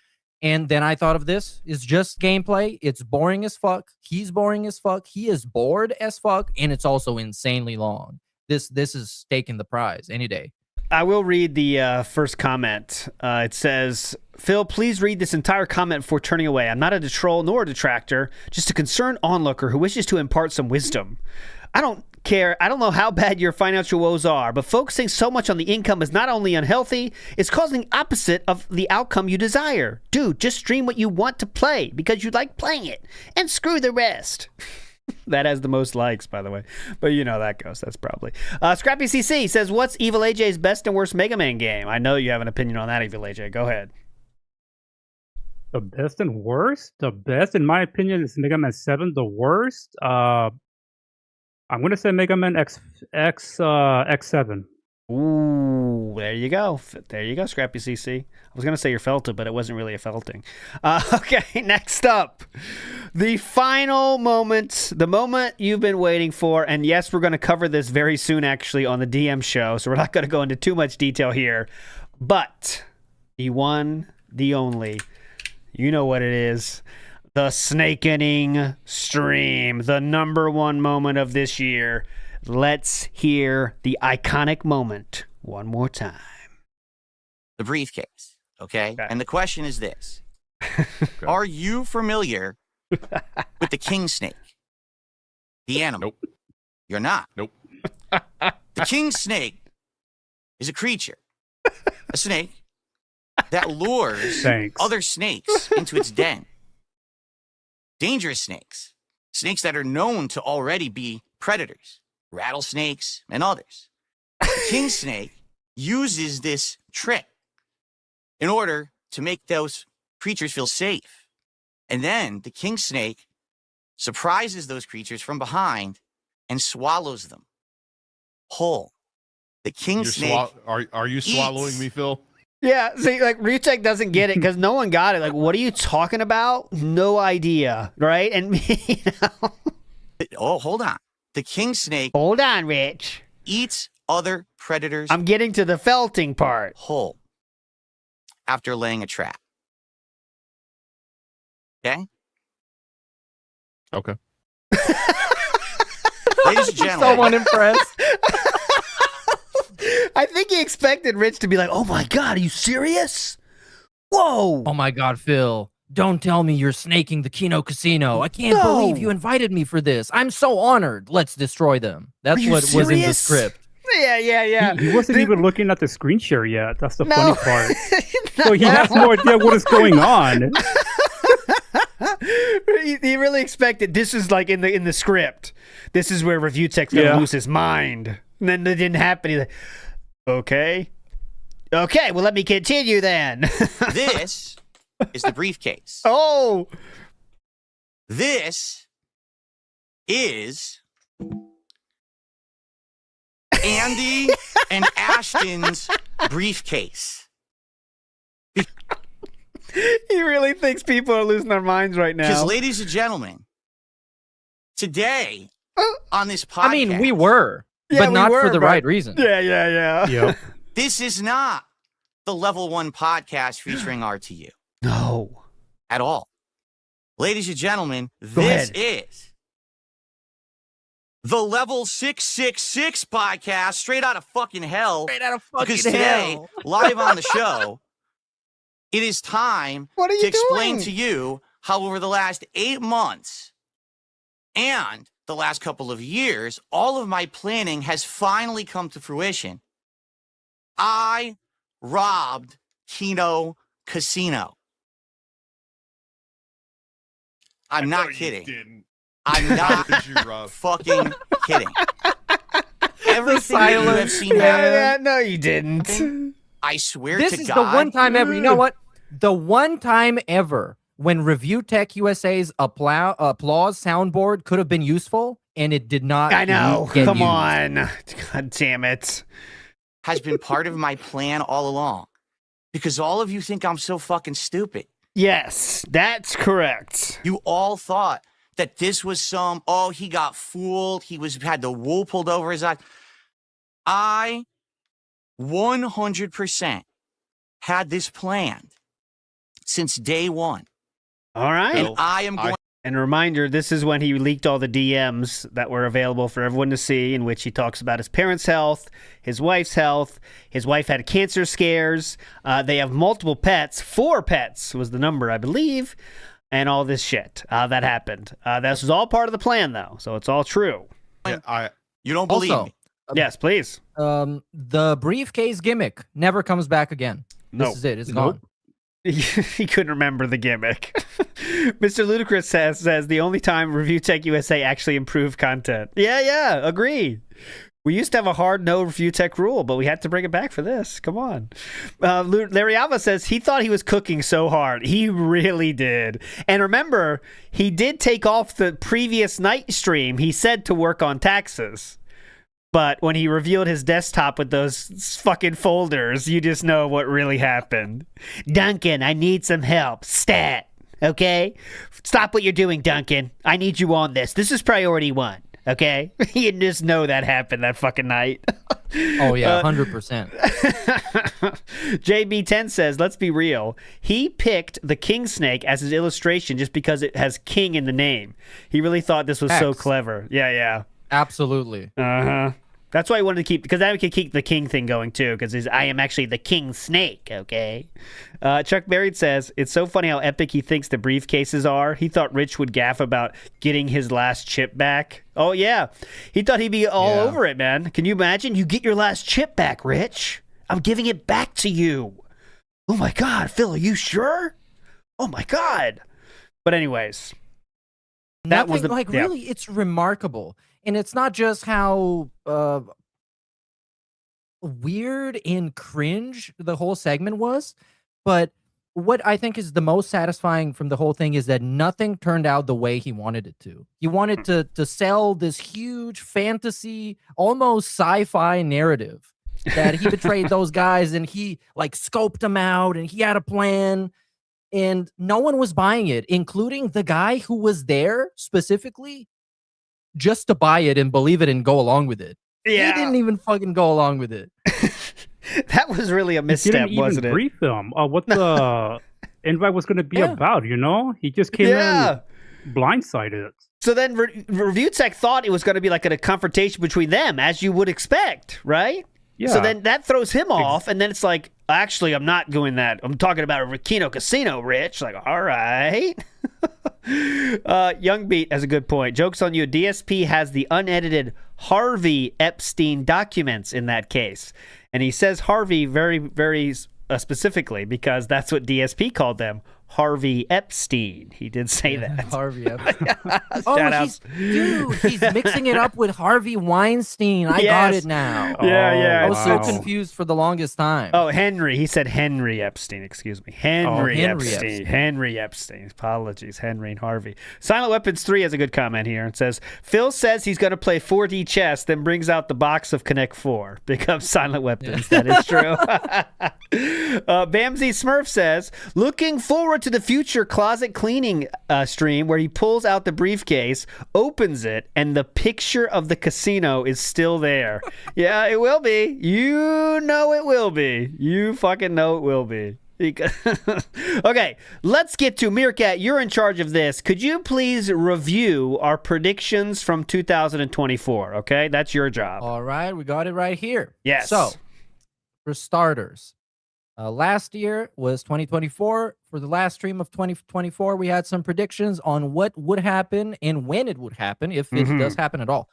And then I thought of this. It's just gameplay. It's boring as fuck. He's boring as fuck. He is bored as fuck. And it's also insanely long. This is taking the prize any day. I will read the first comment. It says, Phil, please read this entire comment before turning away. I'm not a troll nor a detractor, just a concerned onlooker who wishes to impart some wisdom. I don't care. I don't know how bad your financial woes are, but focusing so much on the income is not only unhealthy, it's causing the opposite of the outcome you desire. Dude, just stream what you want to play because you like playing it, and screw the rest. That has the most likes, by the way. But you know that goes. That's probably. Scrappy CC says, what's Evil AJ's best and worst Mega Man game? I know you have an opinion on that, Evil AJ. Go ahead. The best and worst? The best, in my opinion, is Mega Man 7. The worst? I'm going to say Mega Man X7. Ooh, there you go. There you go, Scrappy CC. I was going to say your felta, but it wasn't really a felting. Okay, next up. The final moment, the moment you've been waiting for, and yes, we're going to cover this very soon, actually, on the DM show, so we're not going to go into too much detail here, but the one, the only, you know what it is. The Snakening stream, the #1 moment of this year. Let's hear the iconic moment one more time. The briefcase, okay? And the question is this. Are you familiar with the king snake? The animal? Nope. You're not? Nope. The king snake is a creature, a snake, that lures other snakes into its den. Dangerous snakes, snakes that are known to already be predators, rattlesnakes, and others. The king snake uses this trick in order to make those creatures feel safe. And then the king snake surprises those creatures from behind and swallows them whole. The king snake Are you swallowing me, Phil? Yeah, see, like, Ryutek doesn't get it because no one got it. Like, what are you talking about? No idea, right? And, you know. Oh, hold on. The king snake... Hold on, Rich. ...eats other predators... I'm getting to the felting part. ...whole after laying a trap. Okay? Okay. Ladies and gentlemen. Someone impressed. I think he expected Rich to be like, "Oh my god, are you serious? Whoa! Oh my god, Phil. Don't tell me you're snaking the Kino Casino. I can't believe you invited me for this. I'm so honored. Let's destroy them." That's what was in the script. Yeah. He wasn't even looking at the screen share yet. That's the funny part. So he has no idea what is going on. He really expected this is like in the script. This is where Review Tech's gonna lose his mind. And then it didn't happen. He's like, okay, well, let me continue then. This is the briefcase. Oh. This is Andy and Ashton's briefcase. He really thinks people are losing their minds right now. Because, ladies and gentlemen, today on this podcast... I mean, we were, but not for the right reason. Yeah. Yep. This is not the Level 1 podcast featuring RTU. No. At all. Ladies and gentlemen, this is the Level 666 podcast, straight out of fucking hell. Straight out of fucking because today, hell. live on the show, it is time to explain to you how over the last 8 months and the last couple of years, all of my planning has finally come to fruition. I robbed Kino Casino. I'm not kidding. I'm not fucking kidding. Everything that you have seen happen. No, you didn't. I swear This to God. is the one time ever. You know what? The one time ever when Review Tech USA's applause soundboard could have been useful, and it did not. I know. get Come used. on. God damn it. Has been part of my plan all along. Because all of you think I'm so fucking stupid. Yes, that's correct. You all thought that this was some, he got fooled. He had the wool pulled over his eyes. I 100% had this planned since day one. All right. And I am going. And a reminder, this is when he leaked all the DMs that were available for everyone to see, in which he talks about his parents' health, his wife's health. His wife had cancer scares. They have multiple pets. 4 pets was the number, I believe. And all this shit that happened. This was all part of the plan, though. So it's all true. Yeah, you don't believe me? Yes, please. The briefcase gimmick never comes back again. This is it. It's gone. He couldn't remember the gimmick. Mr. Ludacris says the only time Review Tech USA actually improved content. Yeah, agree. We used to have a hard no Review Tech rule, but we had to bring it back for this. Come on. Larry Alva says he thought he was cooking so hard. He really did. And remember, he did take off the previous night stream. He said to work on taxes. But when he revealed his desktop with those fucking folders, you just know what really happened. Duncan, I need some help. Stat. Okay? Stop what you're doing, Duncan. I need you on this. This is priority 1. Okay? You just know that happened that fucking night. Oh, yeah, 100%. JB10 says, let's be real. He picked the king snake as his illustration just because it has king in the name. He really thought this was so clever. Yeah. Absolutely. That's why I wanted to keep, because then we could keep the king thing going too, because I am actually the king snake, okay? Chuck Buried says, it's so funny how epic he thinks the briefcases are. He thought Rich would gaff about getting his last chip back. Oh, yeah. He thought he'd be all over it, man. Can you imagine? You get your last chip back, Rich. I'm giving it back to you. Oh, my God. Phil, are you sure? Oh, my God. But anyways. That was the, really, it's remarkable. And it's not just how weird and cringe the whole segment was, but what I think is the most satisfying from the whole thing is that nothing turned out the way he wanted it to. He wanted to sell this huge fantasy, almost sci-fi narrative that he betrayed those guys and he like scoped them out and he had a plan. And no one was buying it, including the guy who was there specifically just to buy it and believe it and go along with it. Yeah. He didn't even fucking go along with it. That was really a misstep, wasn't it? Brief him. What's the invite was going to be about. You know, he just came in blindsided. So then Review Tech thought it was going to be like a confrontation between them, as you would expect, right? Yeah. So then that throws him off, and then it's like, actually, I'm not doing that. I'm talking about a Kino Casino, Rich. Like, all right. Young Beat has a good point. Joke's on you. DSP has the unedited Harvey Epstein documents in that case. And he says Harvey very, very specifically because that's what DSP called them. Harvey Epstein. He did say that. Harvey Epstein. He's mixing it up with Harvey Weinstein. I got it now. Yeah. I was so confused for the longest time. Oh, Henry. He said Henry Epstein. Excuse me. Henry Epstein. Henry Epstein. Apologies. Henry and Harvey. Silent Weapons 3 has a good comment here. It says, Phil says he's going to play 4D chess, then brings out the box of Connect 4. Becomes Silent Weapons. That is true. Bamsy Smurf says, looking forward to the future closet cleaning stream where he pulls out the briefcase, opens it, and the picture of the casino is still there. Yeah, it will be. You know it will be. You fucking know it will be. Okay, let's get to Meerkat. You're in charge of this. Could you please review our predictions from 2024? Okay, that's your job. All right, we got it right here. Yes. So, for starters, last year was 2024. For the last stream of 2024, we had some predictions on what would happen and when it would happen, if it does happen at all.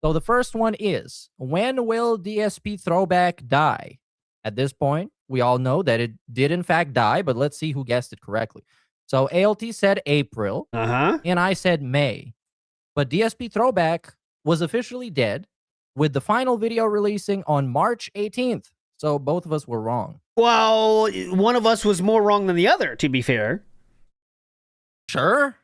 So the first one is, when will DSP Throwback die? At this point, we all know that it did in fact die, but let's see who guessed it correctly. So ALT said April, and I said May. But DSP Throwback was officially dead, with the final video releasing on March 18th. So both of us were wrong. Well, one of us was more wrong than the other, to be fair. Sure.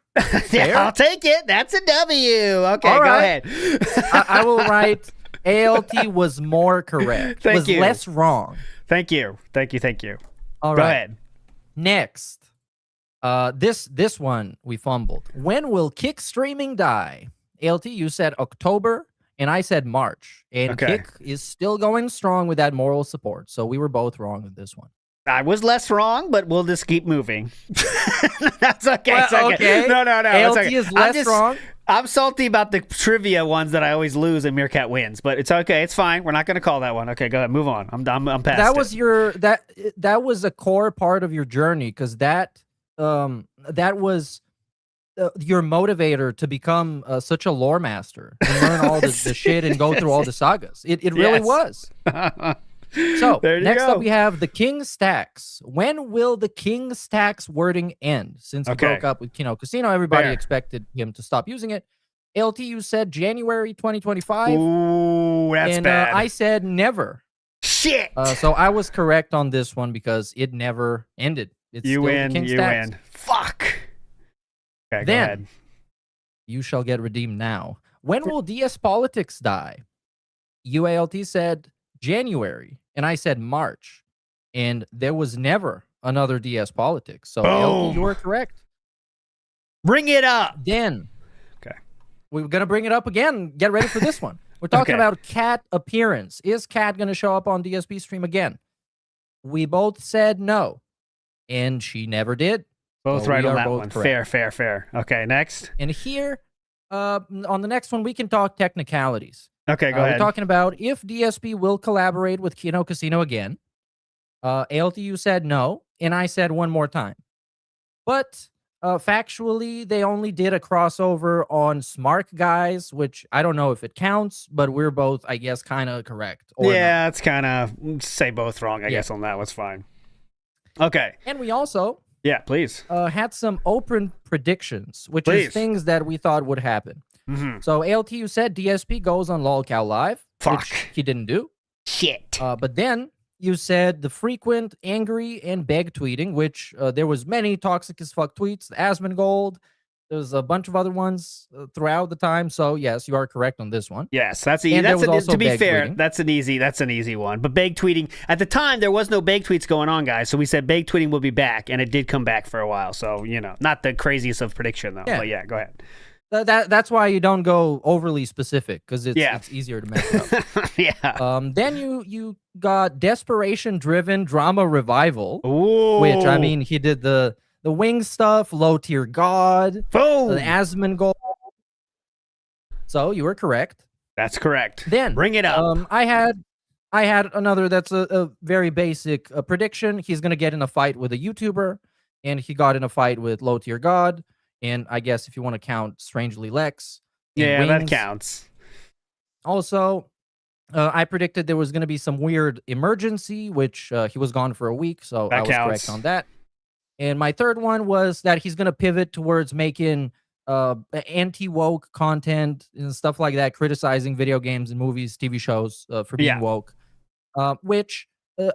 Yeah, I'll take it. That's a W. Okay, all right. Go ahead. I will write ALT was more correct. Thank you. Less wrong. Thank you. All Go right. ahead. Next. This one we fumbled. When will Kick streaming die? ALT, you said October, and I said March. And Kick is still going strong with that moral support. So we were both wrong with this one. I was less wrong, but we'll just keep moving. That's okay. Well, it's okay. No. ALT it's okay. is less wrong. I'm salty about the trivia ones that I always lose and Meerkat wins, but it's okay. It's fine. We're not going to call that one. Okay, go ahead. Move on. I'm past that it. was that was a core part of your journey, because that was your motivator to become such a lore master and learn all the shit and go through all the sagas. It really was. So next up we have the King Stacks. When will the King Stacks wording end? Since he broke up with Kino Casino, everybody expected him to stop using it. LTU said January 2025. Ooh, that's bad. I said never. Shit. So I was correct on this one because it never ended. It's you still win. the King You Stacks. win. Fuck. Okay, go Then ahead. you shall get redeemed now. When will DS Politics die? UALT said January, and I said March, and there was never another DS Politics. So LT, you were correct. Bring it up. Then, okay, we're gonna bring it up again. Get ready for this one. We're talking about Cat appearance. Is Cat gonna show up on DSP stream again? We both said no, and she never did. Both So right we on are that both one. correct. Fair. Okay, next. And here, on the next one, we can talk technicalities. Okay, go We're ahead. talking about if DSP will collaborate with Kino Casino again. ALTU said no, and I said one more time. But factually, they only did a crossover on Smart Guys, which I don't know if it counts, but we're both, I guess, kind of correct. Or Yeah, it's kind of say both wrong, I guess, on that. Was fine. Okay. And we also please. had some open predictions, which Please. is things that we thought would happen. So ALTU said DSP goes on LOLCal Live, which he didn't do. Shit. But then you said the frequent angry and beg tweeting, which there was many toxic as fuck tweets. The Asmongold, there's a bunch of other ones throughout the time. So yes, you are correct on this one. Yes, that's And there was also to be beg fair, tweeting. that's an easy one. But beg tweeting at the time there was no beg tweets going on, guys. So we said beg tweeting will be back, and it did come back for a while. So not the craziest of prediction though. Yeah. But yeah, go ahead. That's why you don't go overly specific, because it's easier to mess it up. Yeah. Then you got desperation driven drama revival, Ooh. which I mean he did the the wing stuff, low tier god, Boom! the Asmongold. So you were correct. That's correct. Then bring it up. I had another that's a very basic prediction. He's gonna get in a fight with a YouTuber, and he got in a fight with low tier god. And I guess if you want to count Strangely Lex, yeah, that wings. counts. Also, I predicted there was going to be some weird emergency, which he was gone for a week, so That I was counts. correct on that. And my third one was that he's going to pivot towards making anti-woke content and stuff like that, criticizing video games and movies, TV shows for being woke, which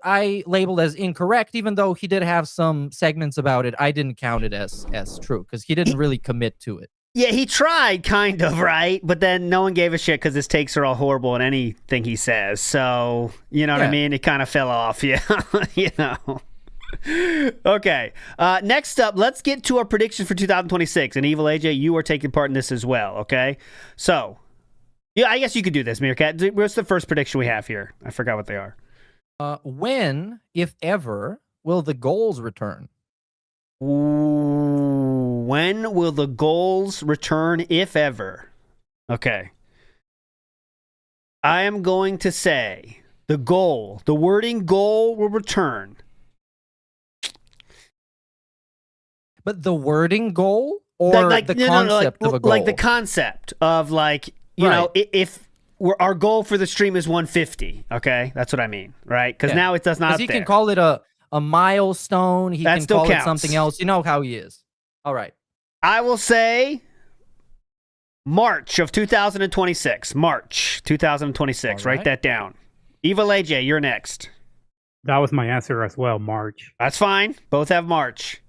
I labeled as incorrect, even though he did have some segments about it. I didn't count it as true because he didn't really commit to it. Yeah, he tried, kind of, right? But then no one gave a shit because his takes are all horrible in anything he says. So, you know what I mean? It kind of fell off, yeah. You know. Okay. Next up, let's get to our predictions for 2026. And Evil AJ, you are taking part in this as well, okay? So, yeah, I guess you could do this, Meerkat. What's the first prediction we have here? I forgot what they are. When, if ever, will the goals return? When will the goals return, if ever? Okay. I am going to say the wording goal will return. But the wording goal or the concept of a goal? Like the concept of you know, if our goal for the stream is 150, okay? That's what I mean, right? Because now it does not. He can call it a milestone. He that can still call counts. it something else. You know how he is. All right. I will say March of 2026. March 2026. Write that down. Evil AJ, you're next. That was my answer as well, March. That's fine. Both have March.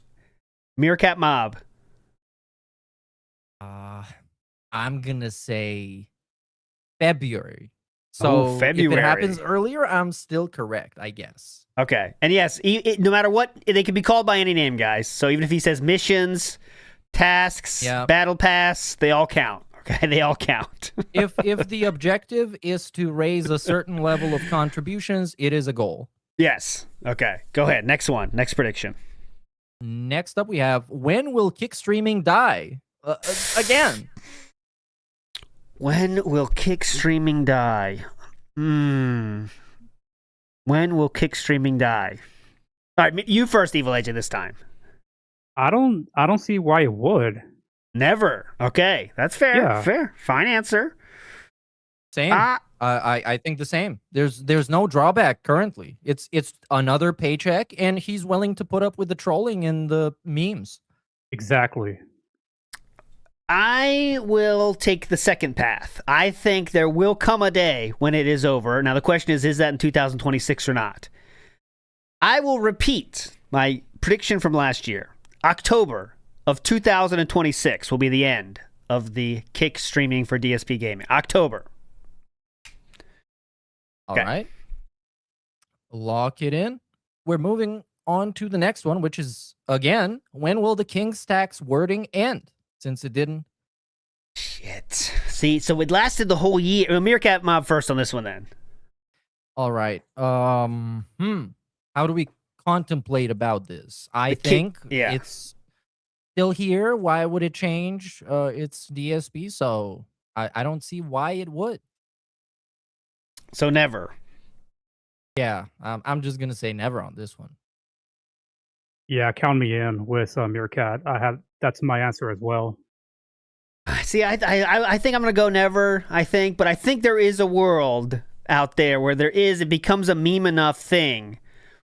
Meerkat Mob. I'm going to say February. So February. if it happens earlier, I'm still correct, I guess. Okay. And yes, no matter what, they can be called by any name, guys. So even if he says missions, tasks, battle pass, they all count. Okay, they all count. if the objective is to raise a certain level of contributions, it is a goal. Yes. Okay. Go ahead. Next one. Next prediction. Next up, we have when will kick streaming die? Again. When will kick streaming die? When will kick streaming die? All right, you first, Evil AJ, this time. I don't see why it would. Never. Okay, that's fair. Yeah. Fair. Fine answer. Same. I think the same. There's no drawback currently. It's another paycheck, and he's willing to put up with the trolling and the memes. Exactly. I will take the second path. I think there will come a day when it is over. Now, the question is that in 2026 or not? I will repeat my prediction from last year. October of 2026 will be the end of the kick streaming for DSP Gaming. October. All right. Lock it in. We're moving on to the next one, which is, again, when will the King Stacks wording end? Since it didn't. Shit. See, so it lasted the whole year. Meerkat Mob first on this one then. All right. How do we contemplate about this? I think it's still here. Why would it change? It's DSP, so I don't see why it would. So never. Yeah, I'm just gonna say never on this one. Yeah, count me in with Meerkat. That's my answer as well. See, I think I'm gonna go never. But I think there is a world out there where it becomes a meme enough thing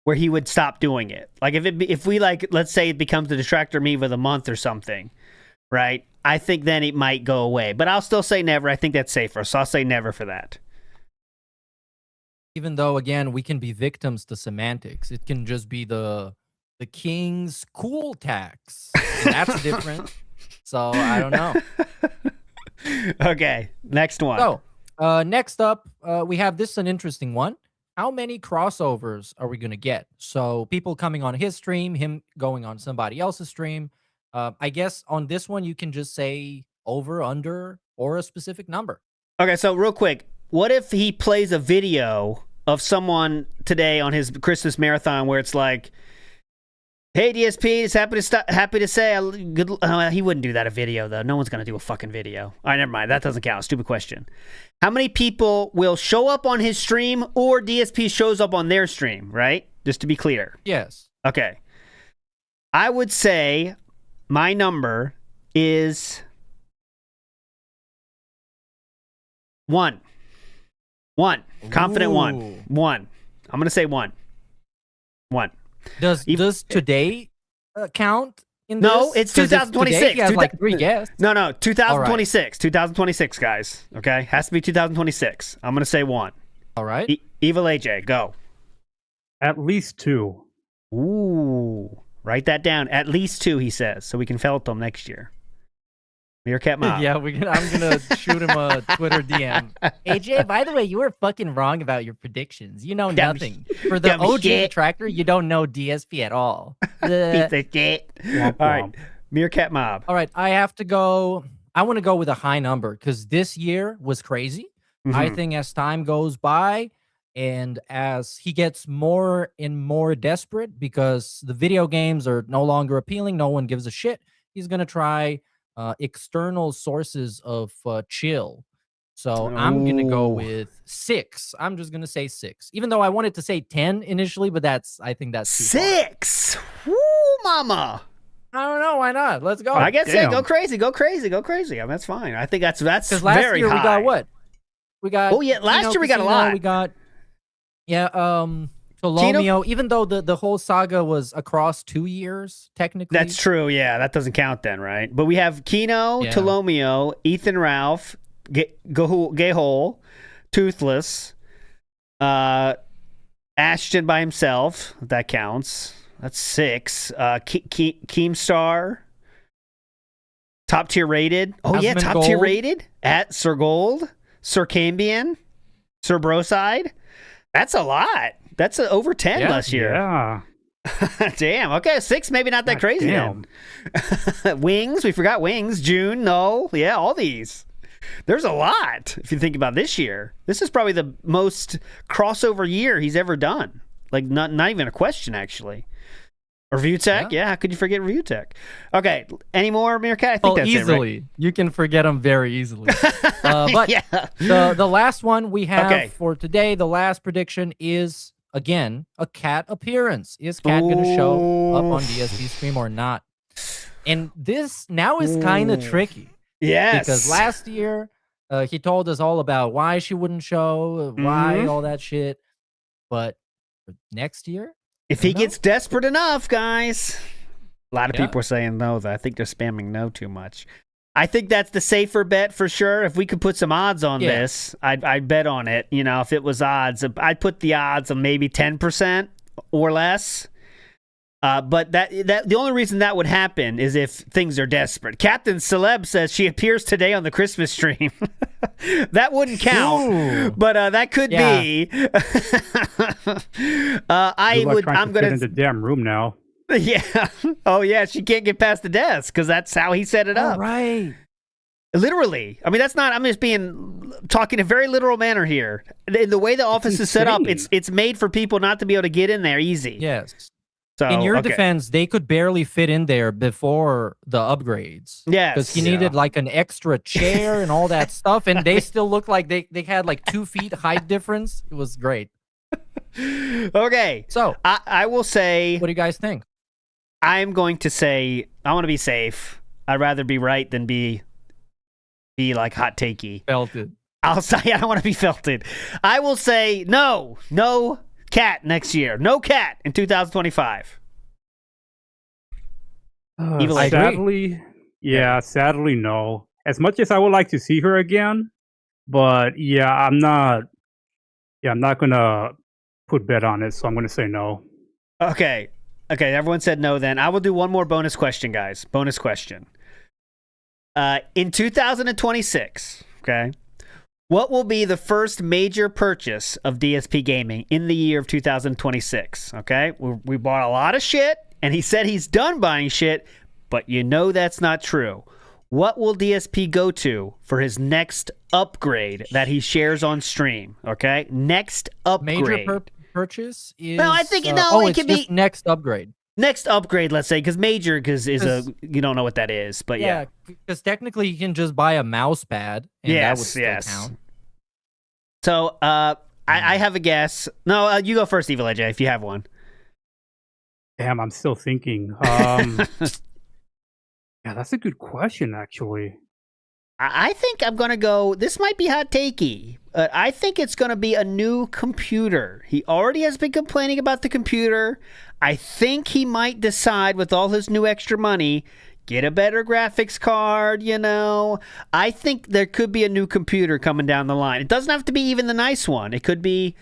where he would stop doing it. Like if we let's say it becomes the distractor meme of the month or something, right? I think then it might go away. But I'll still say never. I think that's safer, so I'll say never for that. Even though, again, we can be victims to semantics. It can just be the king's cool tax. And that's different. So I don't know. Okay, next one. So next up, we have an interesting one. How many crossovers are we going to get? So people coming on his stream, him going on somebody else's stream. I guess on this one, you can just say over, under, or a specific number. Okay, so real quick, what if he plays a video of someone today on his Christmas marathon where it's like, Hey, DSP, is happy to say, he wouldn't do that a video, though. No one's going to do a fucking video. All right, never mind. That doesn't count. Stupid question. How many people will show up on his stream or DSP shows up on their stream, right? Just to be clear. Yes. Okay. I would say my number is 1. 1. Confident 1. 1. I'm going to say 1. 1. Does today count in No, this? it's 2026. Today he has like 3 guests. No, 2026. 2026, guys. Okay? Has to be 2026. I'm going to say 1. All right. Evil AJ, go. At least 2. Ooh. Write that down. At least 2, he says, so we can felt them next year. Meerkat Mob. Yeah, I'm gonna shoot him a Twitter DM. AJ, by the way, you were fucking wrong about your predictions. You know nothing. For the OG detractor, you don't know DSP at all. Piece of shit. All right, Meerkat Mob. All right, I have to go. I want to go with a high number because this year was crazy. I think as time goes by and as he gets more and more desperate because the video games are no longer appealing, no one gives a shit, he's gonna try external sources of chill. So I'm gonna go with 6. I'm just gonna say 6, even though I wanted to say 10 initially, but I think that's too 6. Woo, mama. I don't know, why not? Let's go. I guess go crazy. I mean, that's fine. I think that's last very year high. we got what? We got. Oh yeah, last year we got a lot. We got Tolomeo, even though the whole saga was across 2 years, technically. That's true, yeah. That doesn't count then, right? But we have Kino, Tolomeo, Ethan Ralph, Gayhole, Toothless, Ashton by himself. That counts. That's 6. Keemstar, top tier rated. Oh, yeah, top tier rated. At Sir Gold, Sir Cambion, Sir Broside. That's a lot. That's over 10 last year. Yeah. Damn. Okay, 6, maybe not that crazy then. Wings, we forgot Wings. June, no. Yeah, all these. There's a lot if you think about this year. This is probably the most crossover year he's ever done. Like, not even a question, actually. Review Tech? Yeah, how could you forget Review Tech? Okay, any more, Meerkat? I think that's easily. it, right? You can forget them very easily. But the last one we have for today, the last prediction is, again, a cat appearance. Is Cat going to show up on DSP stream or not? And this now is kind of tricky. Yes. Because last year, he told us all about why she wouldn't show, why all that shit. But for next year, if he gets desperate enough, guys. A lot of people are saying no, though. I think they're spamming no too much. I think that's the safer bet for sure. If we could put some odds on this, I'd bet on it. You know, if it was odds, I'd put the odds of maybe 10% or less. But that the only reason that would happen is if things are desperate. Captain Celeb says she appears today on the Christmas stream. That wouldn't count, but that could be. I'm gonna get in the damn room now. Yeah. Oh yeah, she can't get past the desk because that's how he set it up. Right. Literally. I mean, that's not. I'm just talking in a very literal manner here. In the way the office is set up, it's made for people not to be able to get in there easy. Yes. So, in your defense, they could barely fit in there before the upgrades. Yes. Because he needed like an extra chair and all that stuff, and they still looked like they had like 2 feet height difference. It was great. Okay. So I will say. What do you guys think? I'm going to say I want to be safe. I'd rather be right than be like hot takey. Felted. I'll say I don't want to be felted. I will say no cat next year. No cat in 2025. Sadly, sadly, no. As much as I would like to see her again, but I'm not gonna put bet on it, so I'm gonna say no. Okay, everyone said no then. I will do one more bonus question, guys. Bonus question. In 2026, okay, what will be the first major purchase of DSP Gaming in the year of 2026? Okay, we bought a lot of shit, and he said he's done buying shit, but you know that's not true. What will DSP go to for his next upgrade that he shares on stream? Okay, next upgrade. Major purchase is. Well, I think it could be next upgrade. Next upgrade, let's say, because major is you don't know what that is, but yeah. because technically you can just buy a mouse pad, and that would still count. So, I have a guess. No, you go first, Evil AJ, if you have one. Damn, I'm still thinking. Yeah, that's a good question, actually. I think I'm going to go, this might be hot takey, but I think it's going to be a new computer. He already has been complaining about the computer. I think he might decide with all his new extra money, get a better graphics card, you know. I think there could be a new computer coming down the line. It doesn't have to be even the nice one. It could be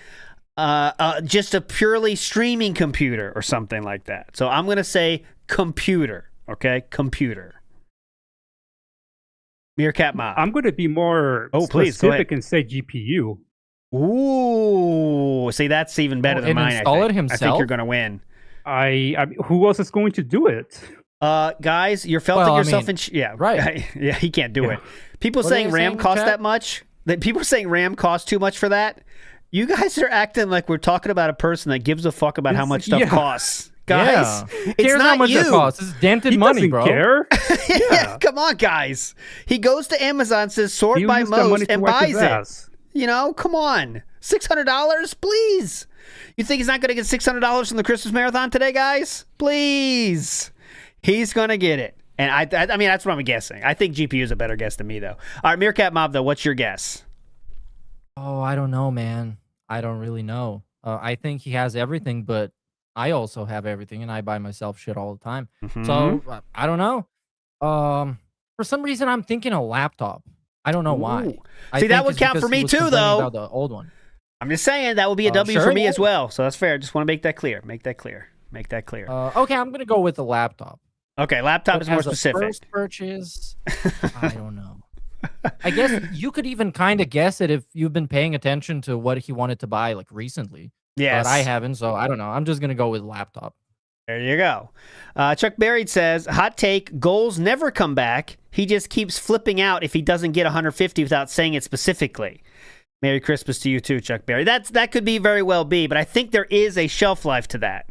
just a purely streaming computer or something like that. So I'm going to say computer, okay? Computer. Meerkat Mob. I'm going to be more specific and say GPU. Ooh, see, that's even better than mine. Install it himself? I think you're going to win. I who else is going to do it? Guys, you're felting yourself in. Yeah, right. Yeah, he can't do it. People saying RAM costs that much. People are saying RAM costs too much for that. You guys are acting like we're talking about a person that gives a fuck about how much stuff costs. Guys, it's not how much it costs. It's dented money, bro. Care. Yeah, come on, guys. He goes to Amazon, says sort by most, and buys it. You know, come on. $600, please. You think he's not going to get $600 from the Christmas marathon today, guys? Please. He's going to get it. And I mean, that's what I'm guessing. I think GPU is a better guess than me, though. All right, Meerkat Mob, though, what's your guess? Oh, I don't know, man. I don't really know. I think he has everything, but I also have everything, and I buy myself shit all the time. So, I don't know. For some reason, I'm thinking a laptop. I don't know why. See, that would count for me, too, though. About the old one. I'm just saying that would be a W for me as well. So that's fair. Just want to make that clear. Make that clear. Okay, I'm going to go with the laptop. Okay, laptop is more specific. First purchase, I don't know. I guess you could even kind of guess it if you've been paying attention to what he wanted to buy like recently. Yes. But I haven't, so I don't know. I'm just going to go with laptop. There you go. Chuck Buried says, hot take, goals never come back. He just keeps flipping out if he doesn't get 150 without saying it specifically. Merry Christmas to you too, Chuck Berry. That could be very well be, but I think there is a shelf life to that.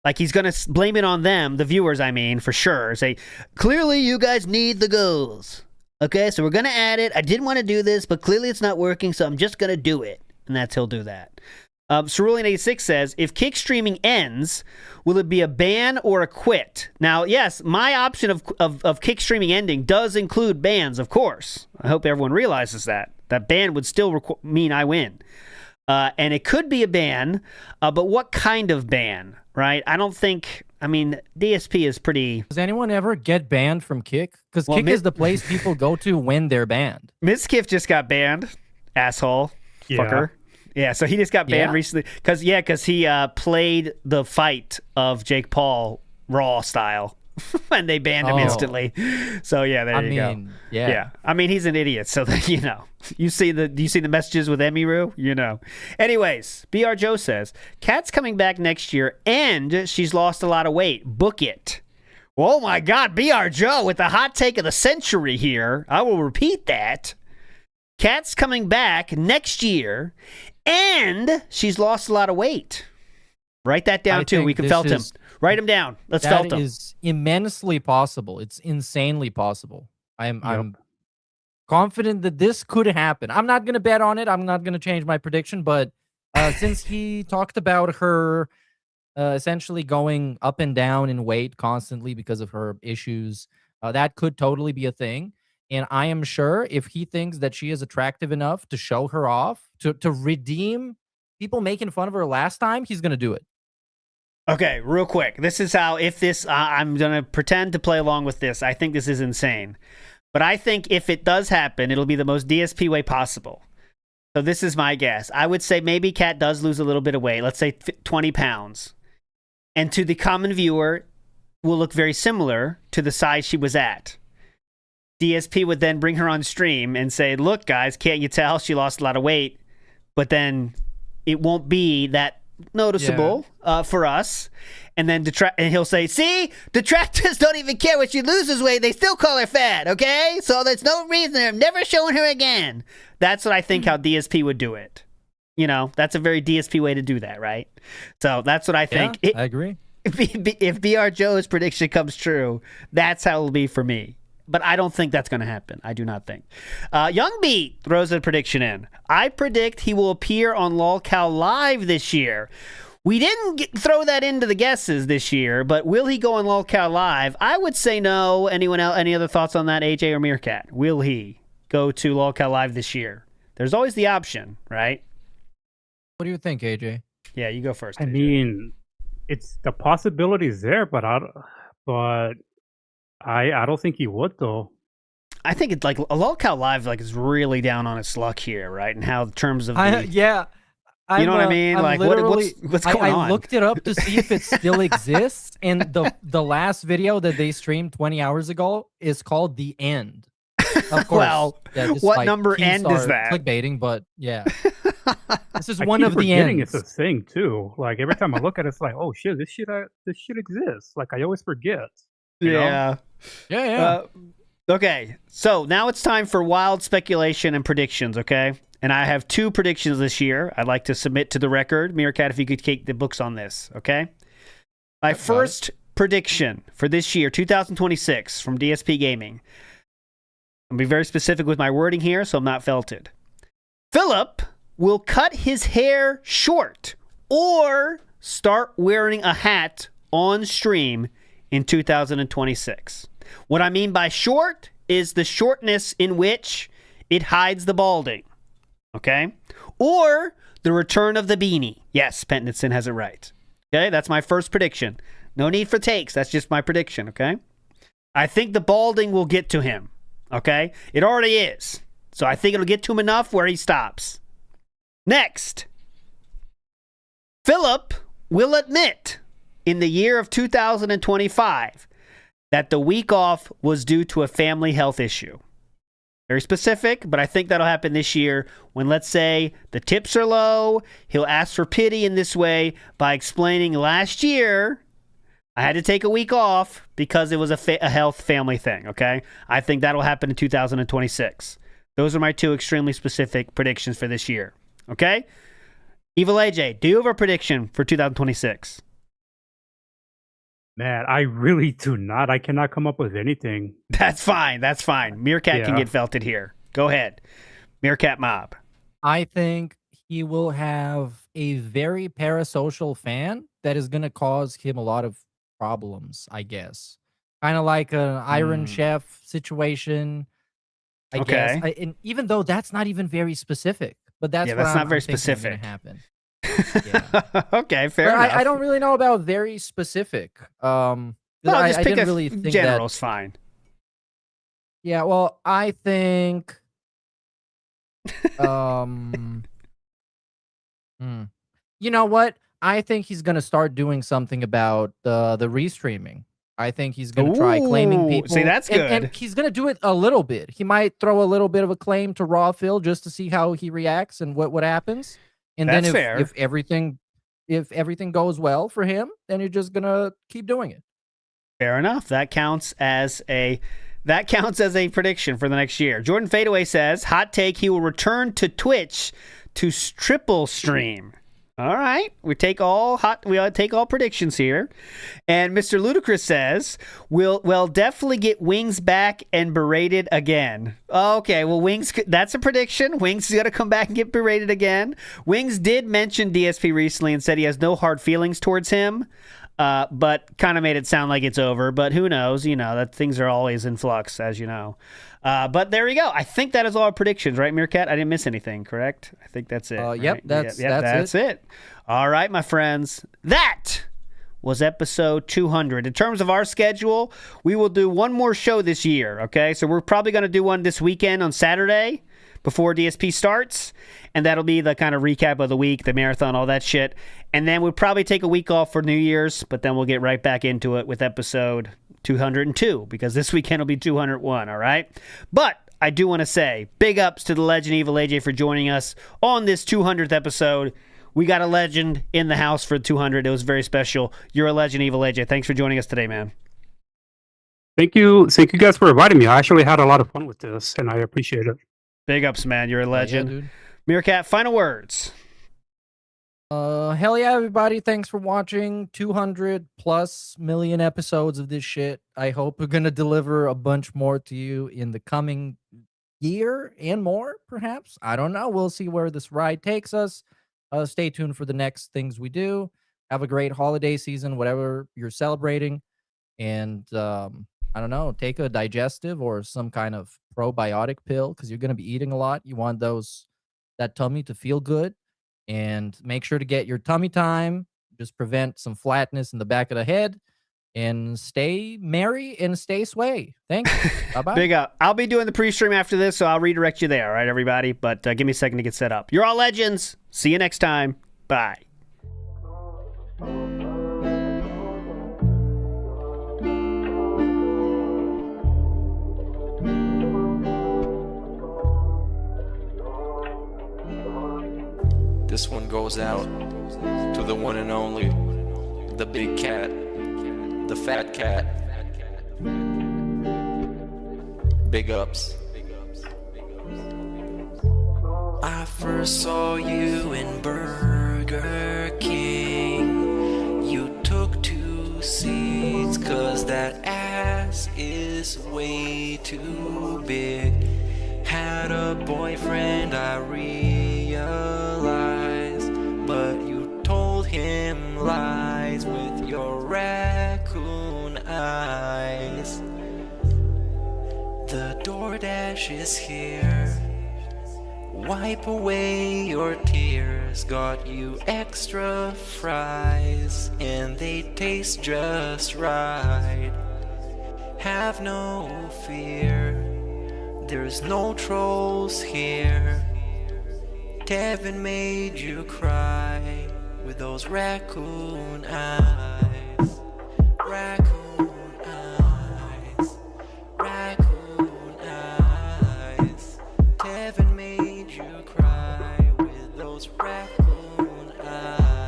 Like, he's going to blame it on them, the viewers, I mean, for sure. Say, clearly you guys need the goals. Okay, so we're going to add it. I didn't want to do this, but clearly it's not working, so I'm just going to do it. And he'll do that. Cerulean86 says, if kick streaming ends, will it be a ban or a quit? Now, yes, my option of kick streaming ending does include bans, of course. I hope everyone realizes that. That ban would still mean I win. And it could be a ban, but what kind of ban, right? I don't think, I mean, DSP is pretty... Does anyone ever get banned from Kick? Because Kick is the place people go to when they're banned. Mizkif just got banned, asshole, fucker. Yeah, so he just got banned recently. Because he played the fight of Jake Paul Raw style. And they banned him instantly. So yeah, there you go. Yeah. I mean, he's an idiot, so that, you know. You see the messages with Emiru? You know. Anyways, BR Joe says, Kat's coming back next year and she's lost a lot of weight. Book it. Oh my God, BR Joe with the hot take of the century here. I will repeat that. Kat's coming back next year and she's lost a lot of weight. Write that down too. We can felt him. Write him down. Let's felt him. That is immensely possible. It's insanely possible. I'm confident that this could happen. I'm not going to bet on it. I'm not going to change my prediction. But since he talked about her essentially going up and down in weight constantly because of her issues, that could totally be a thing. And I am sure if he thinks that she is attractive enough to show her off, to redeem people making fun of her last time, he's going to do it. Okay, real quick. This is how, if this, I'm going to pretend to play along with this. I think this is insane. But I think if it does happen, it'll be the most DSP way possible. So this is my guess. I would say maybe Kat does lose a little bit of weight. Let's say 20 pounds. And to the common viewer, will look very similar to the size she was at. DSP would then bring her on stream and say, look, guys, can't you tell she lost a lot of weight? But then it won't be that noticeable for us. And then and he'll say, see, detractors don't even care when she loses weight. They still call her fat, okay? So there's no reason. I'm never showing her again. That's what I think how DSP would do it. You know, that's a very DSP way to do that, right? So that's what I think. I agree. if BR Joe's prediction comes true, that's how it'll be for me. But I don't think that's going to happen. I do not think. Young Beat throws a prediction in. I predict he will appear on LOLCal Live this year. We didn't throw that into the guesses this year, but will he go on LOLCal Live? I would say no. Anyone else? Any other thoughts on that, AJ or Meerkat? Will he go to LOLCal Live this year? There's always the option, right? What do you think, AJ? Yeah, you go first. I AJ. mean, it's the possibility is there, but I don't think he would though. I think it's like a LOLCal Live is really down on its luck here, right? And how in terms of yeah. You know what I mean? I'm Like, what's going on? I looked it up to see if it still exists, and the last video that they streamed 20 hours ago is called The End. Of course. Well, just what number end is Keemstar that? Clickbaiting, but yeah. This is I one keep of the forgetting ends. it's a thing too. Like every time I look at it, it's like, oh shit, this shit exists. Like I always forget. You know? Yeah. Okay, so now it's time for wild speculation and predictions, okay? And I have 2 predictions this year I'd like to submit to the record. Meerkat, if you could take the books on this, okay? My first prediction for this year, 2026, from DSP Gaming. I'll be very specific with my wording here, so I'm not felted. Philip will cut his hair short or start wearing a hat on stream in 2026. What I mean by short is the shortness in which it hides the balding. Okay? Or the return of the beanie. Yes, Pentnitson has it right. Okay? That's my first prediction. No need for takes. That's just my prediction, okay? I think the balding will get to him. Okay? It already is. So I think it'll get to him enough where he stops. Next. Philip will admit in the year of 2025 that the week off was due to a family health issue. Very specific, but I think that'll happen this year when, let's say, the tips are low. He'll ask for pity in this way by explaining last year I had to take a week off because it was a health family thing, okay? I think that'll happen in 2026. Those are my 2 extremely specific predictions for this year, okay? Evil AJ, do you have a prediction for 2026? Man, I really do not. I cannot come up with anything. That's fine. That's fine. Meerkat can get felted here. Go ahead. Meerkat Mob. I think he will have a very parasocial fan that is going to cause him a lot of problems, I guess. Kind of like an Iron Chef situation, I guess. And even though that's not even very specific, but that's that's not very specific. Happen. Okay, fair enough. I don't really know about very specific. No, I just pick didn't a really think general's fine. Yeah, well, I think you know what? I think he's gonna start doing something about the restreaming. I think he's gonna try claiming people. See, that's good. And he's gonna do it a little bit. He might throw a little bit of a claim to Raw Phil just to see how he reacts and what happens. And That's then fair. if everything goes well for him, then you're just gonna keep doing it. Fair enough. That counts as a prediction for the next year. Jordan Fadeaway says, hot take, he will return to Twitch to triple stream. All right. We take all predictions here. And Mr. Ludacris says, we'll definitely get Wings back and berated again. Okay, well, Wings, that's a prediction. Wings is going to come back and get berated again. Wings did mention DSP recently and said he has no hard feelings towards him. But kind of made it sound like it's over. But who knows? You know, that things are always in flux, as you know. But there we go. I think that is all our predictions, right, Meerkat? I didn't miss anything, correct? I think that's it. Yep, right? that's it. All right, my friends. That was episode 200. In terms of our schedule, we will do one more show this year, okay? So we're probably going to do one this weekend on Saturday before DSP starts, and that'll be the kind of recap of the week, the marathon, all that shit. And then we'll probably take a week off for New Year's, but then we'll get right back into it with episode 202, because this weekend will be 201, all right? But I do want to say big ups to the legend Evil AJ for joining us on this 200th episode. We got a legend in the house for 200. It was very special. You're a legend, Evil AJ. Thanks for joining us today, man. Thank you guys for inviting me. I actually had a lot of fun with this, and I appreciate it. Big ups, man. You're a legend. Yeah, dude. Meerkat, final words. Hell yeah, everybody. Thanks for watching 200 plus million episodes of this shit. I hope we're going to deliver a bunch more to you in the coming year and more, perhaps. I don't know. We'll see where this ride takes us. Stay tuned for the next things we do. Have a great holiday season, whatever you're celebrating. And I don't know, take a digestive or some kind of probiotic pill because you're going to be eating a lot. You want that tummy to feel good. And make sure to get your tummy time. Just prevent some flatness in the back of the head. And stay merry and stay sway. Thanks. Bye-bye. Big up. I'll be doing the pre-stream after this, so I'll redirect you there, all right, everybody? But give me a second to get set up. You're all legends. See you next time. Bye. This one goes out to the one and only, the big cat, the fat cat. Big ups. I first saw you in Burger King. You took 2 seats 'cause that ass is way too big. Had a boyfriend, I realized, but you told him lies with your raccoon eyes. The DoorDash is here. Wipe away your tears. Got you extra fries, and they taste just right. Have no fear, there's no trolls here. Kevin made you cry with those raccoon eyes. Raccoon eyes. Raccoon eyes. Kevin made you cry with those raccoon eyes.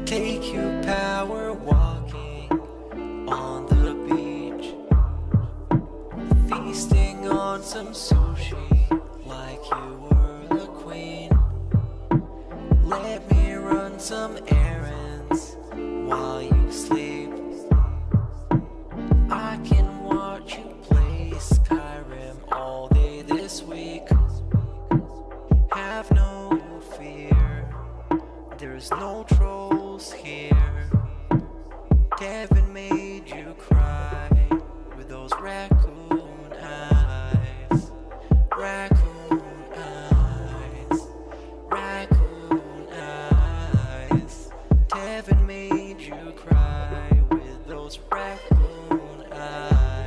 Take you power walking on the beach, feasting on some sushi like you were the queen. Let me run some errands while you sleep. I can watch you play Skyrim all day this week. Have no fear, there's no trolls here. Kevin made you cry with those raccoon eyes. Raccoon eyes. Raccoon eyes. Kevin made you cry with those raccoon eyes.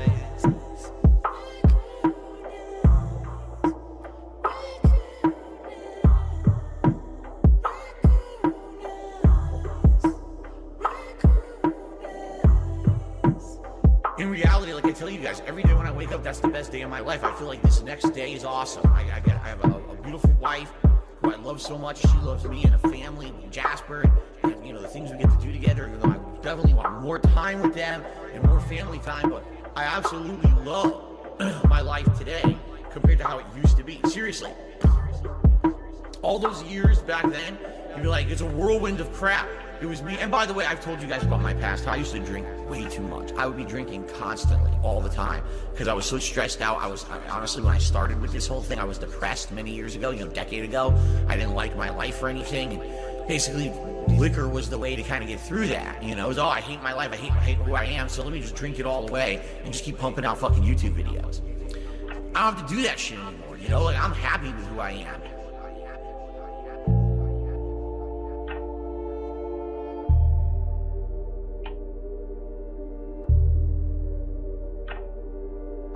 In reality, like I tell you guys, every day when I wake up, that's the best day of my life. I feel like this next day is awesome. I have a beautiful wife who I love so much. She loves me, and a family, Jasper, and you know the things we get to do together. You know, I definitely want more time with them and more family time. But I absolutely love my life today compared to how it used to be. Seriously, all those years back then, you'd be like, it's a whirlwind of crap. It was me. And by the way, I've told you guys about my past. How I used to drink way too much. I would be drinking constantly, all the time, because I was so stressed out. Honestly, when I started with this whole thing, I was depressed many years ago, a decade ago. I didn't like my life or anything. And basically, liquor was the way to kind of get through that. It was, I hate my life. I hate who I am. So let me just drink it all away and just keep pumping out fucking YouTube videos. I don't have to do that shit anymore. Like I'm happy with who I am.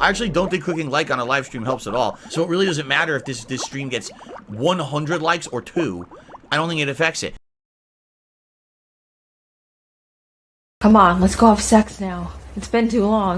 I actually don't think clicking like on a live stream helps at all. So it really doesn't matter if this stream gets 100 likes or 2. I don't think it affects it. Come on, let's go have sex now. It's been too long.